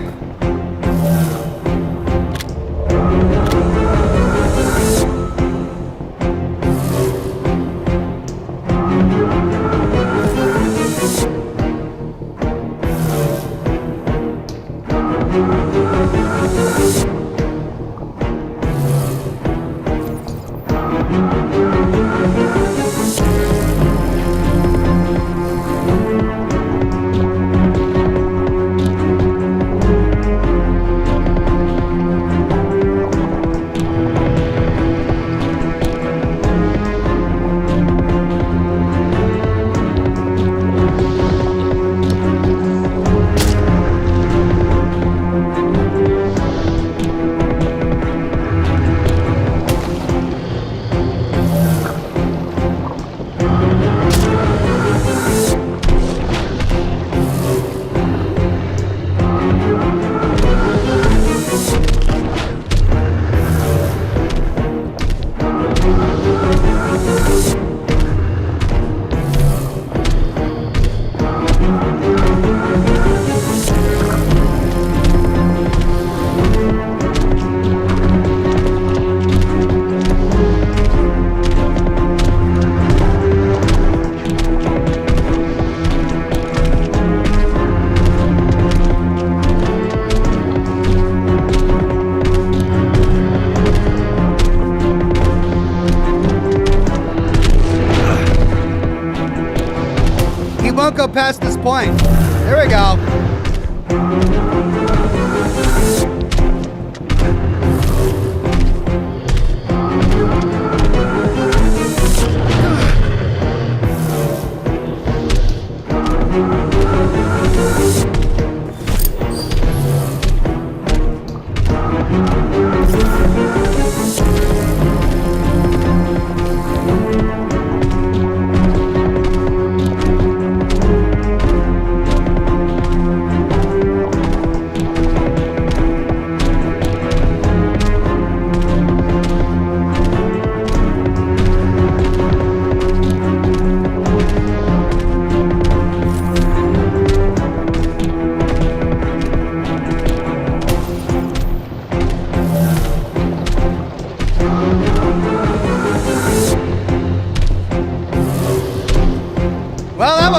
[SPEAKER 1] Won't go past this point. There we go.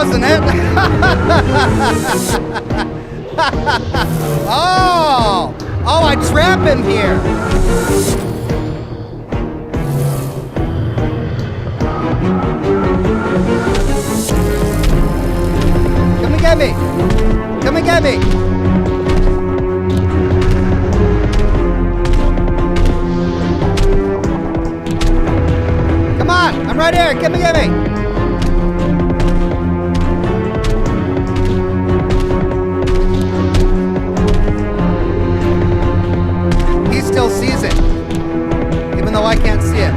[SPEAKER 1] wasn't it? Oh! Oh, I trap him here! Come and get me! Come and get me! right here. Gimme, gimme. He still sees it, even though I can't see it.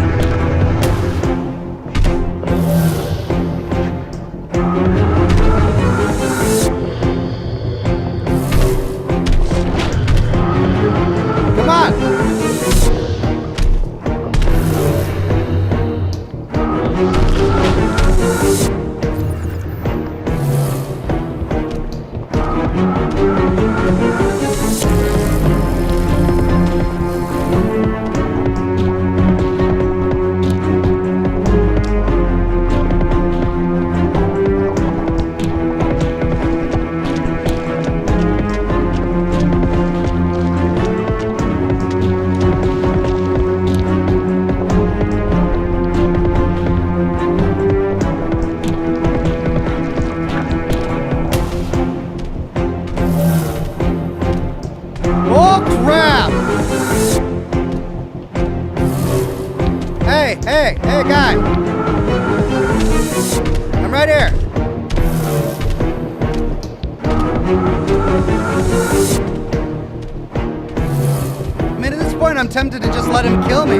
[SPEAKER 1] Come on. Hey, guy. I'm right here. I mean, at this point, I'm tempted to just let him kill me.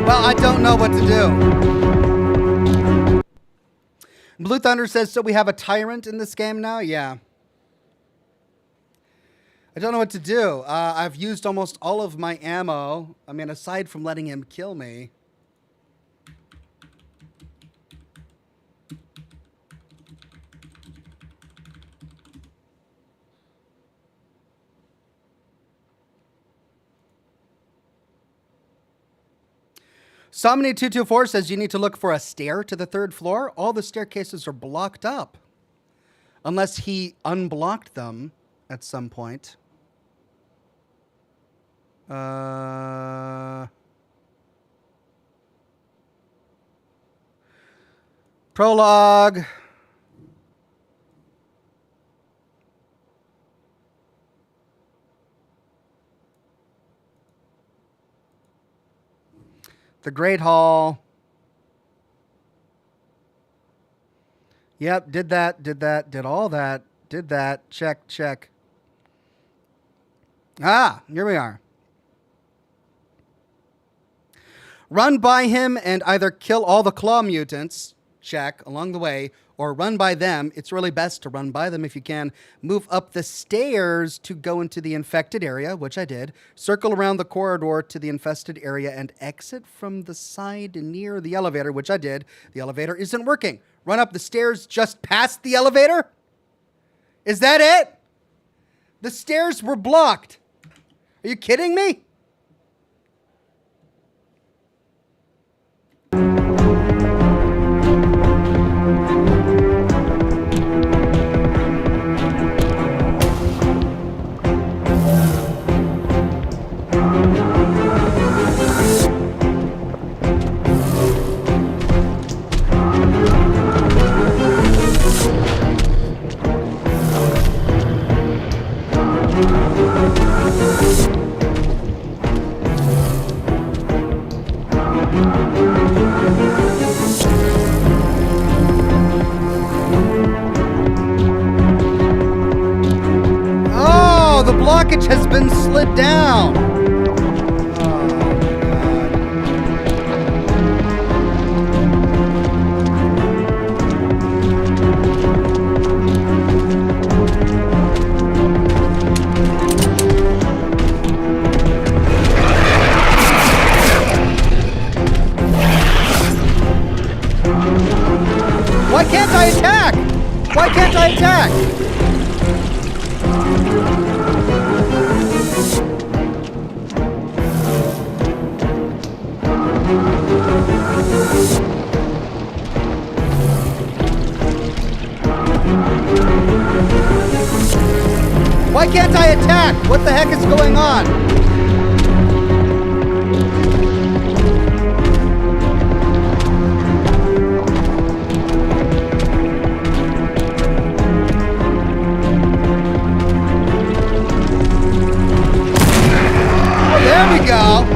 [SPEAKER 1] I don't know what to do. Blue Thunder says, so we have a tyrant in this game now? Yeah. I don't know what to do. I've used almost all of my ammo. I mean, aside from letting him kill me. Somni224 says you need to look for a stair to the 3rd floor. All the staircases are blocked up. Unless he unblocked them at some point. Prologue. The Great Hall. Yep, did that, did all that, did that, check, check. Ah, here we are. Run by him and either kill all the claw mutants, check, along the way, or run by them. It's really best to run by them if you can. Move up the stairs to go into the infected area, which I did. Circle around the corridor to the infested area and exit from the side near the elevator, which I did. The elevator isn't working. Run up the stairs just past the elevator? Is that it? The stairs were blocked. Are you kidding me? been slid down. Why can't I attack? Why can't I attack? Why can't I attack? What the heck is going on? Oh, there we go.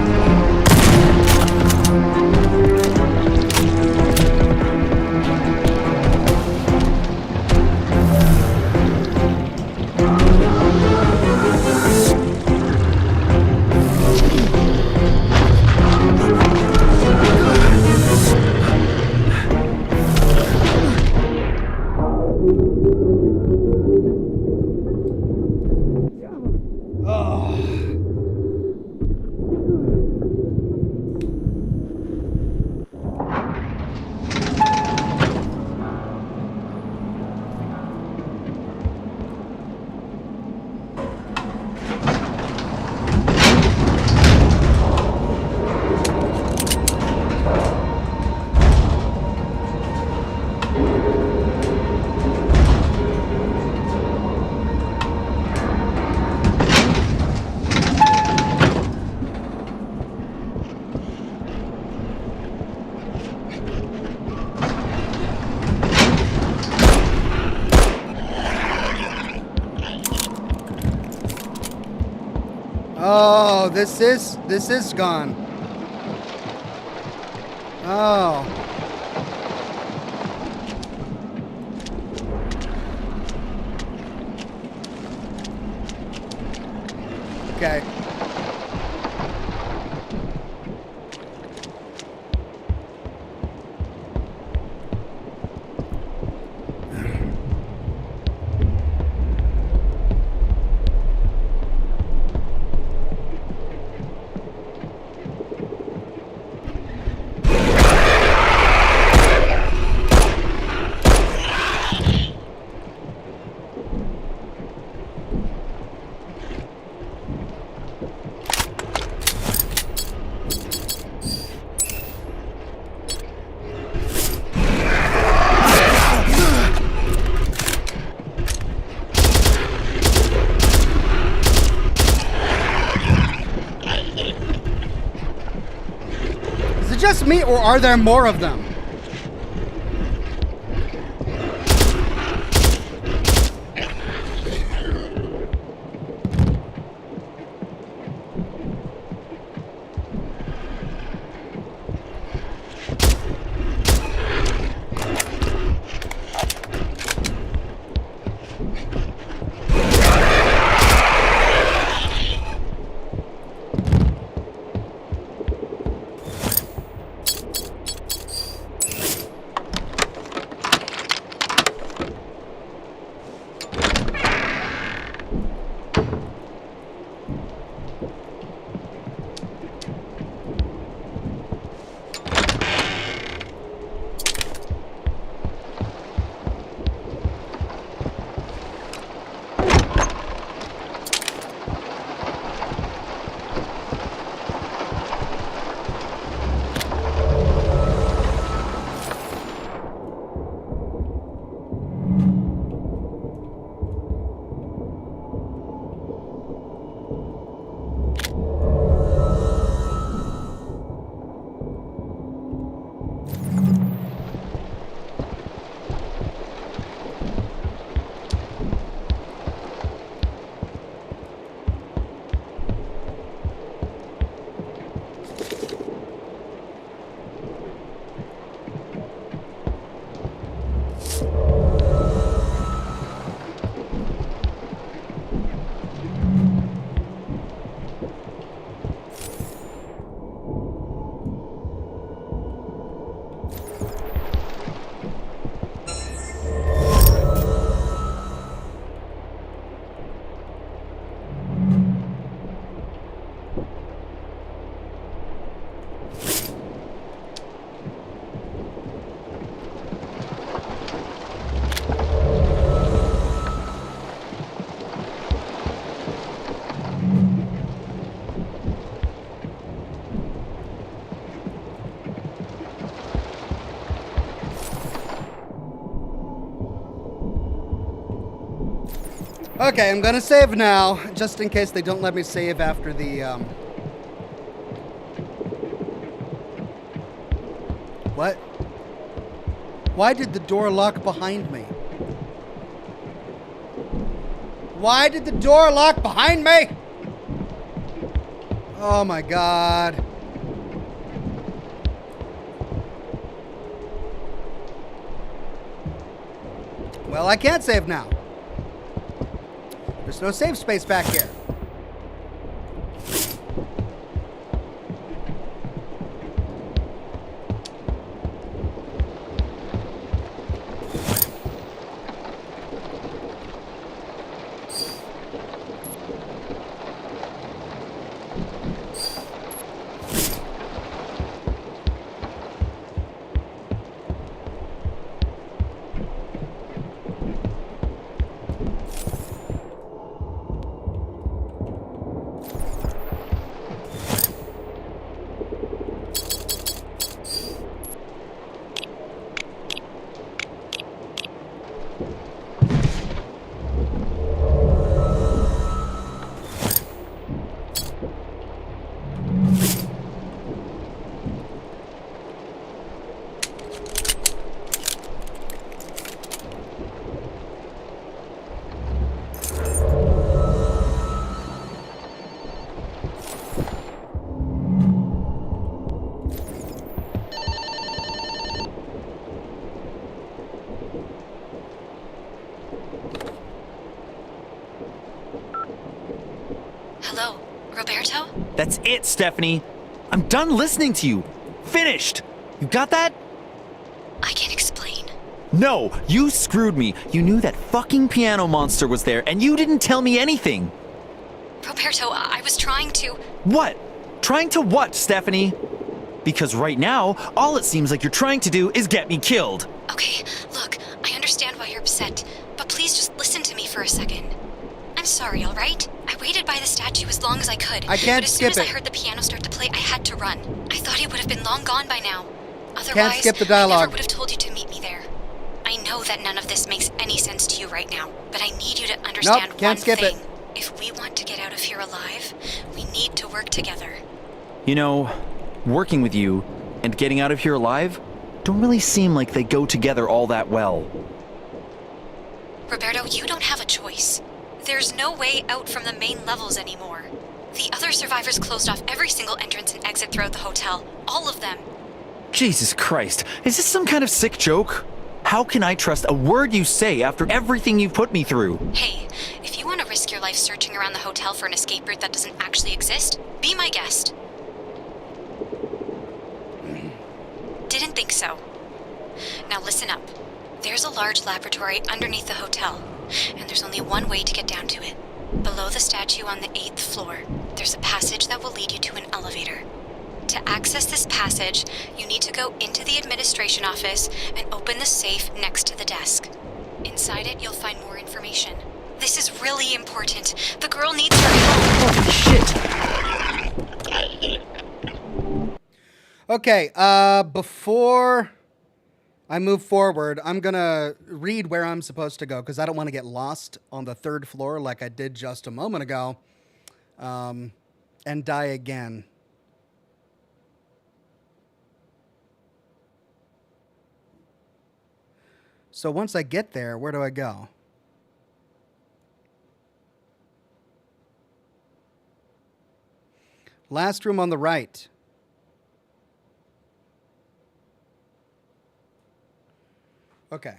[SPEAKER 1] Oh, this is gone. Oh. Okay. Is it just me, or are there more of them? Okay, I'm gonna save now, just in case they don't let me save after the, What? Why did the door lock behind me? Why did the door lock behind me? Oh my god. Well, I can't save now. There's no save space back here.
[SPEAKER 4] Hello, Roberto?
[SPEAKER 3] That's it, Stephanie. I'm done listening to you. Finished. You got that?
[SPEAKER 4] I can explain.
[SPEAKER 3] No, you screwed me. You knew that fucking piano monster was there, and you didn't tell me anything.
[SPEAKER 4] Roberto, I was trying to...
[SPEAKER 3] What? Trying to what, Stephanie? Because right now, all it seems like you're trying to do is get me killed.
[SPEAKER 4] Okay, look, I understand why you're upset, but please just listen to me for a second. I'm sorry, all right? I waited by the statue as long as I could.
[SPEAKER 1] I can't
[SPEAKER 4] but as
[SPEAKER 1] skip
[SPEAKER 4] soon as
[SPEAKER 1] it.
[SPEAKER 4] I heard the piano start to play, I had to run. I thought he would have been long gone by now. Otherwise,
[SPEAKER 1] Can't skip the
[SPEAKER 4] I
[SPEAKER 1] dialogue.
[SPEAKER 4] never would have told you to meet me there. I know that none of this makes any sense to you right now, but I need you to understand
[SPEAKER 1] Nope,
[SPEAKER 4] one
[SPEAKER 1] can't skip
[SPEAKER 4] thing.
[SPEAKER 1] it.
[SPEAKER 4] If we want to get out of here alive, we need to work together.
[SPEAKER 3] You know, working with you and getting out of here alive don't really seem like they go together all that well.
[SPEAKER 4] Roberto, you don't have a choice. There's no way out from the main levels anymore. The other survivors closed off every single entrance and exit throughout the hotel. All of them.
[SPEAKER 3] Jesus Christ, is this some kind of sick joke? How can I trust a word you say after everything you've put me through?
[SPEAKER 4] Hey, if you want to risk your life searching around the hotel for an escape route that doesn't actually exist, be my guest. Didn't think so. Now listen up. There's a large laboratory underneath the hotel, and there's only one way to get down to it. Below the statue on the 8th floor, there's a passage that will lead you to an elevator. To access this passage, you need to go into the administration office and open the safe next to the desk. Inside it, you'll find more information. This is really important. The girl needs your help.
[SPEAKER 3] Holy shit!
[SPEAKER 1] Okay, before I move forward, I'm gonna read where I'm supposed to go, because I don't want to get lost on the 3rd floor like I did just a moment ago, and die again. So once I get there, where do I go? Last room on the right. Okay.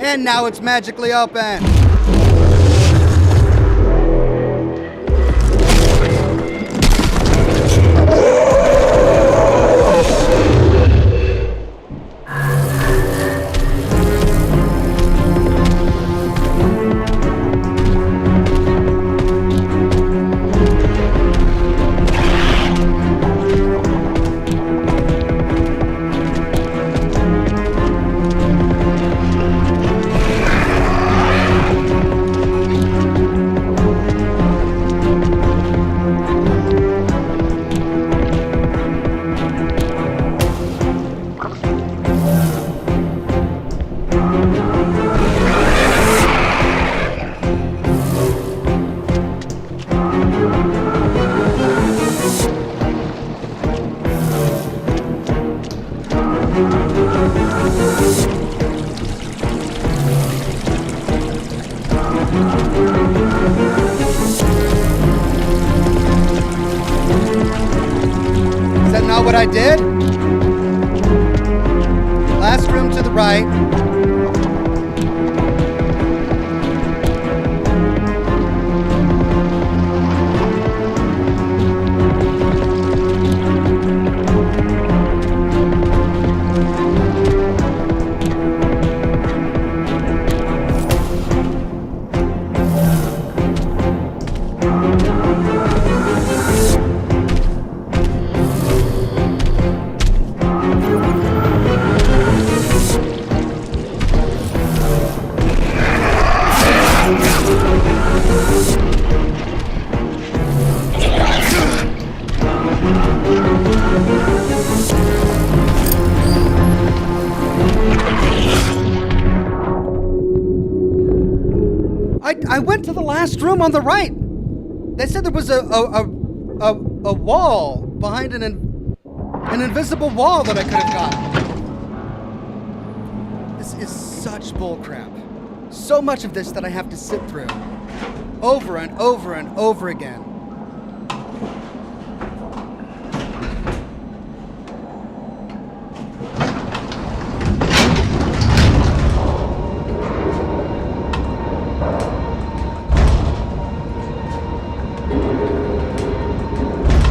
[SPEAKER 1] And now it's magically open. Is that not what I did? Last room to the right. I went to the last room on the right. They said there was a wall behind an invisible wall that I could have gotten. This is such bullcrap. So much of this that I have to sit through over and over and over again.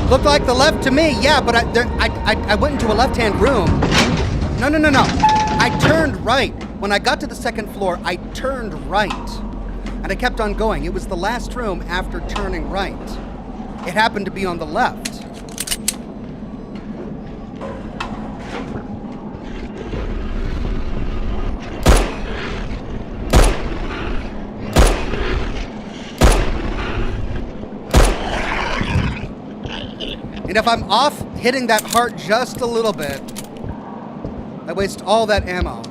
[SPEAKER 1] Looked like the left to me, yeah, but I went into a left-hand room. No. I turned right. When I got to the second floor, I turned right. And I kept on going. It was the last room after turning right. It happened to be on the left. And if I'm off hitting that heart just a little bit, I waste all that ammo.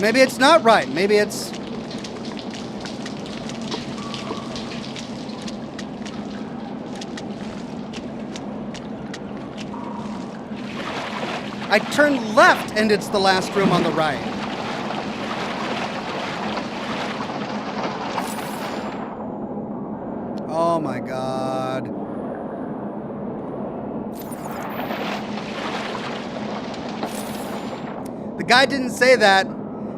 [SPEAKER 1] Maybe it's not right. Maybe it's... I turned left and it's the last room on the right. Oh my God. The guy didn't say that.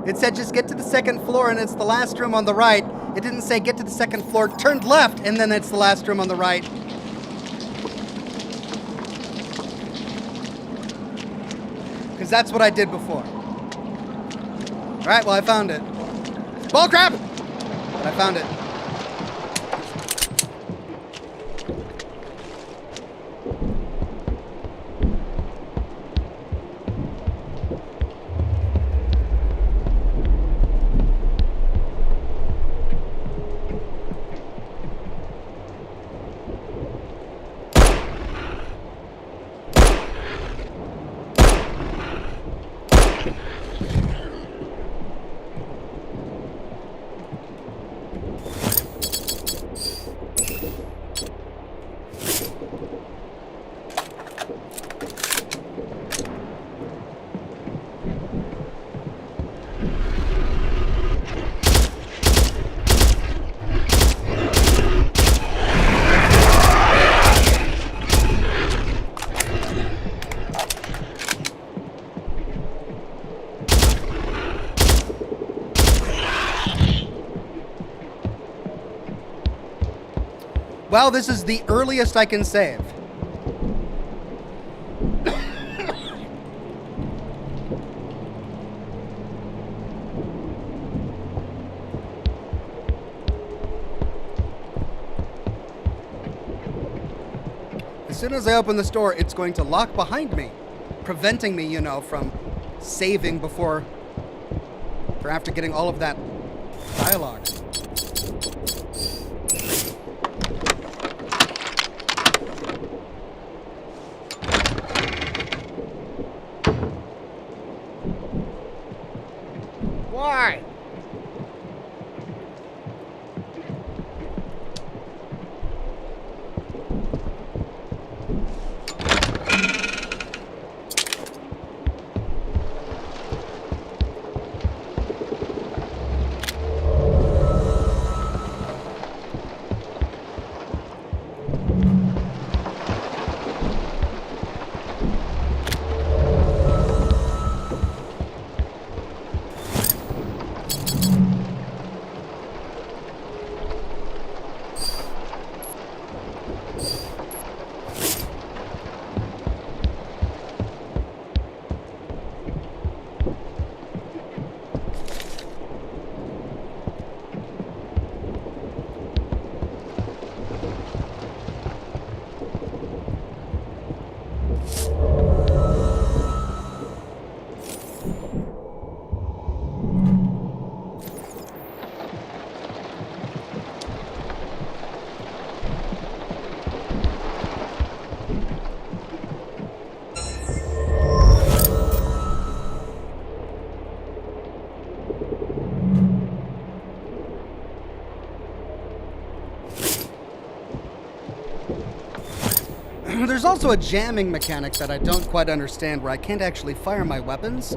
[SPEAKER 1] It said just get to the second floor and it's the last room on the right. It didn't say get to the second floor, turned left, and then it's the last room on the right. Because that's what I did before. All right, well, I found it. Ball crap! But I found it. Well, this is the earliest I can save. As soon as I open this door, it's going to lock behind me, preventing me, from saving for after getting all of that dialogue. There's also a jamming mechanic that I don't quite understand where I can't actually fire my weapons.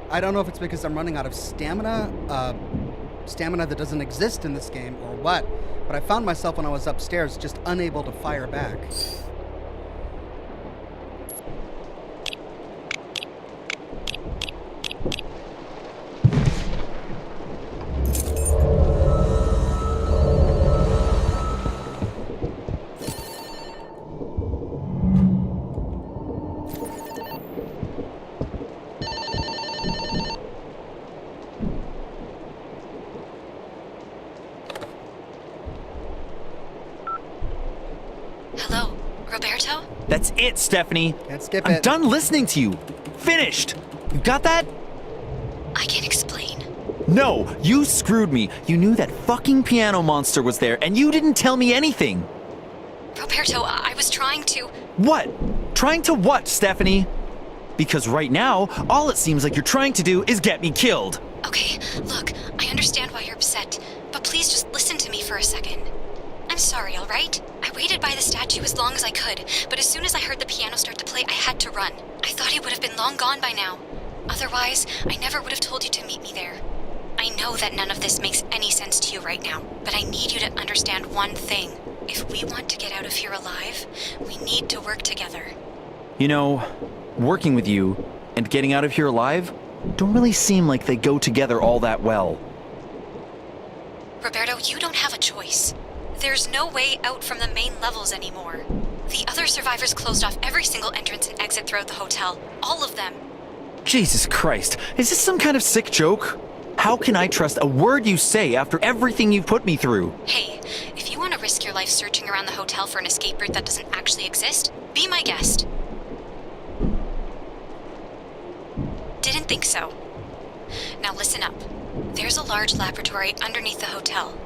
[SPEAKER 1] I don't know if it's because I'm running out of stamina that doesn't exist in this game or what, but I found myself when I was upstairs just unable to fire back.
[SPEAKER 4] Hello, Roberto?
[SPEAKER 3] That's it, Stephanie.
[SPEAKER 1] Can't skip
[SPEAKER 3] I'm
[SPEAKER 1] it.
[SPEAKER 3] done listening to you. Finished. You got that?
[SPEAKER 4] I can explain.
[SPEAKER 3] No, you screwed me. You knew that fucking piano monster was there, and you didn't tell me anything.
[SPEAKER 4] Roberto, I was trying to...
[SPEAKER 3] What? Trying to what, Stephanie? Because right now, all it seems like you're trying to do is get me killed.
[SPEAKER 4] Okay, look, I understand why you're upset, but please just listen to me for a second. I'm sorry, all right? I waited by the statue as long as I could, but as soon as I heard the piano start to play, I had to run. I thought he would have been long gone by now. Otherwise, I never would have told you to meet me there. I know that none of this makes any sense to you right now, but I need you to understand one thing. If we want to get out of here alive, we need to work together.
[SPEAKER 3] You know, working with you and getting out of here alive don't really seem like they go together all that well.
[SPEAKER 4] Roberto, you don't have a choice. There's no way out from the main levels anymore. The other survivors closed off every single entrance and exit throughout the hotel. All of them.
[SPEAKER 3] Jesus Christ, is this some kind of sick joke? How can I trust a word you say after everything you've put me through?
[SPEAKER 4] Hey, if you want to risk your life searching around the hotel for an escape route that doesn't actually exist, be my guest. Didn't think so. Now listen up. There's a large laboratory underneath the hotel,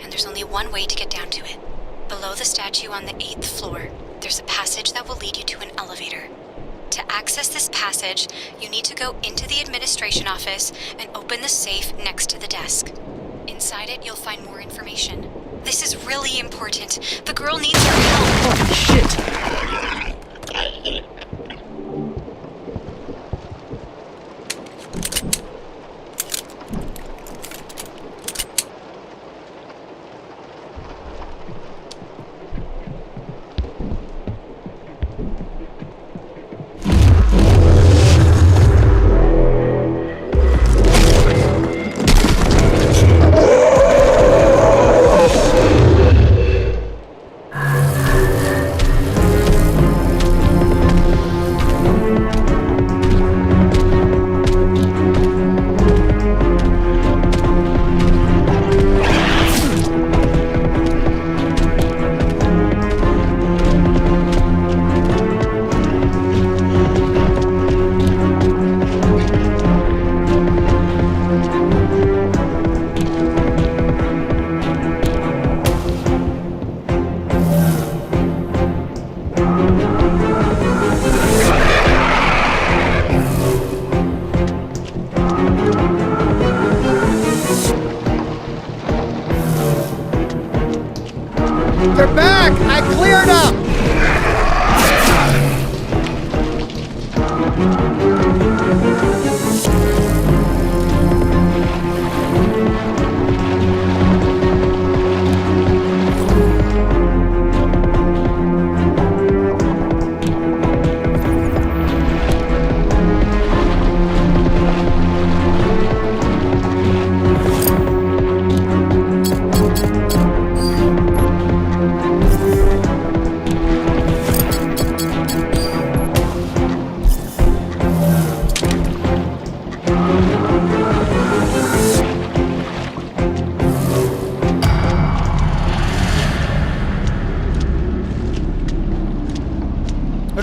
[SPEAKER 4] and there's only one way to get down to it. Below the statue on the 8th floor, there's a passage that will lead you to an elevator. To access this passage, you need to go into the administration office and open the safe next to the desk. Inside it, you'll find more information. This is really important. The girl needs your help.
[SPEAKER 3] Holy shit!
[SPEAKER 1] They're back! I cleared them!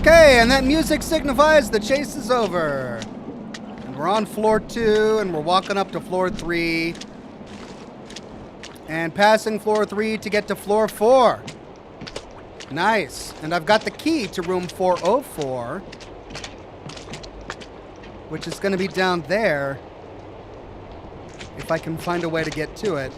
[SPEAKER 1] Okay, and that music signifies the chase is over. And we're on floor 2, and we're walking up to floor 3. And passing floor 3 to get to floor 4. Nice. And I've got the key to room 404, which is going to be down there, if I can find a way to get to it.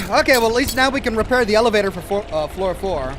[SPEAKER 1] Okay, well, at least now we can repair the elevator for floor 4.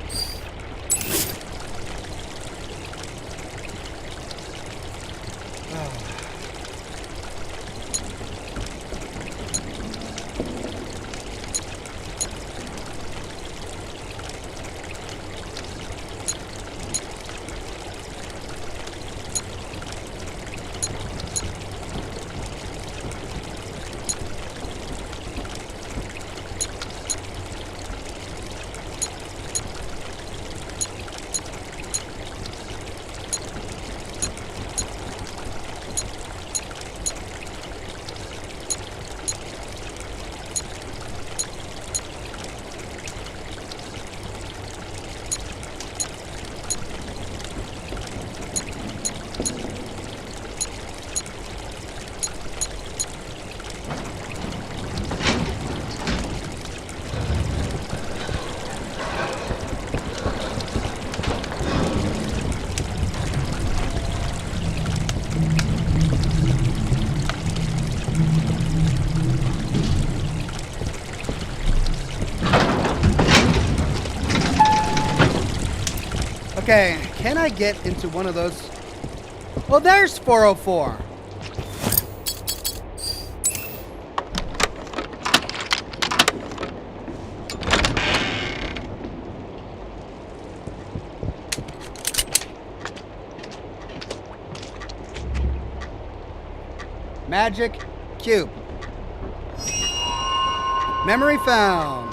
[SPEAKER 1] Okay, can I get into one of those? Oh, there's 404. Magic cube. Memory found.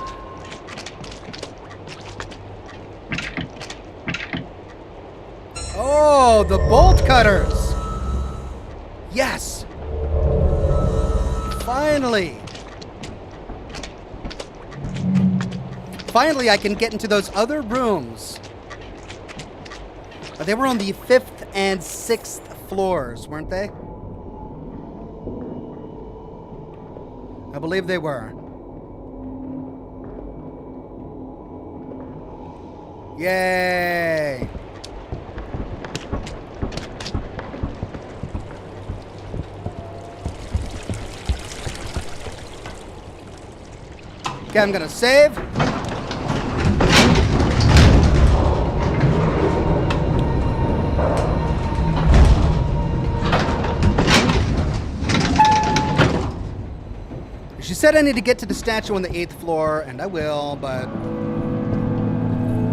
[SPEAKER 1] Oh, the bolt cutters. Yes. Finally. Finally, I can get into those other rooms. They were on the 5th and 6th floors, weren't they? I believe they were. Yay! Okay, I'm gonna save. She said I need to get to the statue on the 8th floor, and I will, but...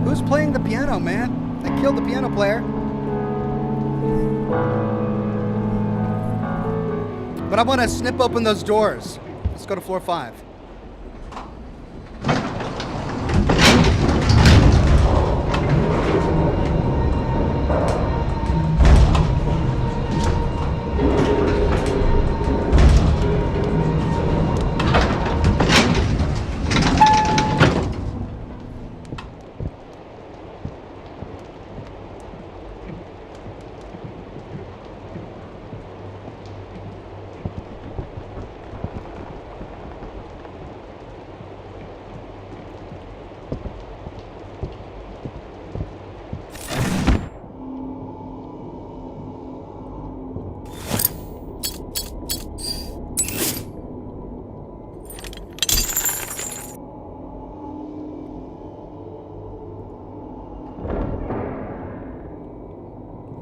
[SPEAKER 1] Who's playing the piano, man? I killed the piano player. But I want to snip open those doors. Let's go to floor 5.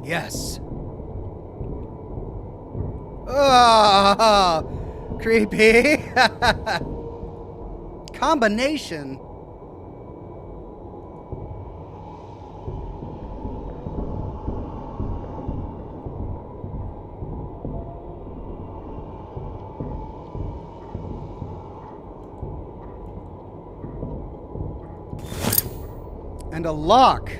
[SPEAKER 1] Yes. Ah, Creepy. Combination. And a lock.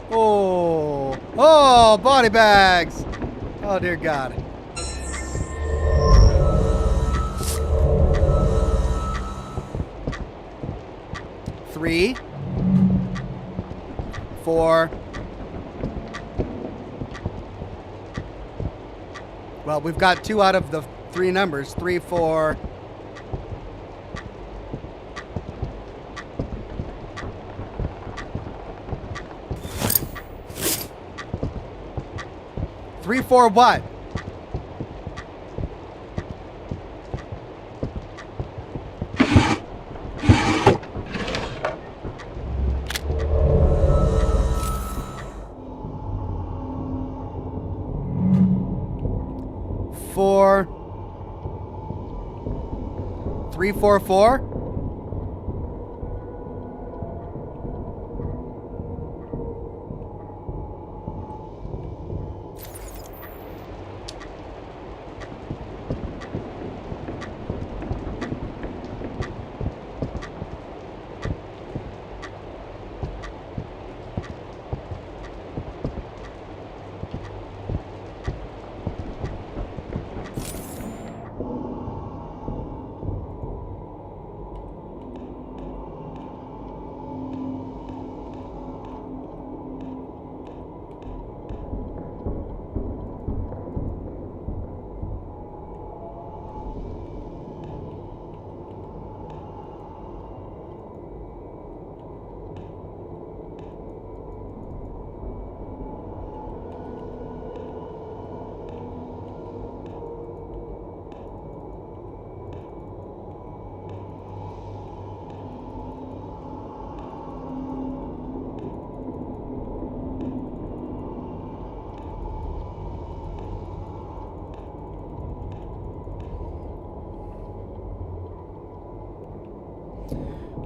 [SPEAKER 1] Oh, oh, body bags. Oh, dear God. Three, 4. Well, we've got 2 out of the 3 numbers. 3, 4. Three, 4, what? Four. 3, 4, 4.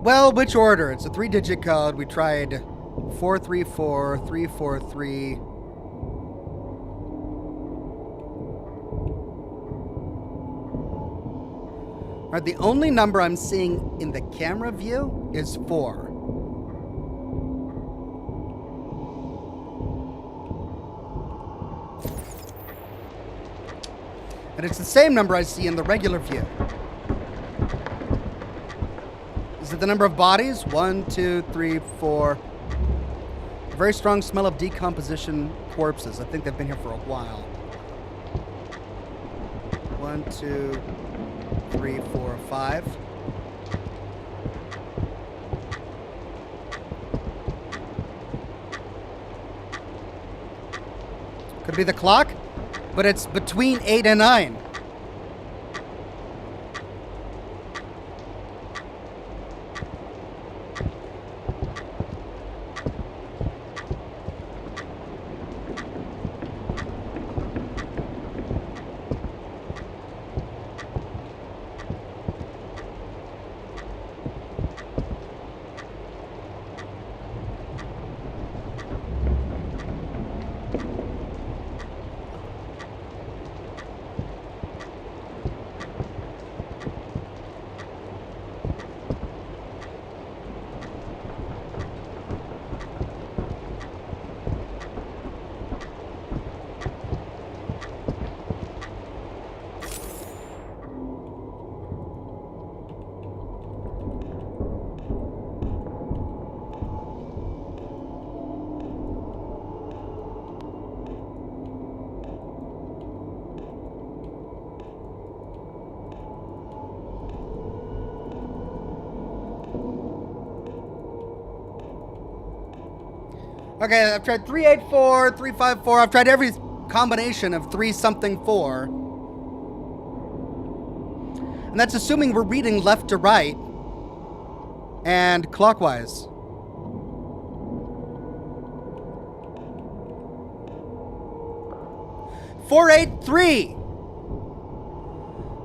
[SPEAKER 1] Well, which order? It's a 3-digit code. We tried 434, 343. All right, the only number I'm seeing in the camera view is 4. And it's the same number I see in the regular view. Is it the number of bodies? 1, 2, 3, 4. A very strong smell of decomposition corpses. I think they've been here for a while. 1, 2, 3, 4, 5. Could be the clock, but it's between 8 and 9. Okay, I've tried 384, 354. I've tried every combination of 3 something 4. And that's assuming we're reading left to right. And clockwise. $483.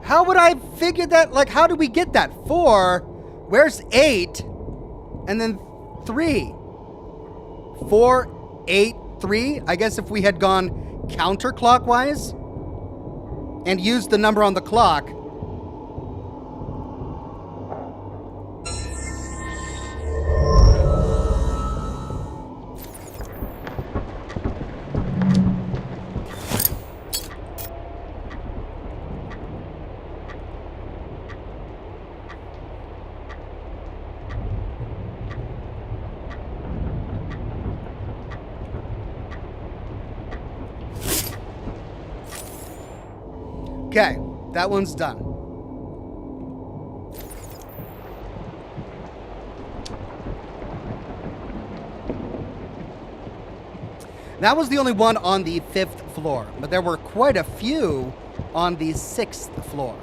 [SPEAKER 1] How would I figure that? Like, how do we get that? 4. Where's 8? And then 3. 4, 8, 3. I guess if we had gone counterclockwise and used the number on the clock. Okay, that one's done. That was the only one on the 5th floor, but there were quite a few on the 6th floor.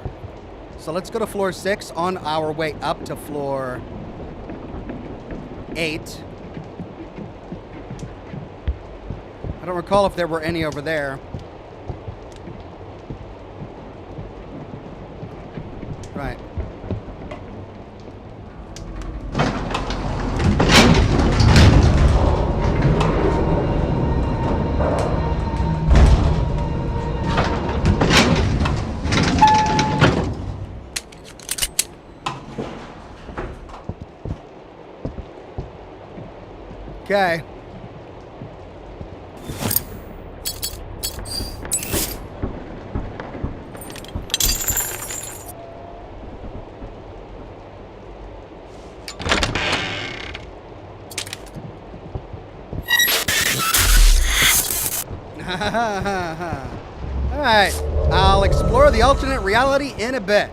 [SPEAKER 1] So let's go to floor 6 on our way up to floor 8. I don't recall if there were any over there. Right. Okay. Alright, I'll explore the alternate reality in a bit.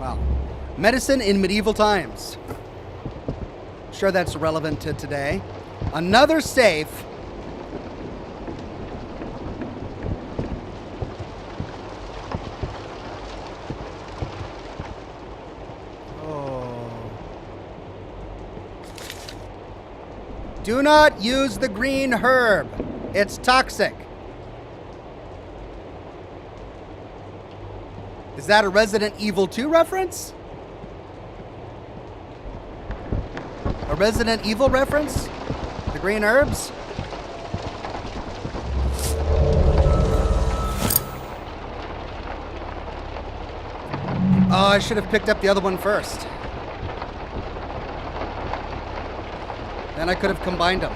[SPEAKER 1] Wow. Medicine in medieval times. Sure, that's relevant to today. Another safe. Do not use the green herb. It's toxic. Is that a Resident Evil 2 reference? A Resident Evil reference? The green herbs? Oh, I should have picked up the other one first. Then I could have combined them.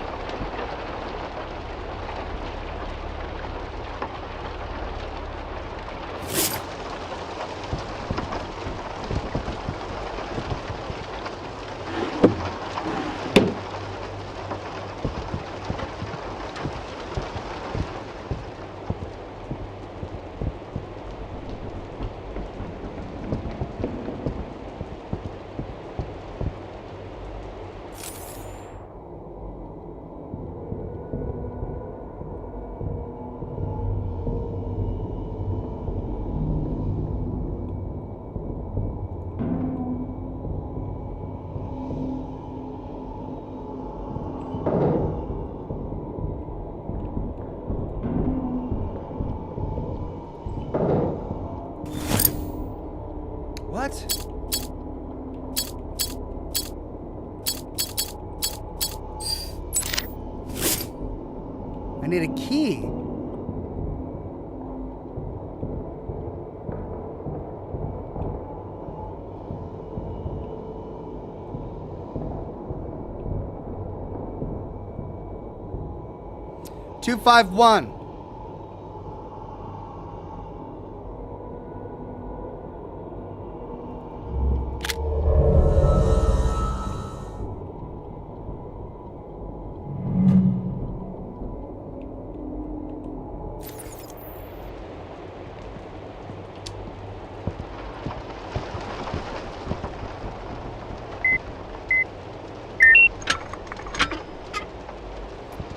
[SPEAKER 1] What? I need a key. Two, 5, 1.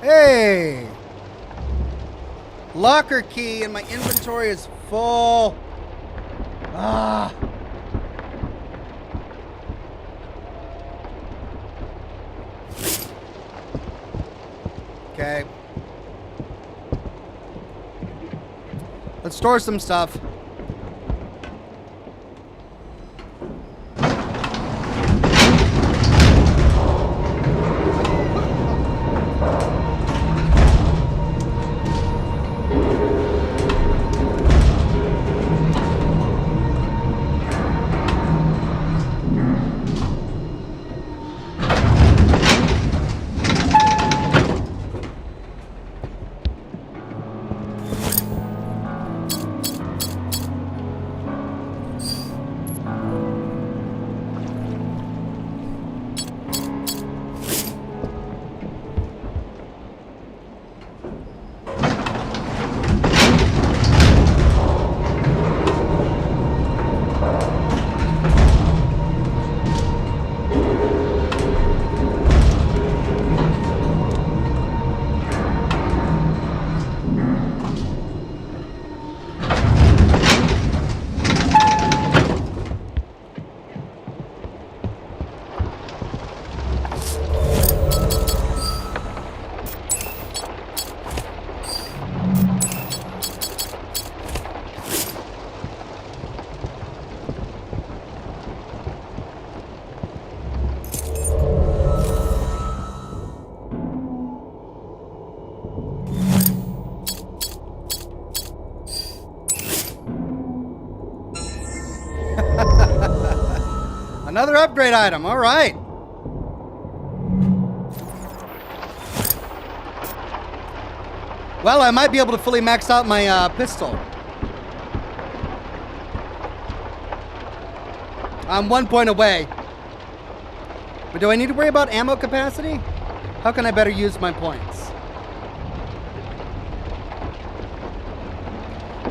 [SPEAKER 1] Hey! Locker key and my inventory is full. Ah. Okay. Let's store some stuff. Another upgrade item. All right. Well, I might be able to fully max out my pistol. I'm 1 point away. But do I need to worry about ammo capacity? How can I better use my points?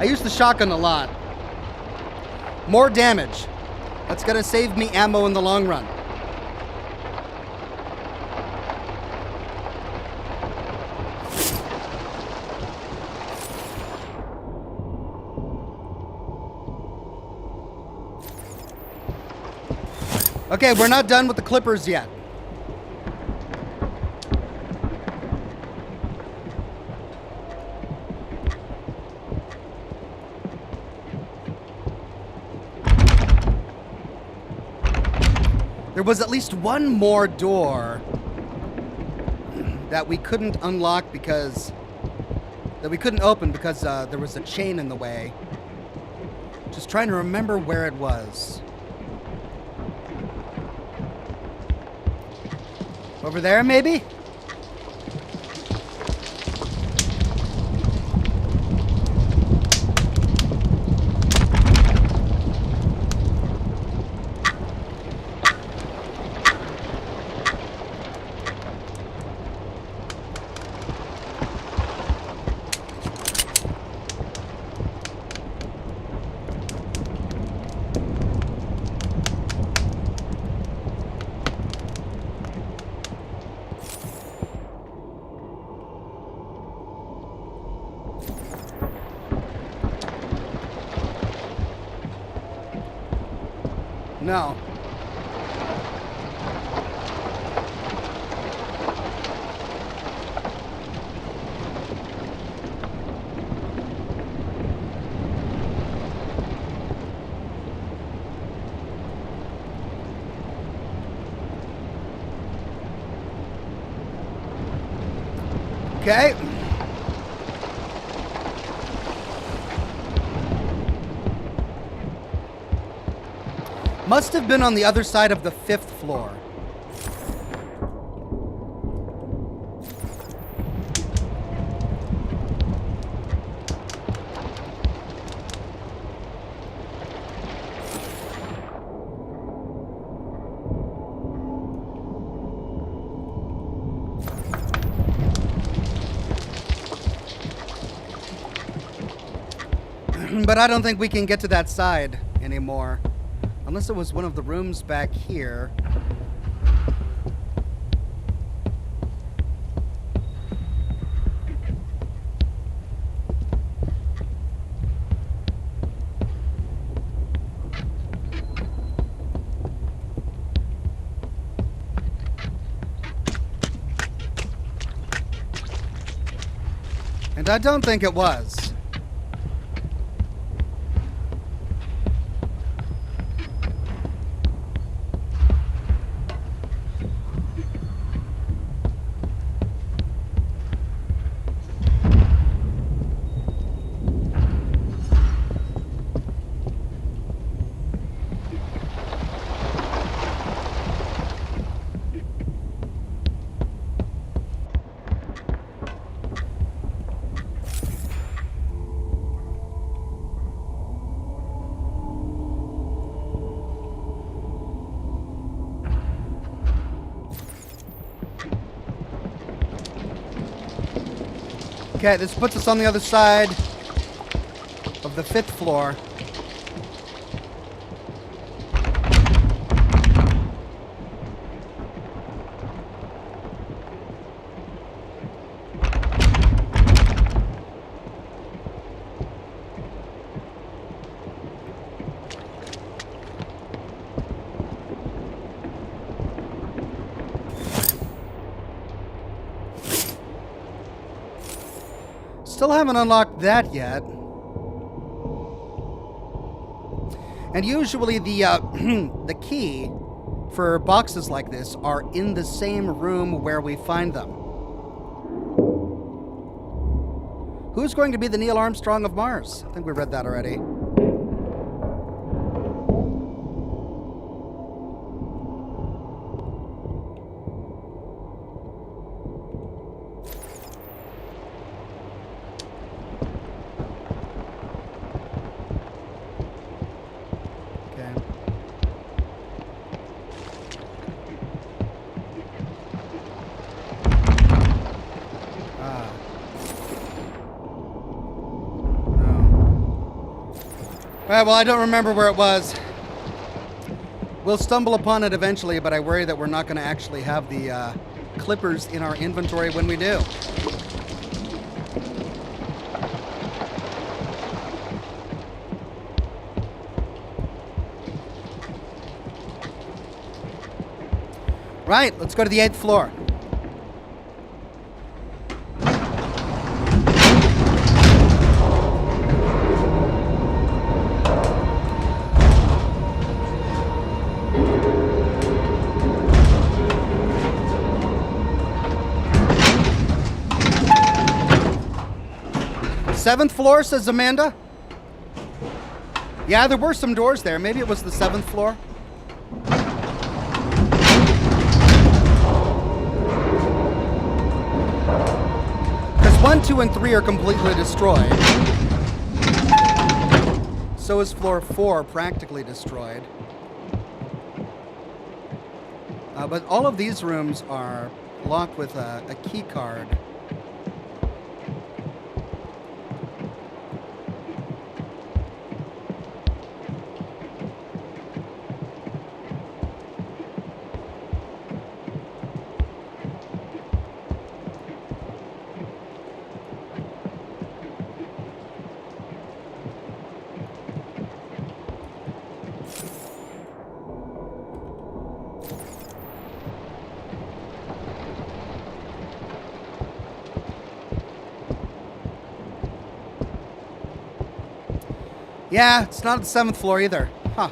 [SPEAKER 1] I use the shotgun a lot. More damage. That's gonna save me ammo in the long run. Okay, we're not done with the clippers yet. There was at least one more door that we couldn't unlock because... that we couldn't open because there was a chain in the way. Just trying to remember where it was. Over there, maybe? No. Okay. Must have been on the other side of the 5th floor. But I don't think we can get to that side anymore. Unless it was one of the rooms back here. And I don't think it was. Okay, this puts us on the other side of the 5th floor. Still haven't unlocked that yet. And usually the the key for boxes like this are in the same room where we find them. Who's going to be the Neil Armstrong of Mars? I think we read that already. Alright, well, I don't remember where it was. We'll stumble upon it eventually, but I worry that we're not going to actually have the clippers in our inventory when we do. Right, let's go to the 8th floor. Seventh floor, says Amanda. Yeah, there were some doors there. Maybe it was the 7th floor. Because 1, 2, and 3 are completely destroyed. So is floor 4 practically destroyed. But all of these rooms are locked with a key card. Yeah, it's not the 7th floor either. Huh.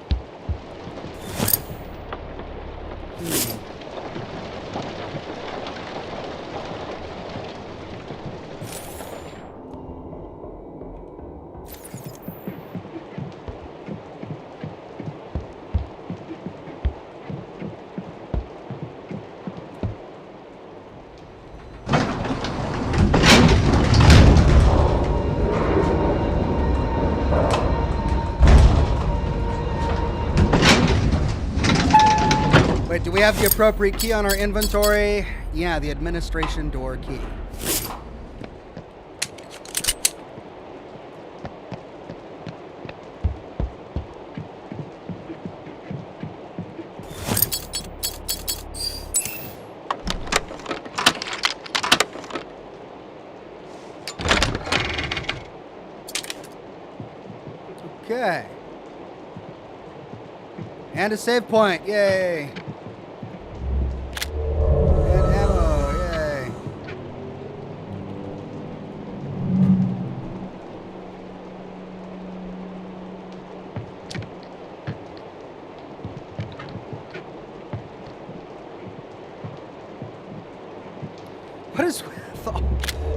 [SPEAKER 1] Wait, do we have the appropriate key on our inventory? Yeah, the administration door key. Okay. And a save point. Yay. And ammo. Yay. What is with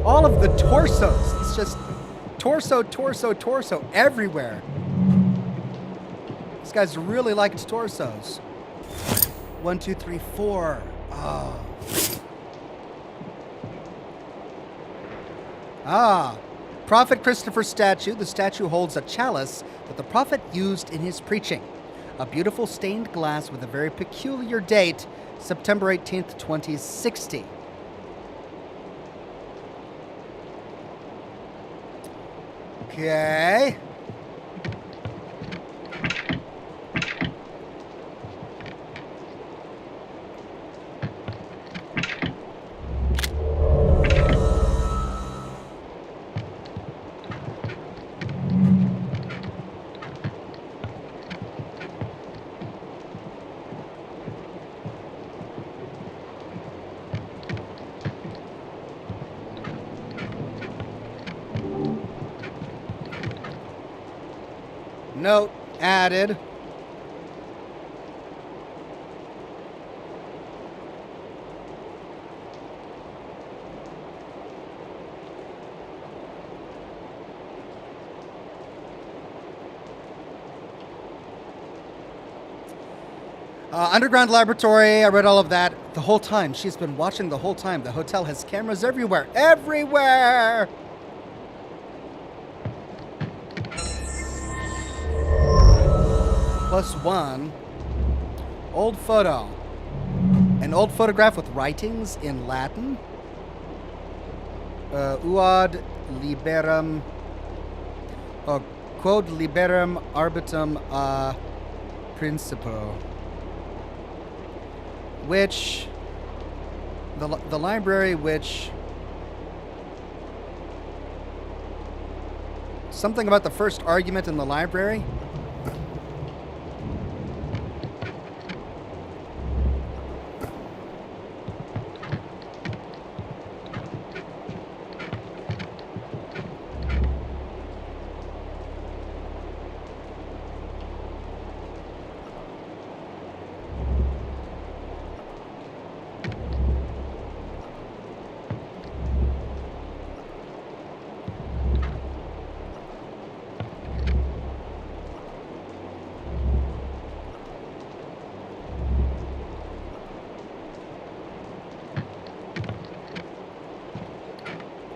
[SPEAKER 1] all of the torsos? It's just torso, torso, torso everywhere. These guys really liked torsos. 1, 2, 3, 4. Oh. Ah. Prophet Christopher statue. The statue holds a chalice that the prophet used in his preaching. A beautiful stained glass with a very peculiar date, September 18th, 2060. Okay. Note added. Underground laboratory, I read all of that the whole time. She's been watching the whole time. The hotel has cameras everywhere. Everywhere! +1. Old photo. An old photograph with writings in Latin. Uad liberum. Quod liberum arbitum a principio. Which. The library which. Something about the first argument in the library.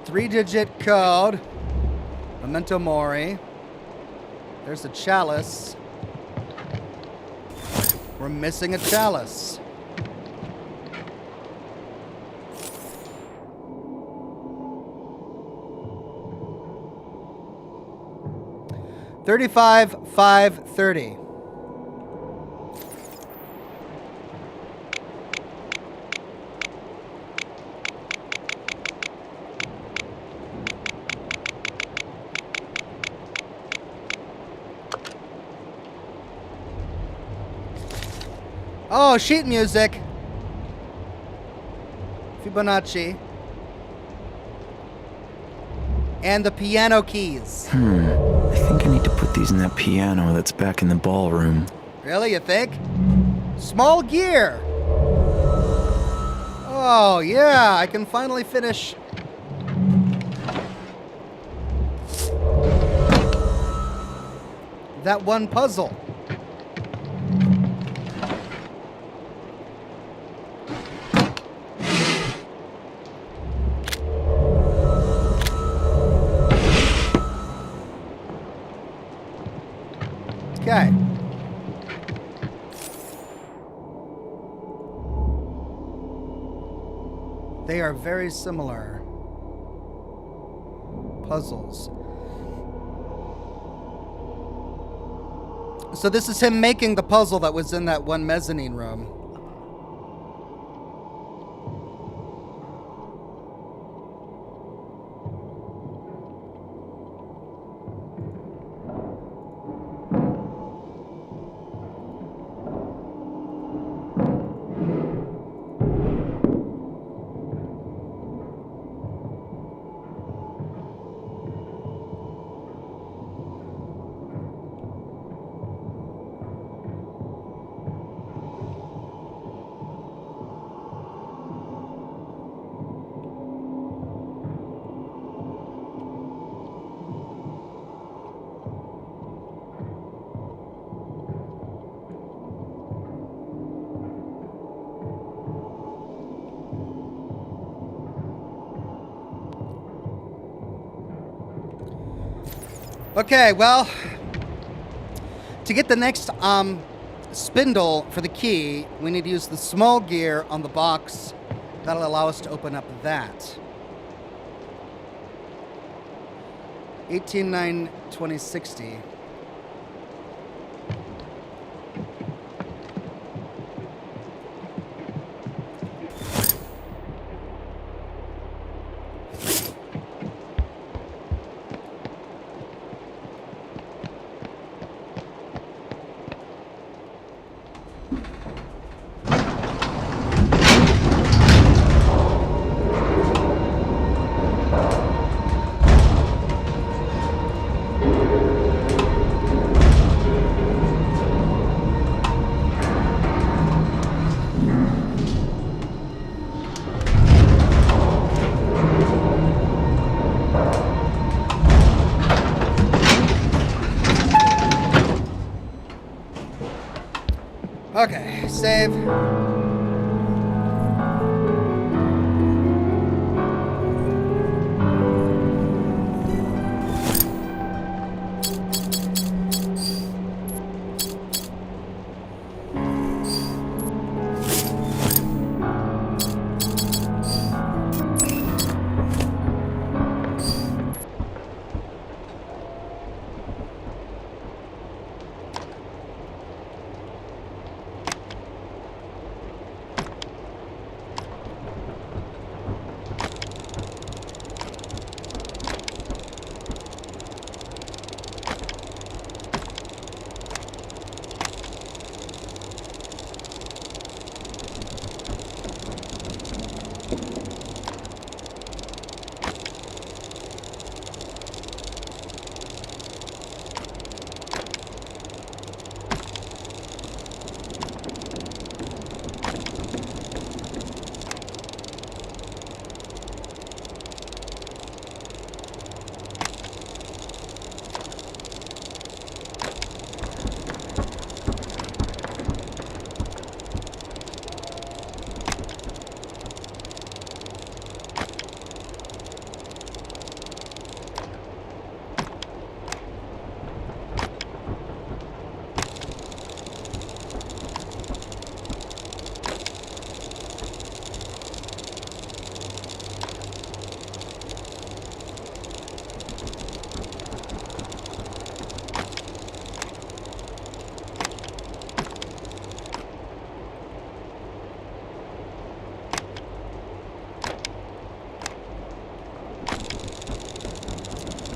[SPEAKER 1] Three-digit code. Memento mori. There's a chalice. We're missing a chalice. $35,530. Oh, sheet music. Fibonacci. And the piano keys.
[SPEAKER 3] I think I need to put these in that piano that's back in the ballroom.
[SPEAKER 1] Really, you think? Small gear. Oh, yeah, I can finally finish. That one puzzle. Okay. They are very similar puzzles. So this is him making the puzzle that was in that one mezzanine room. Okay, well, to get the next spindle for the key, we need to use the small gear on the box. That'll allow us to open up that. 18,920,60. Okay, save.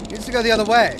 [SPEAKER 1] Needs to go the other way.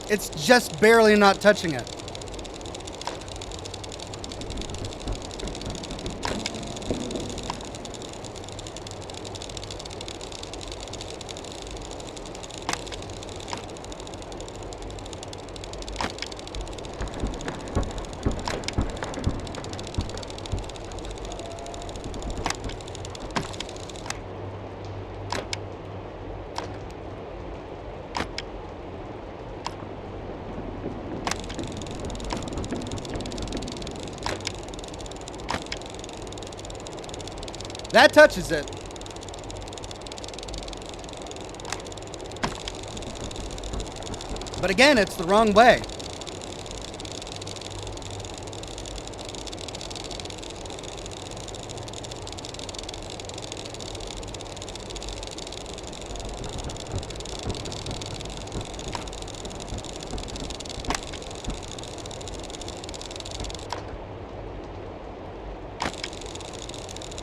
[SPEAKER 1] It's just barely not touching it. That touches it. But again, it's the wrong way.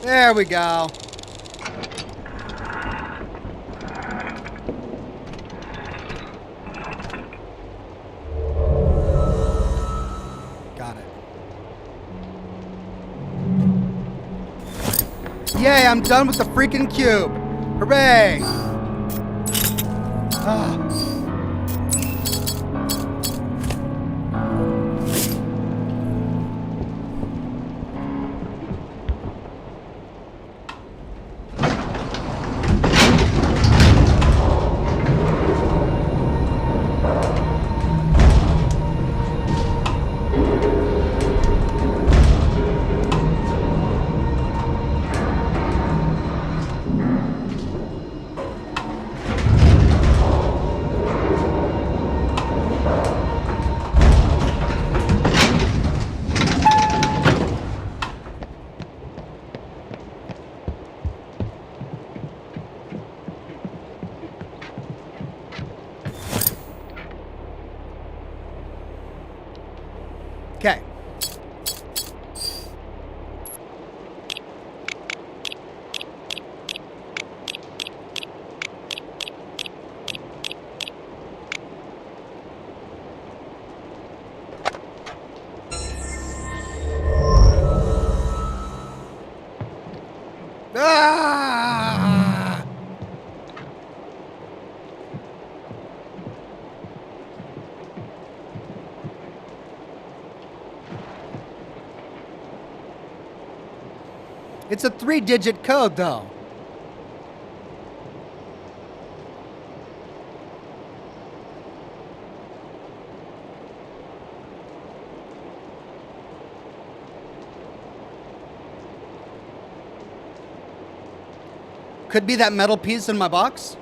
[SPEAKER 1] There we go. Got it. Yay, I'm done with the freaking cube. Hooray! Ah. Okay. Ah! It's a 3-digit code, though. Could be that metal piece in my box.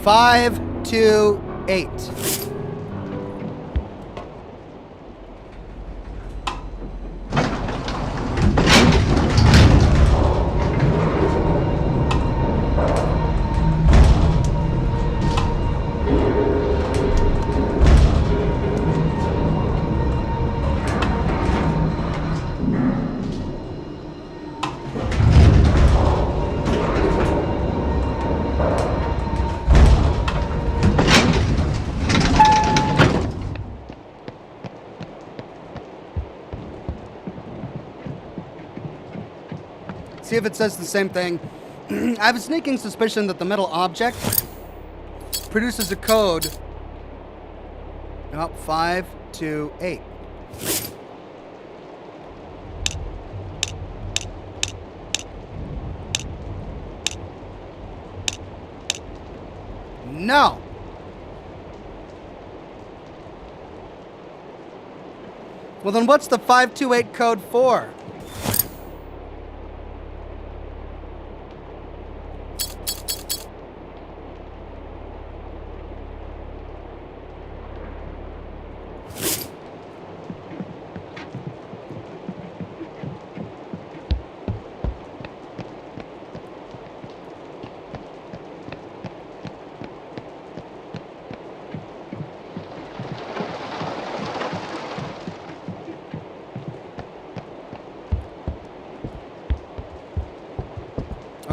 [SPEAKER 1] Five, 2, 8. See if it says the same thing. I have a sneaking suspicion that the metal object produces a code. Oh, 5, 2, 8. No. Well, then what's the 528 code for?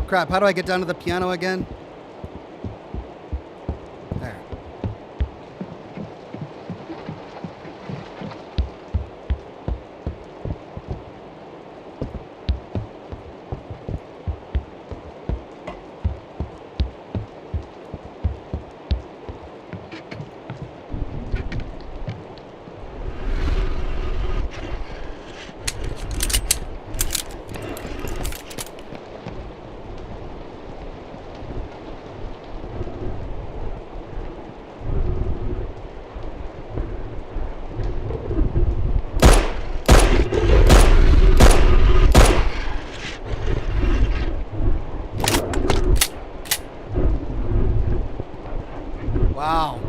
[SPEAKER 1] Crap, how do I get down to the piano again? There. Wow.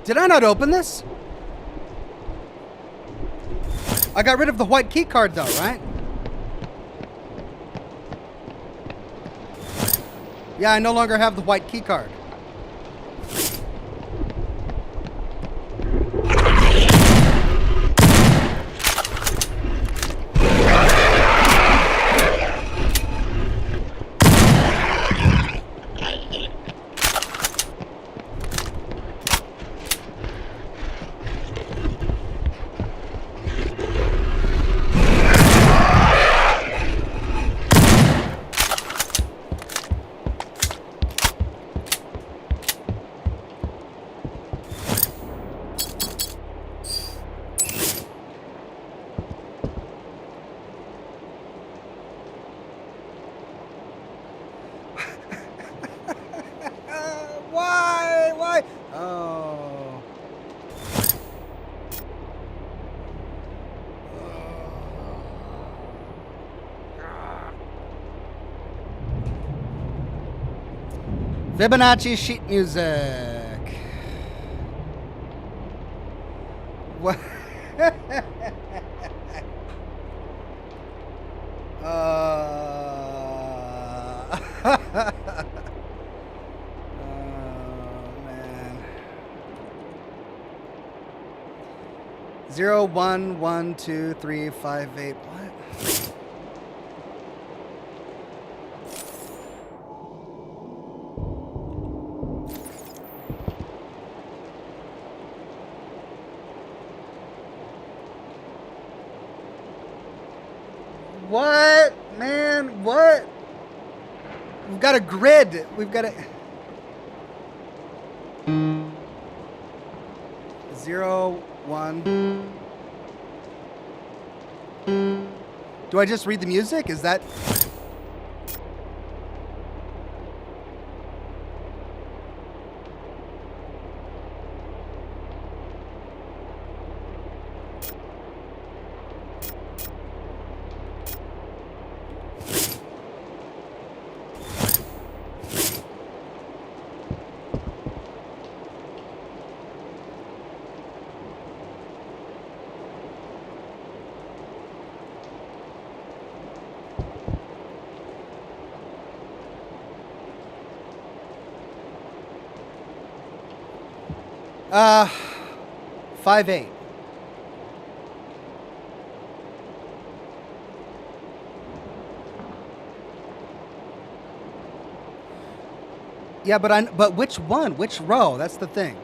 [SPEAKER 1] Did I not open this? I got rid of the white key card though, right? Yeah, I no longer have the white key card. Why? Oh. Fibonacci sheet music. What? Man. 0, 1, 1, 2, 3, 5, 8. What? What? Man, what? We've got a grid. We've got a... 0, 1. Do I just read the music? Is that... Uh, 5, 8. Yeah, but which one? Which row? That's the thing.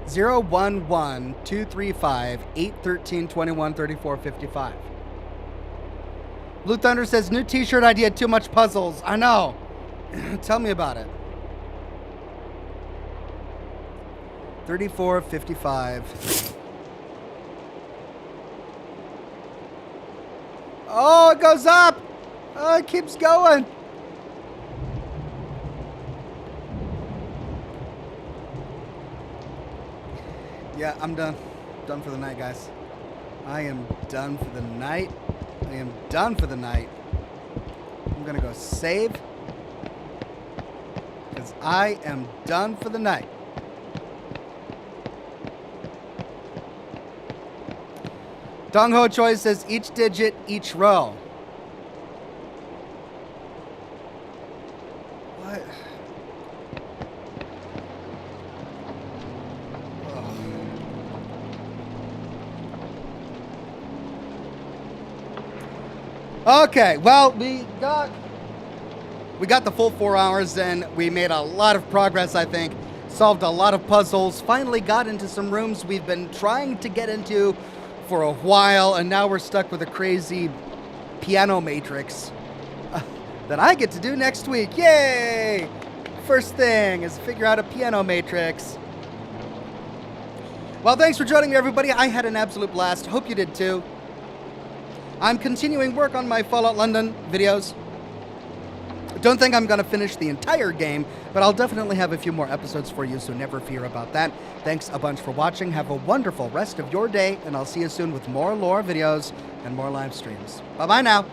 [SPEAKER 1] 011-235-813-21-34-55. Blue Thunder says, new t-shirt idea, too much puzzles. I know. Tell me about it. 3455. Oh, it goes up. Oh, it keeps going. Yeah, I'm done. Done for the night, guys. I am done for the night. I am done for the night. I'm gonna go save. Because I am done for the night. Dong Ho Choi says, each digit, each row. What? Okay, well, we got the full 4 hours in. We made a lot of progress, I think. Solved a lot of puzzles. Finally got into some rooms we've been trying to get into for a while, and now we're stuck with a crazy piano matrix that I get to do next week. Yay! First thing is figure out a piano matrix. Well, thanks for joining me, everybody. I had an absolute blast. Hope you did too. I'm continuing work on my Fallout London videos. Don't think I'm going to finish the entire game, but I'll definitely have a few more episodes for you, so never fear about that. Thanks a bunch for watching. Have a wonderful rest of your day, and I'll see you soon with more lore videos and more live streams. Bye-bye now.